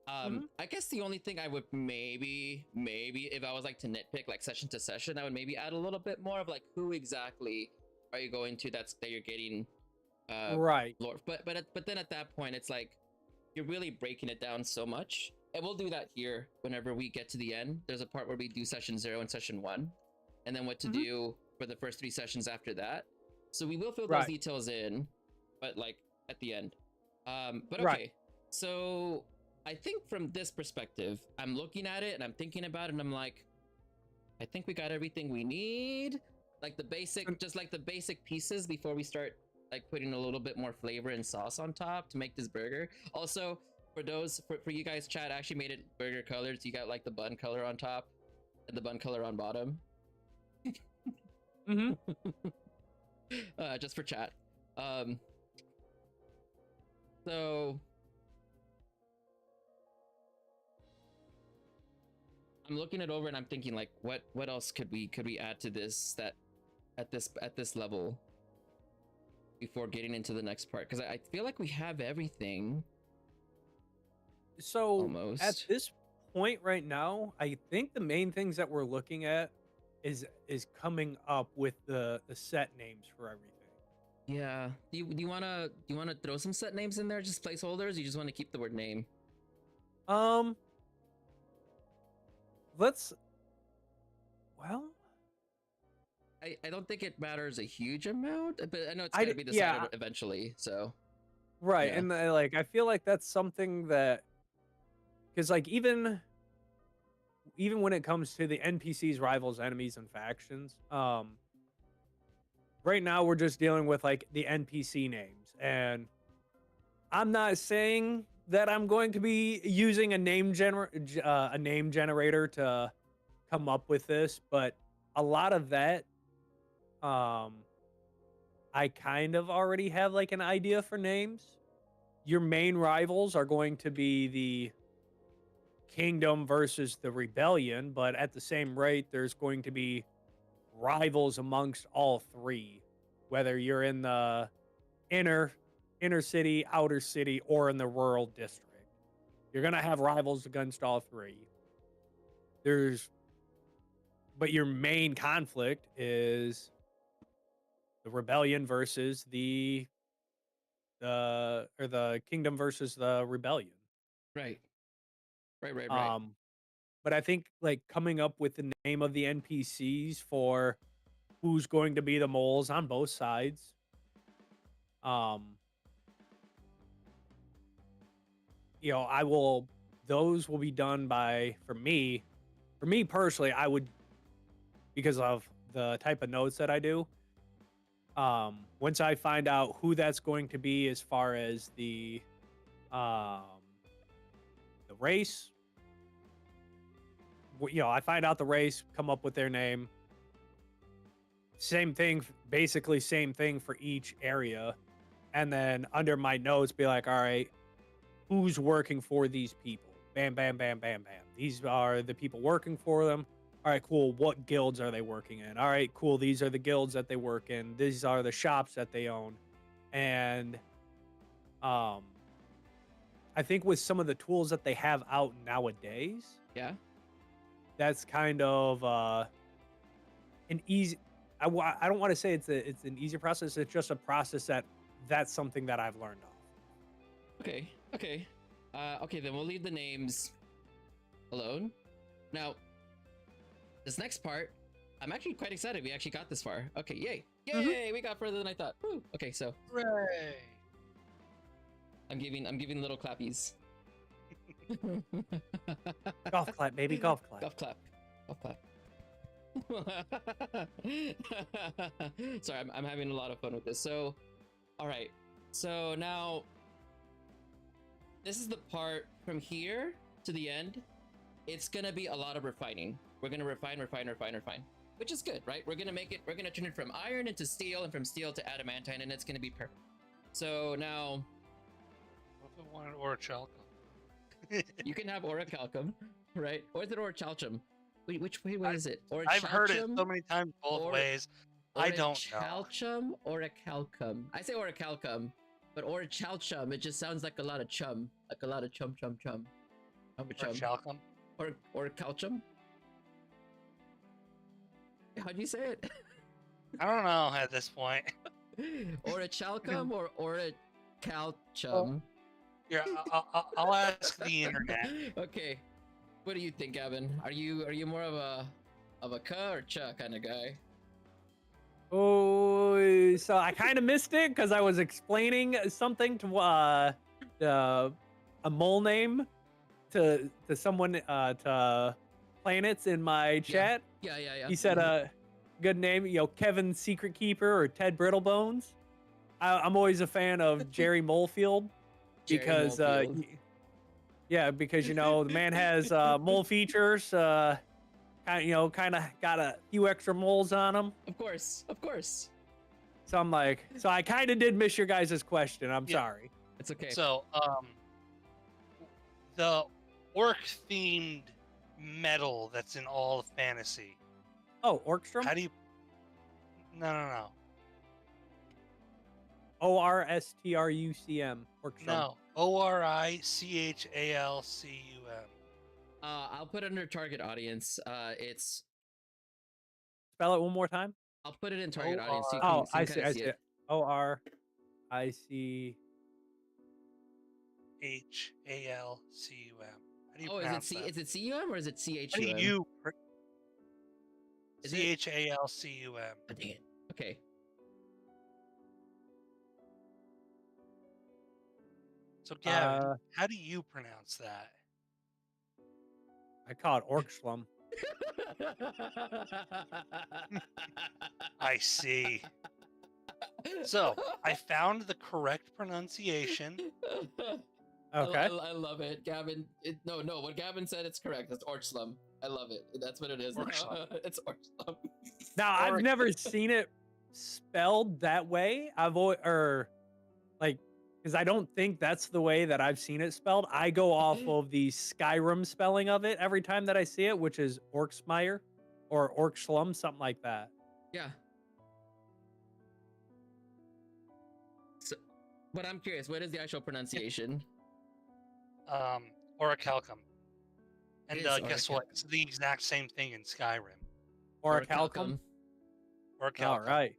I guess the only thing I would maybe if I was like to nitpick like session to session, I would maybe add a little bit more of like who exactly are you going to that you're getting Right. lore. But then at that point it's like you're really breaking it down so much. And we'll do that here whenever we get to the end. There's a part where we do session 0 and session 1, and then what to do for the first 3 sessions after that. So we will fill those details in, but like at the end. But okay. Right. So I think from this perspective, I'm looking at it and I'm thinking about it and I'm like, I think we got everything we need. Like the basic, just like the basic pieces before we start like putting a little bit more flavor and sauce on top to make this burger. Also, for you guys, chat, I actually made it burger colors. You got like the bun color on top and the bun color on bottom. Just for chat. So I'm looking it over and I'm thinking like, what else could we add to this that at this level before getting into the next part? Because I feel like we have everything. So Almost. at this point right now, I think the main things that we're looking at is coming up with the set names for everything. Yeah. Do you wanna throw some set names in there, just placeholders? You just want to keep the word name? Um, let's. Well, I don't think it matters a huge amount, but I know it's I got to d- be decided yeah, eventually. So right, yeah. and like I feel like that's something that because like even when it comes to the NPCs, rivals, enemies, and factions, right now we're just dealing with like the NPC names, and I'm not saying that I'm going to be using a name generator to come up with this, but a lot of that, um, I kind of already have like an idea for names. Your main rivals are going to be the kingdom versus the rebellion, but at the same rate, there's going to be rivals amongst all three, whether you're in the inner inner city, outer city, or in the rural district. You're gonna have rivals against all three. There's but your main conflict is the rebellion versus the kingdom versus the rebellion. Right. Right. Right. Right. Um, but I think like coming up with the name of the NPCs for who's going to be the moles on both sides. Um, I will those will be done by for me personally, I would because of the type of notes that I do. Once I find out who that's going to be as far as um the race, I find out the race, come up with their name. Same thing, basically same thing for each area. And then under my notes, be like, all right, who's working for these people? Bam, bam, bam, bam, bam. These are the people working for them. All right, cool. What guilds are they working in? All right, cool. These are the guilds that they work in. These are the shops that they own. And um, I think with some of the tools that they have out nowadays, Yeah. that's kind of an easy. I don't want to say it's an easy process. It's just a process that's something that I've learned off. Okay. Okay. Okay. Then we'll leave the names alone. Now, this next part, I'm actually quite excited. We actually got this far. Okay. Yay. Yay. We got further than I thought. Woo. Okay. So Hooray! I'm giving little clappies. Golf clap, baby, golf clap. Golf clap. Golf clap. Sorry, I'm having a lot of fun with this. So, all right. So now, this is the part from here to the end. It's gonna be a lot of refining. We're gonna refine, which is good, right? We're gonna turn it from iron into steel, and from steel to adamantine, and it's gonna be perfect. So now, What if I wanted orichalcum? you can have orichalcum, right? Or is it orichalcum? Wait, which way is it? I've heard it so many times both or- ways. I don't know. Orichalcum or a calcum? I say orichalcum, but orichalchum, it just sounds like a lot of chum. Like a lot of chum. Chum. Chum. Orichalcum? Or calchum? How'd you say it? I don't know at this point. Orichalcum or orichalchum? Yeah, I'll ask the internet. Okay. What do you think, Gavin? Are you more of a ka or cha kind of guy? Oh, so I kind of missed it because I was explaining something to a mole name to someone to planets in my chat. Yeah. He said a good name, Kevin Secret Keeper or Ted Brittlebones. I'm always a fan of Jerry Molefield because Molefield. because the man has mole features. Kind of got a few extra moles on him. Of course. So I'm like, so I kind of did miss your guys' question. I'm sorry. It's okay. So, the orc-themed metal that's in all of fantasy. Oh, Orkstrom? How do you? No. ORSTRUCM. Orkstrom. No. ORICHALCUM. I'll put it under target audience. It's Spell it one more time. I'll put it in target O-R- audience. So you Oh, can I kinda see. it. ORIC. HALCUM. How do you Oh, pronounce that? is it CUM or is it How do CHUM? you Is it? CHALCUM? Oh, dang it. Okay. So Gavin, Uh, how do you pronounce that? I call it Orkslum. I see. So I found the correct pronunciation. Okay. I love it, Gavin. No, what Gavin said, it's correct. It's Orchlum. I love it. That's what it is. Orchlum. It's Orchlum. Now I've never seen it spelled that way. Because I don't think that's the way that I've seen it spelled. I go off of the Skyrim spelling of it every time that I see it, which is Orksmire or Orkslum, something like that. Yeah. So, but I'm curious, what is the actual pronunciation? Orichalcum. And It is guess what? It's the exact same thing in Skyrim. Orichalcum. Orichalcum. All right.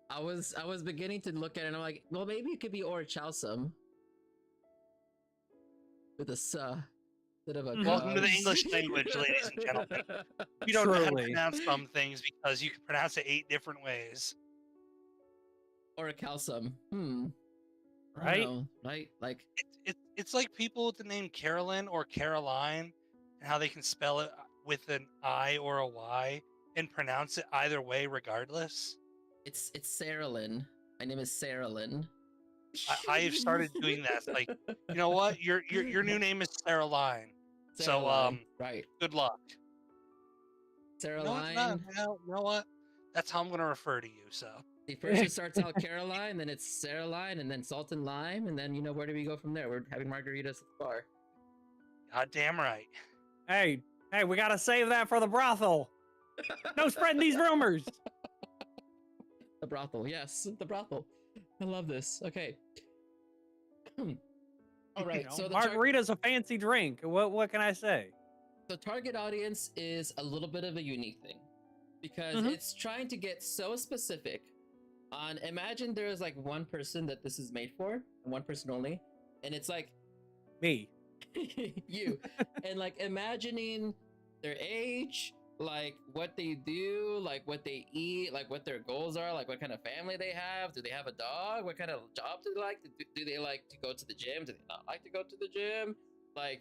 I was beginning to look at it and I'm like, well, maybe it could be Orchalsum. With a instead of a Welcome to the English language, ladies and gentlemen. You don't know how to pronounce some things because you can pronounce it 8 different ways. Orichalsum. Right? Right? Like it's like people with the name Carolyn or Caroline and how they can spell it with an I or a Y and pronounce it either way regardless. it's Sarah Lynn. My name is Sarah Lynn. I have started doing that. It's like, you know what? Your new name is Sarah Line. Sarah Line, right. Good luck. Sarah No, Line. it's not. You know what? That's how I'm gonna refer to you, so. The first it starts out Caroline, then it's Sarah Line, and then Salt and Lime, and then where do we go from there? We're having margaritas at the bar. God damn right. Hey, we gotta save that for the brothel. No spreading these rumors. The brothel, yes, the brothel. I love this. Okay. All right. So the margarita's a fancy drink. What can I say? The target audience is a little bit of a unique thing because it's trying to get so specific. Imagine there's like one person that this is made for, and one person only, and it's like me, you, and like imagining their age, like what they do, like what they eat, like what their goals are, like what kind of family they have. Do they have a dog? What kind of job do they like? Do they like to go to the gym? Do they not like to go to the gym? Like,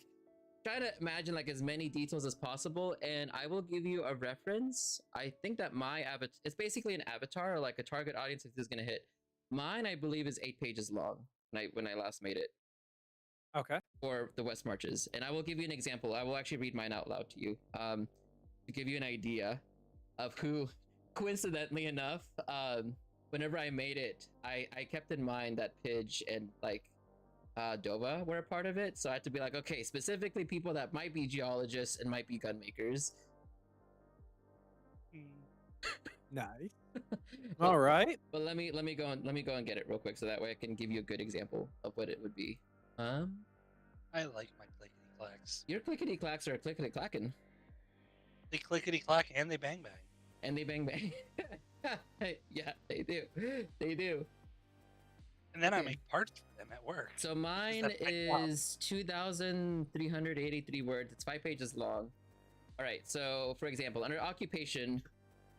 try to imagine like as many details as possible, and I will give you a reference. I think that my avatar, it's basically an avatar or like a target audience that is going to hit. Mine, I believe, is 8 pages long when I last made it. Okay. For the West Marches, and I will give you an example. I will actually read mine out loud to you, to give you an idea of who, coincidentally enough, whenever I made it, I kept in mind that Pidge and like Dova were a part of it, so I had to be like, okay, specifically people that might be geologists and might be gun makers. Nice. All right. But let me go and get it real quick, so that way I can give you a good example of what it would be. I like my clickety clacks. Your clickety clacks are clickety clacking. They clickety clack and they bang bang. And they bang bang. Yeah, they do. They do. And then I make parts for them at work. So mine is 2,383 words. It's 5 pages long. All right. So for example, under occupation,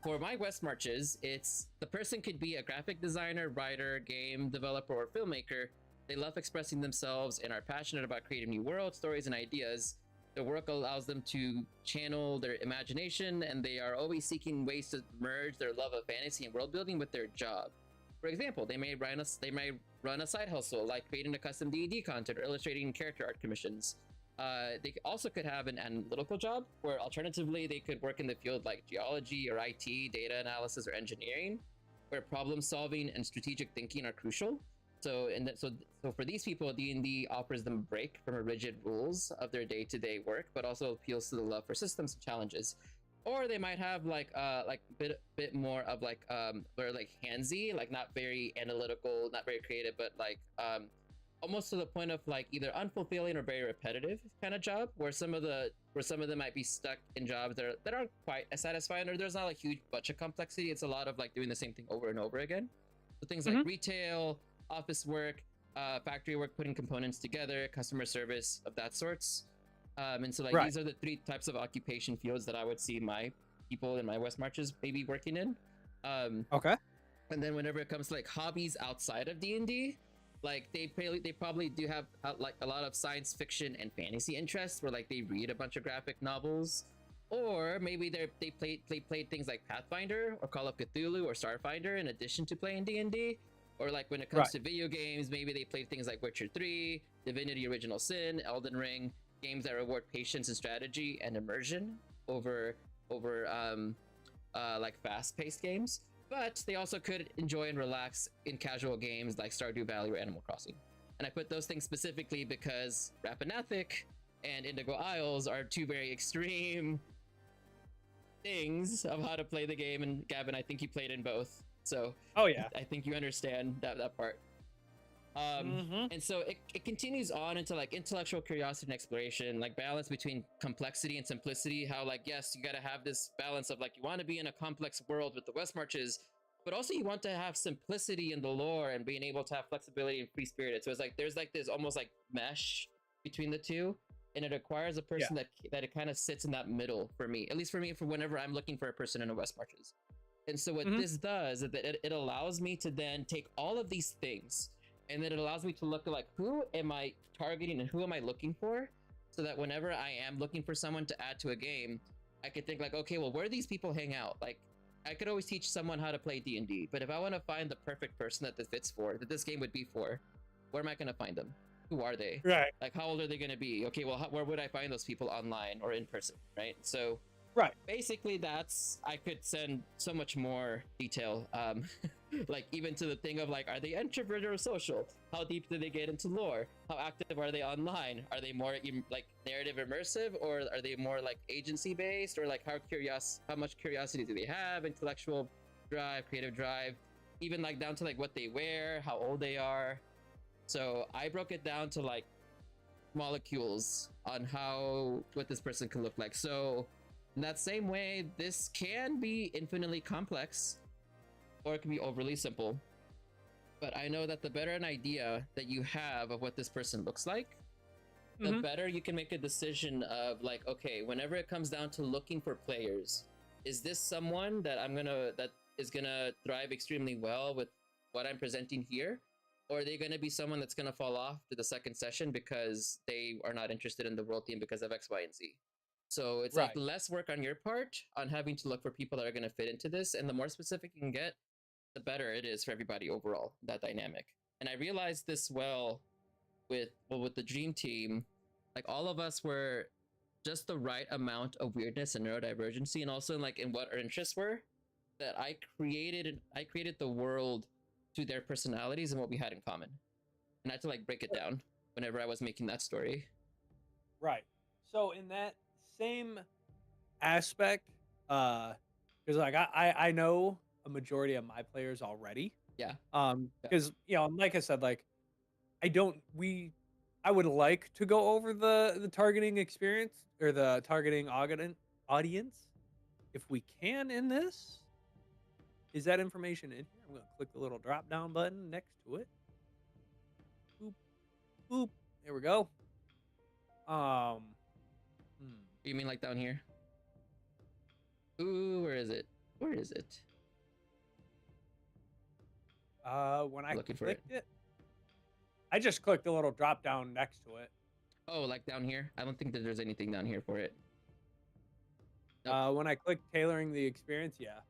for my West Marches, it's the person could be a graphic designer, writer, game developer, or filmmaker. They love expressing themselves and are passionate about creating new worlds, stories, and ideas. Their work allows them to channel their imagination, and they are always seeking ways to merge their love of fantasy and world building with their job. For example, they may run a side hustle like creating a custom D&D content or illustrating character art commissions. They also could have an analytical job, where alternatively they could work in the field like geology or IT, data analysis, or engineering, where problem solving and strategic thinking are crucial. So for these people, D&D offers them a break from the rigid rules of their day-to-day work, but also appeals to the love for systems and challenges. Or they might have like bit more of like or like handsy, like not very analytical, not very creative, but like almost to the point of like either unfulfilling or very repetitive kind of job, where some of them might be stuck in jobs that aren't quite as satisfying, or there's not a huge bunch of complexity. It's a lot of like doing the same thing over and over again. So things like Mhm. retail, office work, factory work, putting components together, customer service of that sorts. And so like Right. these are the 3 types of occupation fields that I would see my people in my West Marches maybe working in. Okay. And then whenever it comes to like hobbies outside of D&D, like they probably do have like a lot of science fiction and fantasy interests where like they read a bunch of graphic novels, or maybe they play things like Pathfinder or Call of Cthulhu or Starfinder in addition to playing D&D. Or like when it comes Right. to video games, maybe they play things like Witcher 3, Divinity Original Sin, Elden Ring, games that reward patience and strategy and immersion over like fast-paced games. But they also could enjoy and relax in casual games like Stardew Valley or Animal Crossing. And I put those things specifically because Rappanathic and Indigo Isles are 2 very extreme things of how to play the game. And Gavin, I think you played in both, so Oh yeah. I think you understand that part. Mhm. And so it continues on into like intellectual curiosity and exploration, like balance between complexity and simplicity. How like, yes, you got to have this balance of like, you want to be in a complex world with the West Marches, but also you want to have simplicity in the lore and being able to have flexibility and free spirited. So it's like there's like this almost like mesh between the two, and it requires a person that it kind of sits in that middle for me, at least for me, for whenever I'm looking for a person in a West Marches. And so what Mhm. this does is that it allows me to then take all of these things, and then it allows me to look at like, who am I targeting and who am I looking for, so that whenever I am looking for someone to add to a game, I could think like, okay, well, where do these people hang out? Like, I could always teach someone how to play D&D, but if I want to find the perfect person that this fits for, that this game would be for, where am I going to find them? Who are they? Right. Like, how old are they going to be? Okay, well, where would I find those people online or in person, right? So Right. basically I could send so much more detail, like even to the thing of like, are they introvert or social? How deep do they get into lore? How active are they online? Are they more like narrative immersive, or are they more like agency based, or like how much curiosity do they have, intellectual drive, creative drive, even like down to like what they wear, how old they are. So I broke it down to like molecules on what this person can look like. So in that same way, this can be infinitely complex, or it can be overly simple. But I know that the better an idea that you have of what this person looks like, the Mhm. better you can make a decision of like, okay, whenever it comes down to looking for players, is this someone that that is gonna thrive extremely well with what I'm presenting here? Or are they gonna be someone that's gonna fall off to the second session because they are not interested in the world theme because of X, Y, and Z? So it's like Right. less work on your part on having to look for people that are gonna fit into this, and the more specific you can get, the better it is for everybody overall, that dynamic. And I realized this with the dream team, like all of us were just the right amount of weirdness and neurodivergency, and also like in what our interests were, that I created the world to their personalities and what we had in common. And I had to like break it down whenever I was making that story. Right. So in that same aspect, because like I know a majority of my players already. Yeah. Yeah. Because like I said, like I don't we I would like to go over the targeting experience or the targeting audience if we can in this. Is that information in here? I'm gonna click the little drop down button next to it. Boop boop. There we go. Um. hmm. You mean like down here? Ooh, where is it? Where is it? When I Looking for it. clicked it, I just clicked the little drop down next to it. Oh, like down here? I don't think that there's anything down here for it. Nope. When I clicked tailoring the experience, yeah.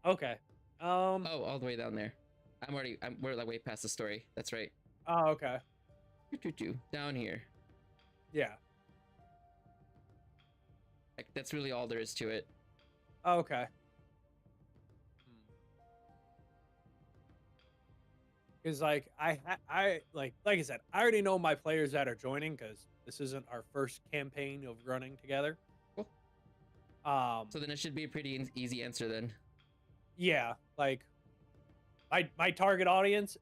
Okay. Oh, all the way down there. We're like way past the story. That's right. Oh, okay. Down here. Yeah. Like that's really all there is to it. Oh, okay. Because like I like I said, I already know my players that are joining because this isn't our first campaign of running together. Cool. So then it should be a pretty easy answer then. Yeah, like my target audience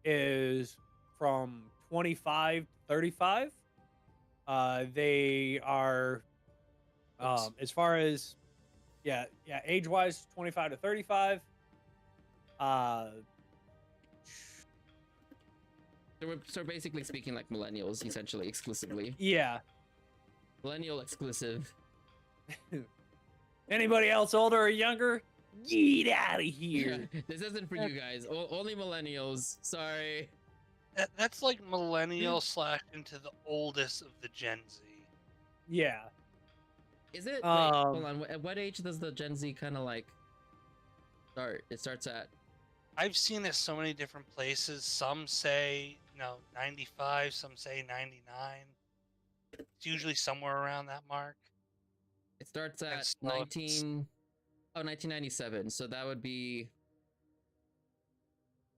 is from 25 to 35. They are as far as age wise 25 to 35. Uh, So we're basically speaking like millennials, essentially, exclusively. yeah. Millennial exclusive. Anybody else older or younger? Get out of here. This isn't for you guys. Only millennials. Sorry. That's like millennial / into the oldest of the Gen Z. Yeah. Is it? Wait, hold on. At what age does the Gen Z kind of like start? It starts at. I've seen it so many different places. Some say 95, some say 99. It's usually somewhere around that mark. It starts at so 1997. So that would be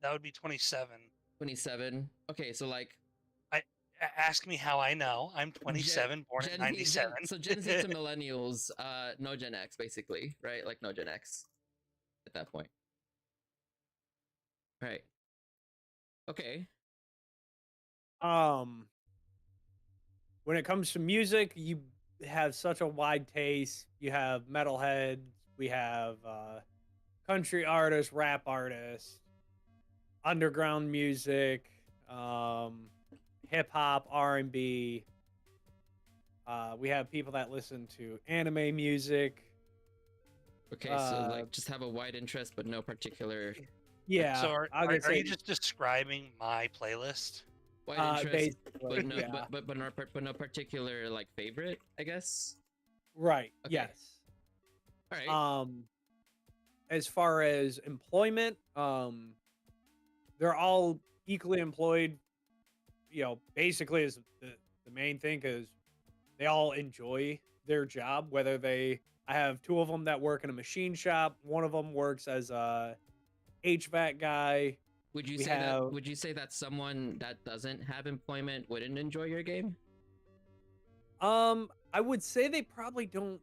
27. 27. Okay, so like Ask me how I know. I'm 27, born in 97. So Gen Z to millennials, no Gen X, basically, right? Like no Gen X at that point. Right. Okay. When it comes to music, you have such a wide taste. You have metalhead, we have country artists, rap artists, underground music, hip hop, R&B. We have people that listen to anime music. Okay, so like just have a wide interest, but no particular. Yeah. So are you just describing my playlist? Wide interest, but no, yeah. but no particular like favorite, I guess. Right. Okay. Yes. All right. As far as employment, they're all equally employed. Basically is the main thing, because they all enjoy their job. I have two of them that work in a machine shop. One of them works as a HVAC guy. Would you say that someone that doesn't have employment wouldn't enjoy your game? I would say they probably don't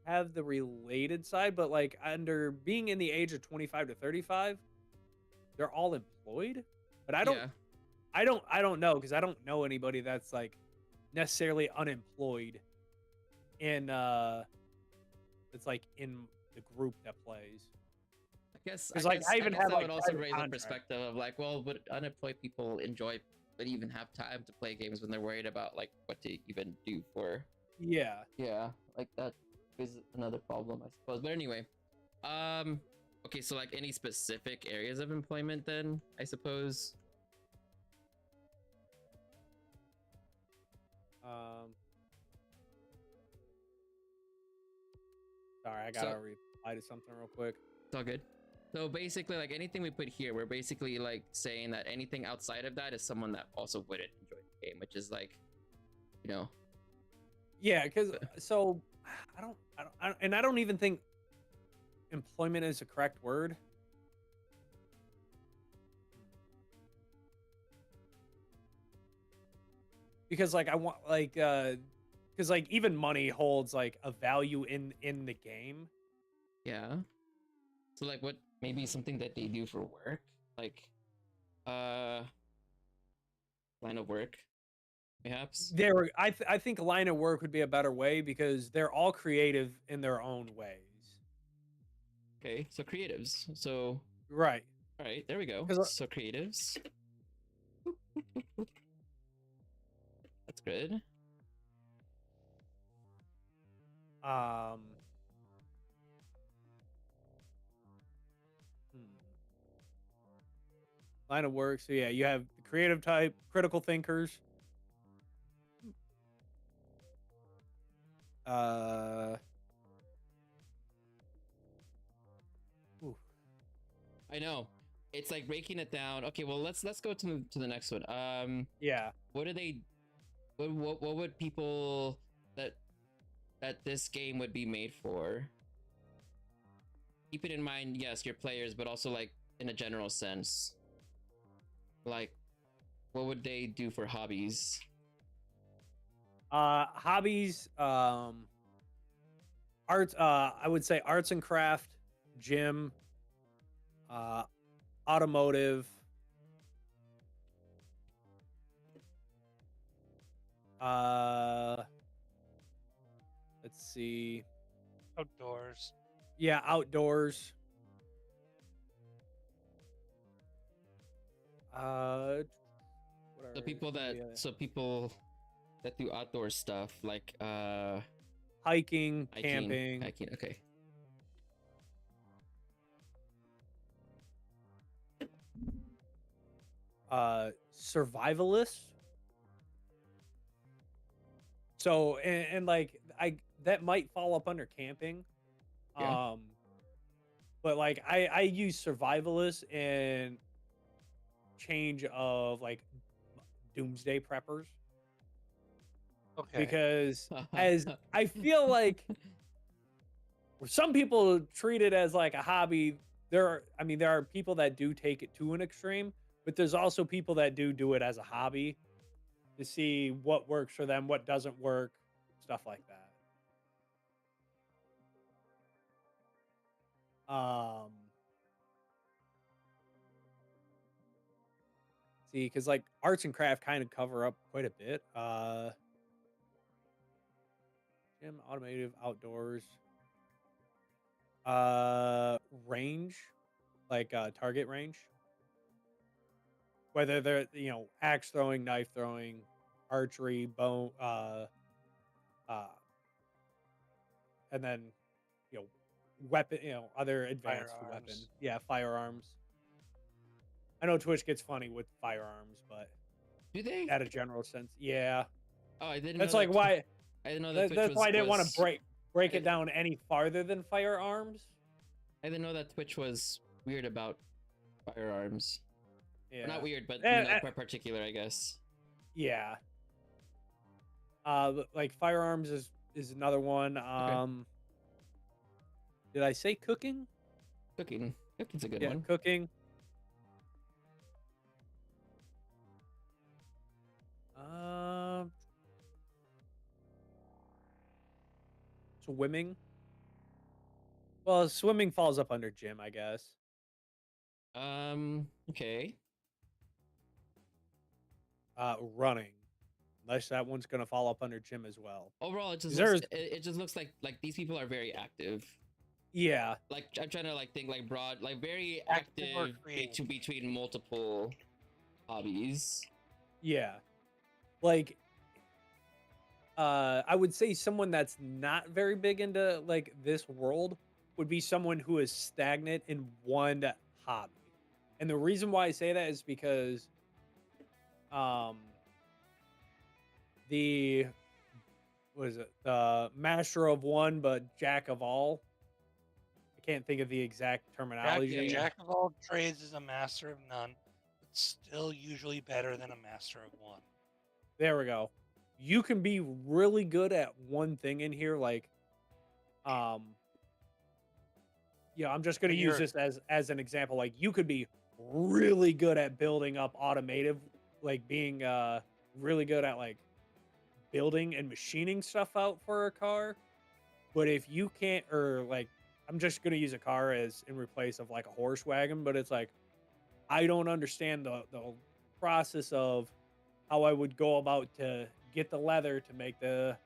have the related side, but like under being in the age of 25 to 35, they're all employed. But I don't know, because I don't know anybody that's like necessarily unemployed in it's like in the group that plays. I guess I even have would also raise the perspective of like, well, would unemployed people enjoy, but even have time to play games when they're worried about like what to even do for? Yeah, like that is another problem, I suppose. But anyway, okay, so like any specific areas of employment then, I suppose. Sorry, I gotta reply to something real quick. It's all good. So basically, like anything we put here, we're basically like saying that anything outside of that is someone that also wouldn't enjoy the game, which is like, Yeah, because I don't even think employment is the correct word. Because like I want because like even money holds like a value in the game. Yeah. So like what, maybe something that they do for work, like line of work, perhaps. I think line of work would be a better way, because they're all creative in their own ways. Okay, so creatives. So right. All right, there we go. So creatives. That's good. Line of work. So yeah, you have the creative type, critical thinkers. I know. It's like breaking it down. Okay, well let's go to the next one. Yeah. What do they? What would people that this game would be made for? Keep it in mind, yes, your players, but also like in a general sense. Like, what would they do for hobbies? Hobbies, arts. I would say arts and craft, gym, automotive. Let's see. Outdoors. Yeah, outdoors. What So are people some of that the other- so people that do outdoor stuff like hiking, hiking, camping, hiking. Okay. survivalists. So and like I that might fall up under camping. Yeah. But like I use survivalists and change of like doomsday preppers Okay. because as I feel like some people treat it as like a hobby. There are people that do take it to an extreme, but there's also people that do it as a hobby to see what works for them, what doesn't work, stuff like that. See, because like arts and craft kind of cover up quite a bit. Gym, automotive, outdoors, range, like target range. Whether they're axe throwing, knife throwing, archery, uh, and then you know weapon, other advanced weapon, Firearms. yeah, firearms. I know Twitch gets funny with firearms, but Do they? at a general sense, yeah, Oh, I didn't that's know like that. why. I didn't know that Twitch That's why I didn't want to break I, it down any farther than firearms. I didn't know that Twitch was weird about firearms. Yeah, Or not weird, but Eh, eh, quite particular, I guess. yeah. But, like firearms is another one. Did I say cooking? Cooking. Cooking's a good Yeah, one. cooking. Um, swimming. Well, swimming falls up under gym, I guess. Okay. Running, unless that one's gonna fall up under gym as well. Overall, it just There's, it just looks like these people are very active. yeah, Like I'm trying to like think like broad, like very Active or active creative. between multiple hobbies. yeah. Like, I would say someone that's not very big into like this world would be someone who is stagnant in one hobby. And the reason why I say that is because um the what is it? The master of one but jack of all. I can't think of the exact terminology. Jack of all trades is a master of none, but still usually better than a master of one. There we go. You can be really good at one thing in here, like I'm just gonna But use you're this as an example. Like you could be really good at building up automotive, like being really good at like building and machining stuff out for a car. But if you can't, or like, I'm just gonna use a car as in replace of like a horse wagon. But it's like I don't understand the process of how I would go about to get the leather to make the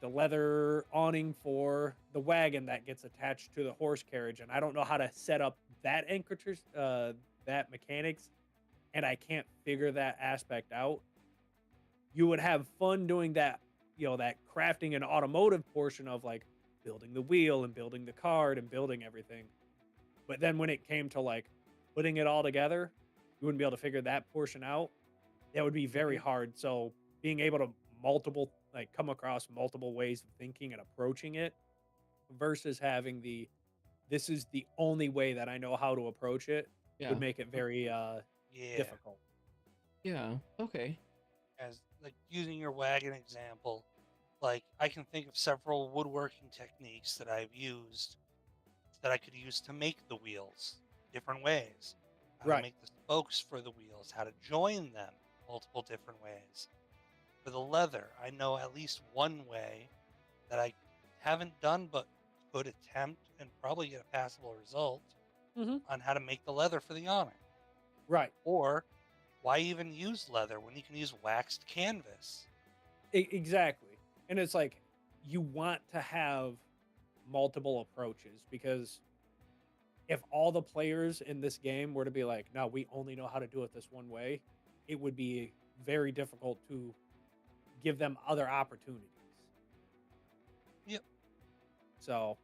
leather awning for the wagon that gets attached to the horse carriage, and I don't know how to set up that anchorage, that mechanics, and I can't figure that aspect out. You would have fun doing that, that crafting and automotive portion of like building the wheel and building the card and building everything. But then when it came to like putting it all together, you wouldn't be able to figure that portion out. That would be very hard. So being able to come across multiple ways of thinking and approaching it versus having this is the only way that I know how to approach it Yeah. would make it very yeah. difficult. Yeah. Okay. As like using your wagon example, like I can think of several woodworking techniques that I've used that I could use to make the wheels different ways. How to Right. make the spokes for the wheels, how to join them multiple different ways. For the leather, I know at least one way that I haven't done but could attempt and probably get a passable result Mm-hmm. on how to make the leather for the awning. Right. Or why even use leather when you can use waxed canvas? Exactly. And it's like you want to have multiple approaches because if all the players in this game were to be like, no, we only know how to do it this one way, it would be very difficult to give them other opportunities. Yep. So,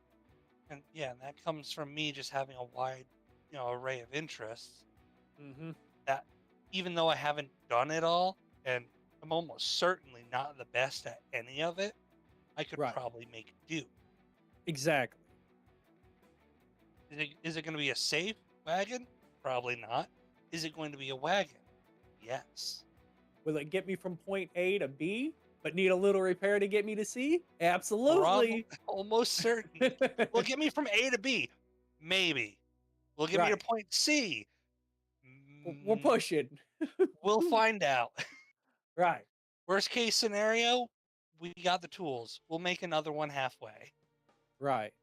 And yeah, and that comes from me just having a wide, array of interests. mhm. That even though I haven't done it all, and I'm almost certainly not the best at any of it, I could Right. probably make do. Exactly. Is it going to be a safe wagon? Probably not. Is it going to be a wagon? Yes. Will it get me from point A to B, but need a little repair to get me to C? Probably, Absolutely. almost certain. Will it get me from A to B? Maybe. Will it get me to Right. point C? We're Mm, pushing. We'll find out. Right. Worst case scenario, we got the tools. We'll make another one halfway. Right.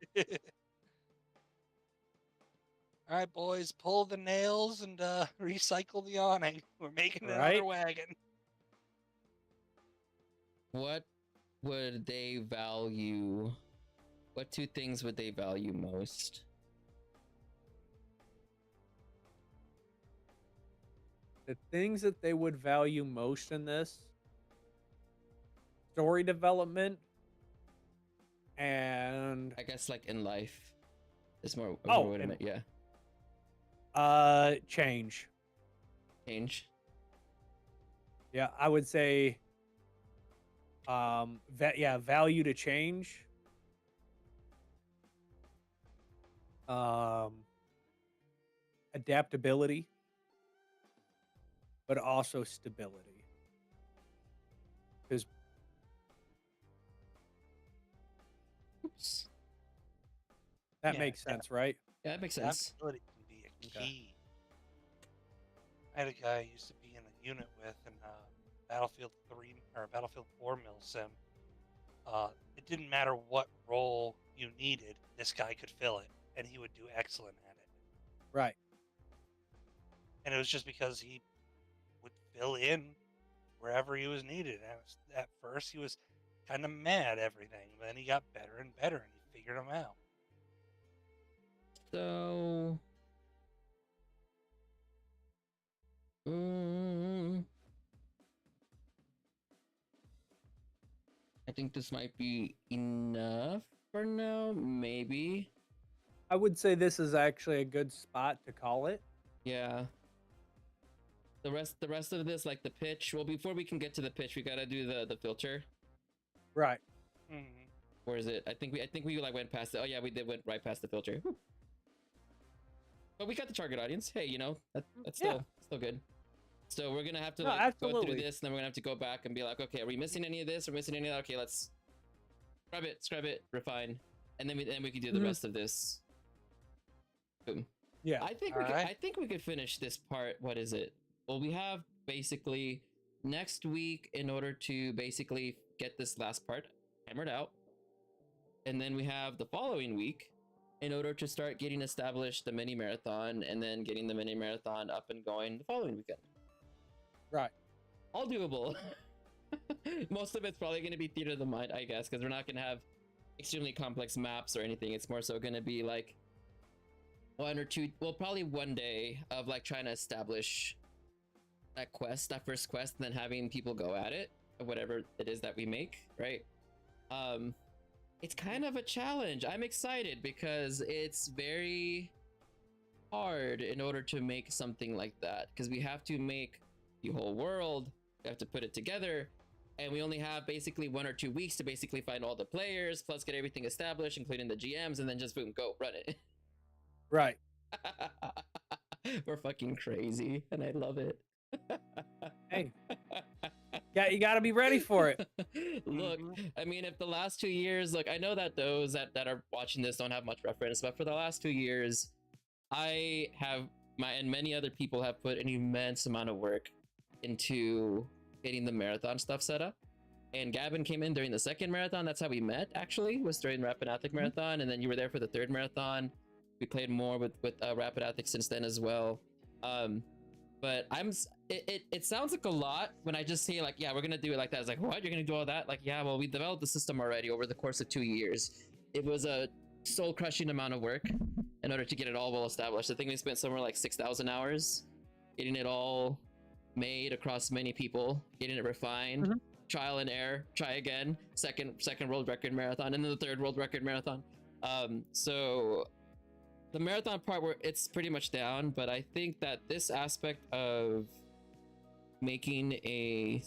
All right, boys, pull the nails and recycle the awning. We're making another Right. wagon. What would they value? What two things would they value most? The things that they would value most in this: story development and I guess like in life is more. Oh, what I and- meant, yeah, change. change. Yeah, I would say value to change. Adaptability, but also stability. Because Oops. that Yeah, makes sense, right? Yeah, that makes sense. Adaptability can be a Okay. key. I had a guy I used to be in a unit with in Battlefield 3 or Battlefield 4 mil sim. It didn't matter what role you needed, this guy could fill it, and he would do excellent at it. Right. And it was just because he would fill in wherever he was needed. And at first, he was kind of mad at everything, but then he got better and better, and he figured them out. So, I think this might be enough for now. Maybe. I would say this is actually a good spot to call it. Yeah. The rest of this, like the pitch. Well, before we can get to the pitch, we gotta do the filter. Right. Mm-hmm. Where is it? I think we like went past it. Oh yeah, we did went right past the filter. Whew. But we got the target audience. Hey, that's Yeah. still good. So we're gonna have to No, like, go absolutely. through this, and then we're gonna have to go back and be like, okay, are we missing any of this? Or missing any of that? Okay, let's scrub it, refine, and then we can do the Mhm. rest of this. Boom. Yeah. I think Alright. I think we could finish this part. What is it? Well, we have basically next week in order to basically get this last part hammered out, and then we have the following week in order to start getting established the mini marathon, and then getting the mini marathon up and going the following weekend. Right. All doable. Most of it's probably going to be theater of the mind, I guess, because we're not going to have extremely complex maps or anything. It's more so going to be like one or two, well, probably one day of like trying to establish that first quest, and then having people go at it, or whatever it is that we make, right? It's kind of a challenge. I'm excited because it's very hard in order to make something like that, because we have to make the whole world, we have to put it together, and we only have basically 1 or 2 weeks to basically find all the players, plus get everything established, including the GMs, and then just boom, go run it. Right. We're fucking crazy, and I love it. Hey. Yeah, you got to be ready for it. Look, I mean, if the last 2 years, look, I know that those that are watching this don't have much reference, but for the last 2 years, I have and many other people have put an immense amount of work into getting the marathon stuff set up. And Gavin came in during the second marathon. That's how we met, actually, was during Rapid Athlete Marathon. And then you were there for the third marathon. We played more with Rapid Athlete since then as well. But it sounds like a lot when I just say like, yeah, we're gonna do it like that. It's like, what? You're gonna do all that? Like, yeah, well, we developed the system already over the course of 2 years. It was a soul crushing amount of work, in order to get it all well established. I think we spent somewhere like 6,000 hours getting it all made across many people, getting it refined, trial and error, try again, second world record marathon, and then the third world record marathon. So the marathon part where it's pretty much down, but I think that this aspect of making a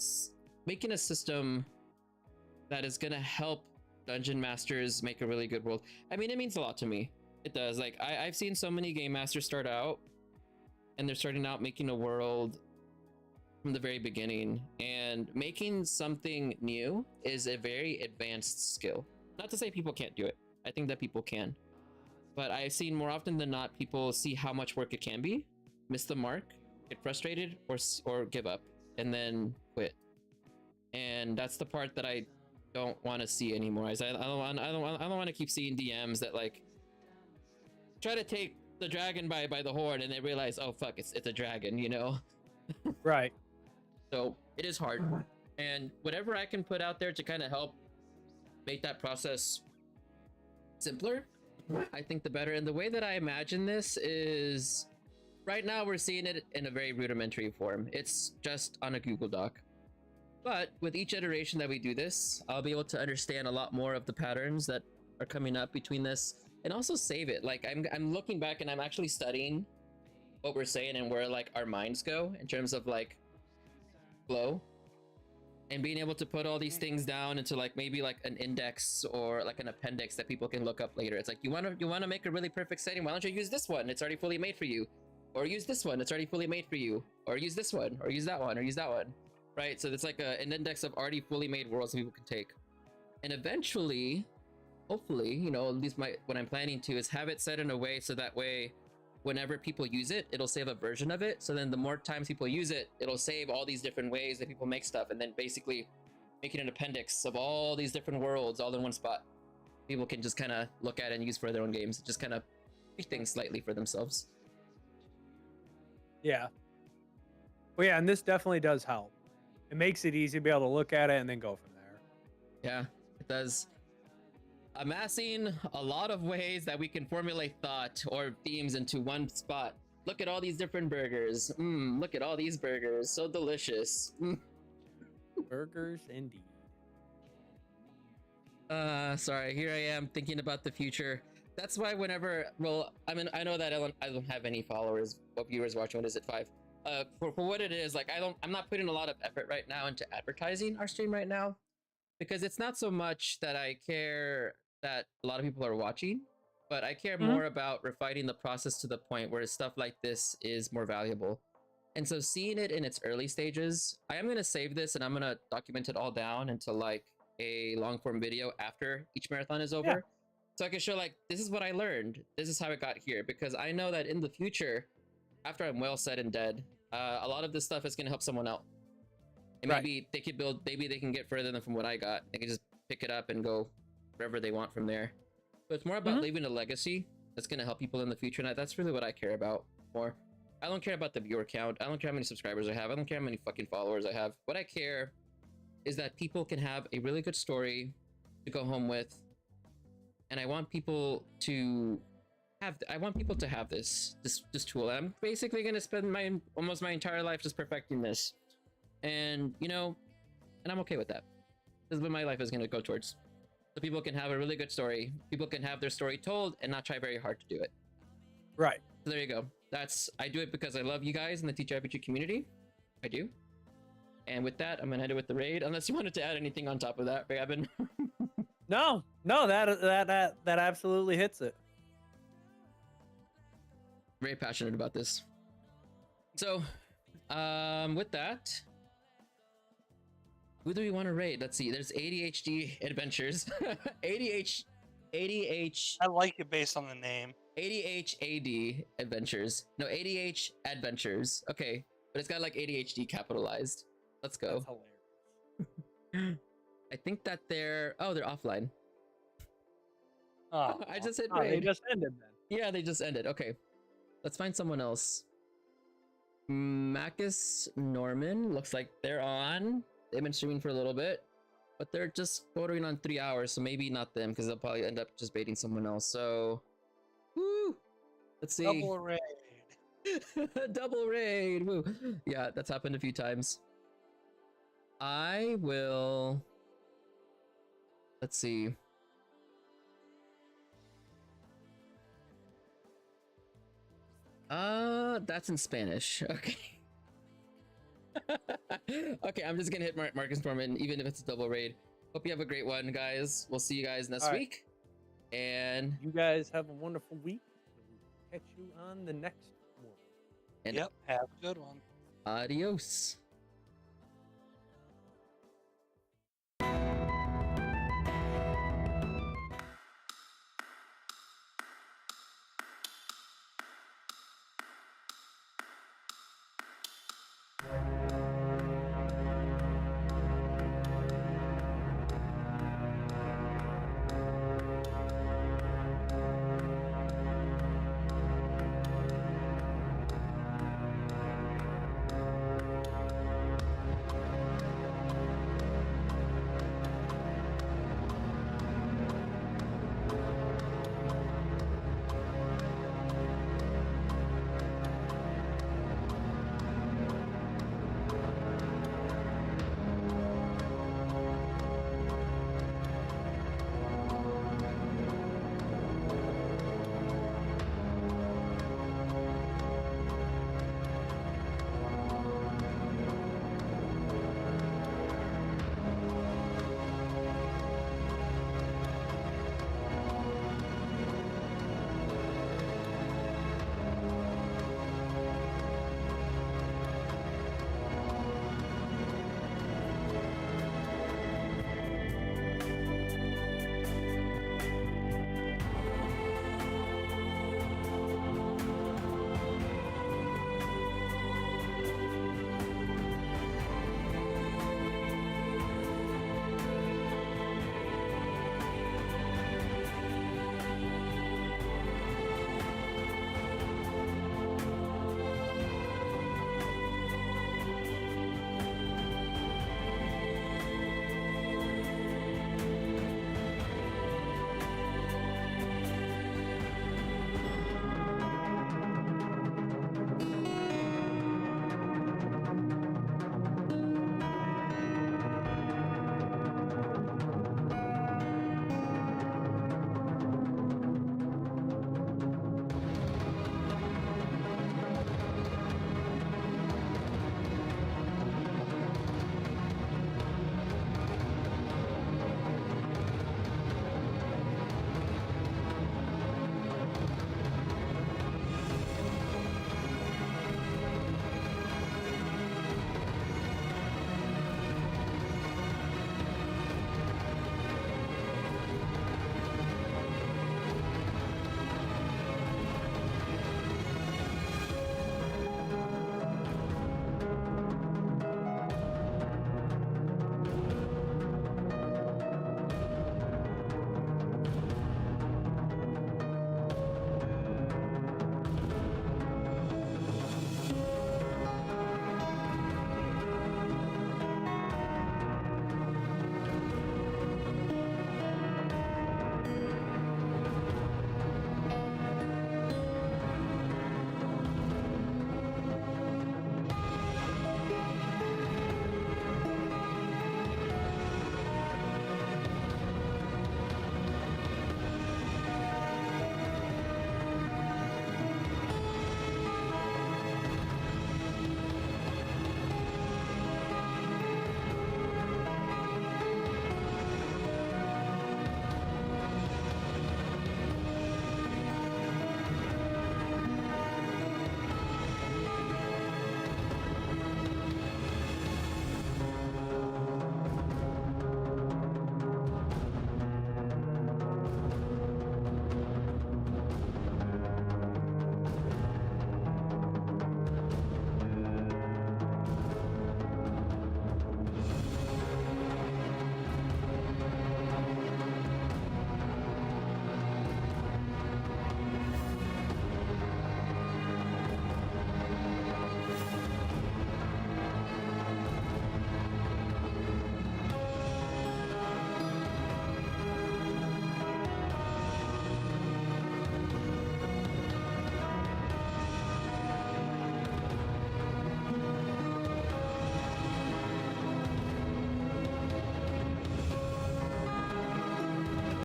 system that is gonna help dungeon masters make a really good world. I mean, it means a lot to me. It does. Like I've seen so many game masters start out, and they're starting out making a world from the very beginning, and making something new is a very advanced skill. Not to say people can't do it. I think that people can, but I've seen more often than not people see how much work it can be, miss the mark, get frustrated, or give up and then quit. And that's the part that I don't want to see anymore. I don't want to keep seeing DMs that like try to take the dragon by the horn and they realize, oh fuck, it's a dragon, you know. Right. So it is hard, and whatever I can put out there to kind of help make that process simpler, I think the better. And the way that I imagine this is, right now we're seeing it in a very rudimentary form. It's just on a Google Doc. But with each iteration that we do this, I'll be able to understand a lot more of the patterns that are coming up between this, and also save it. Like I'm looking back and I'm actually studying what we're saying and where like our minds go in terms of like flow, and being able to put all these things down into like maybe like an index or like an appendix that people can look up later. It's like, you want to make a really perfect setting, why don't you use this one, it's already fully made for you, or use this one, it's already fully made for you, or use this one, or use that one, or use that one, right? So it's like an index of already fully made worlds that people can take. And eventually, hopefully, you know, at least what I'm planning to is have it set in a way so that way whenever people use it, it'll save a version of it. So then the more times people use it, it'll save all these different ways that people make stuff, and then basically making an appendix of all these different worlds all in one spot. People can just kind of look at it and use for their own games, just kind of make things slightly for themselves. Yeah. Well, yeah, and this definitely does help. It makes it easy to be able to look at it and then go from there. Yeah, it does. Amassing a lot of ways that we can formulate thought or themes into one spot. Look at all these different burgers. Look at all these burgers. So delicious. Burgers indeed. Sorry, here I am thinking about the future. That's why whenever, well, I mean, I know that I don't have any followers or viewers watching. What is it, 5? For what it is, like, I'm not putting a lot of effort right now into advertising our stream right now, because it's not so much that I care that a lot of people are watching, but I care more about refining the process to the point where stuff like this is more valuable. And so seeing it in its early stages, I am going to save this and I'm going to document it all down into like a long form video after each marathon is over. Yeah. So I can show like, this is what I learned. This is how it got here. Because I know that in the future, after I'm well said and dead, a lot of this stuff is going to help someone out. And maybe they could build, maybe they can get further than from what I got. They can just pick it up and go wherever they want from there. But it's more about leaving a legacy that's going to help people in the future. And that's really what I care about more. I don't care about the viewer count. I don't care how many subscribers I have. I don't care how many fucking followers I have. What I care is that people can have a really good story to go home with. And I want people to have, this tool. I'm basically going to spend almost my entire life just perfecting this. And, you know, and I'm okay with that. This is what my life is going to go towards. So people can have a really good story. People can have their story told and not try very hard to do it. Right. So there you go. I do it because I love you guys in the TTRPG community. I do. And with that, I'm gonna end it with the raid. Unless you wanted to add anything on top of that, Gavin. No, that absolutely hits it. Very passionate about this. So, with that, who do we want to raid? Let's see. There's ADHD Adventures. ADH. I like it based on the name. ADHAD Adventures. No, ADH Adventures. Okay, but it's got like ADHD capitalized. Let's go. That's hilarious. I think that they're offline. Oh, I just hit raid. raid. They just ended then. Yeah, they just ended. Okay, let's find someone else. Macus Norman. Looks like they're on. They've been streaming for a little bit, but they're just bordering on 3 hours, so maybe not them, because they'll probably end up just baiting someone else. So, woo! Let's see. Double raid. Double raid. Woo. Yeah, that's happened a few times. I will. Let's see. That's in Spanish. Okay. Okay, I'm just gonna hit Marcus Norman, even if it's a double raid. Hope you have a great one, guys. We'll see you guys next All right. week. And You guys have a wonderful week. We'll catch you on the next one. And Yep. Have a good one. adios.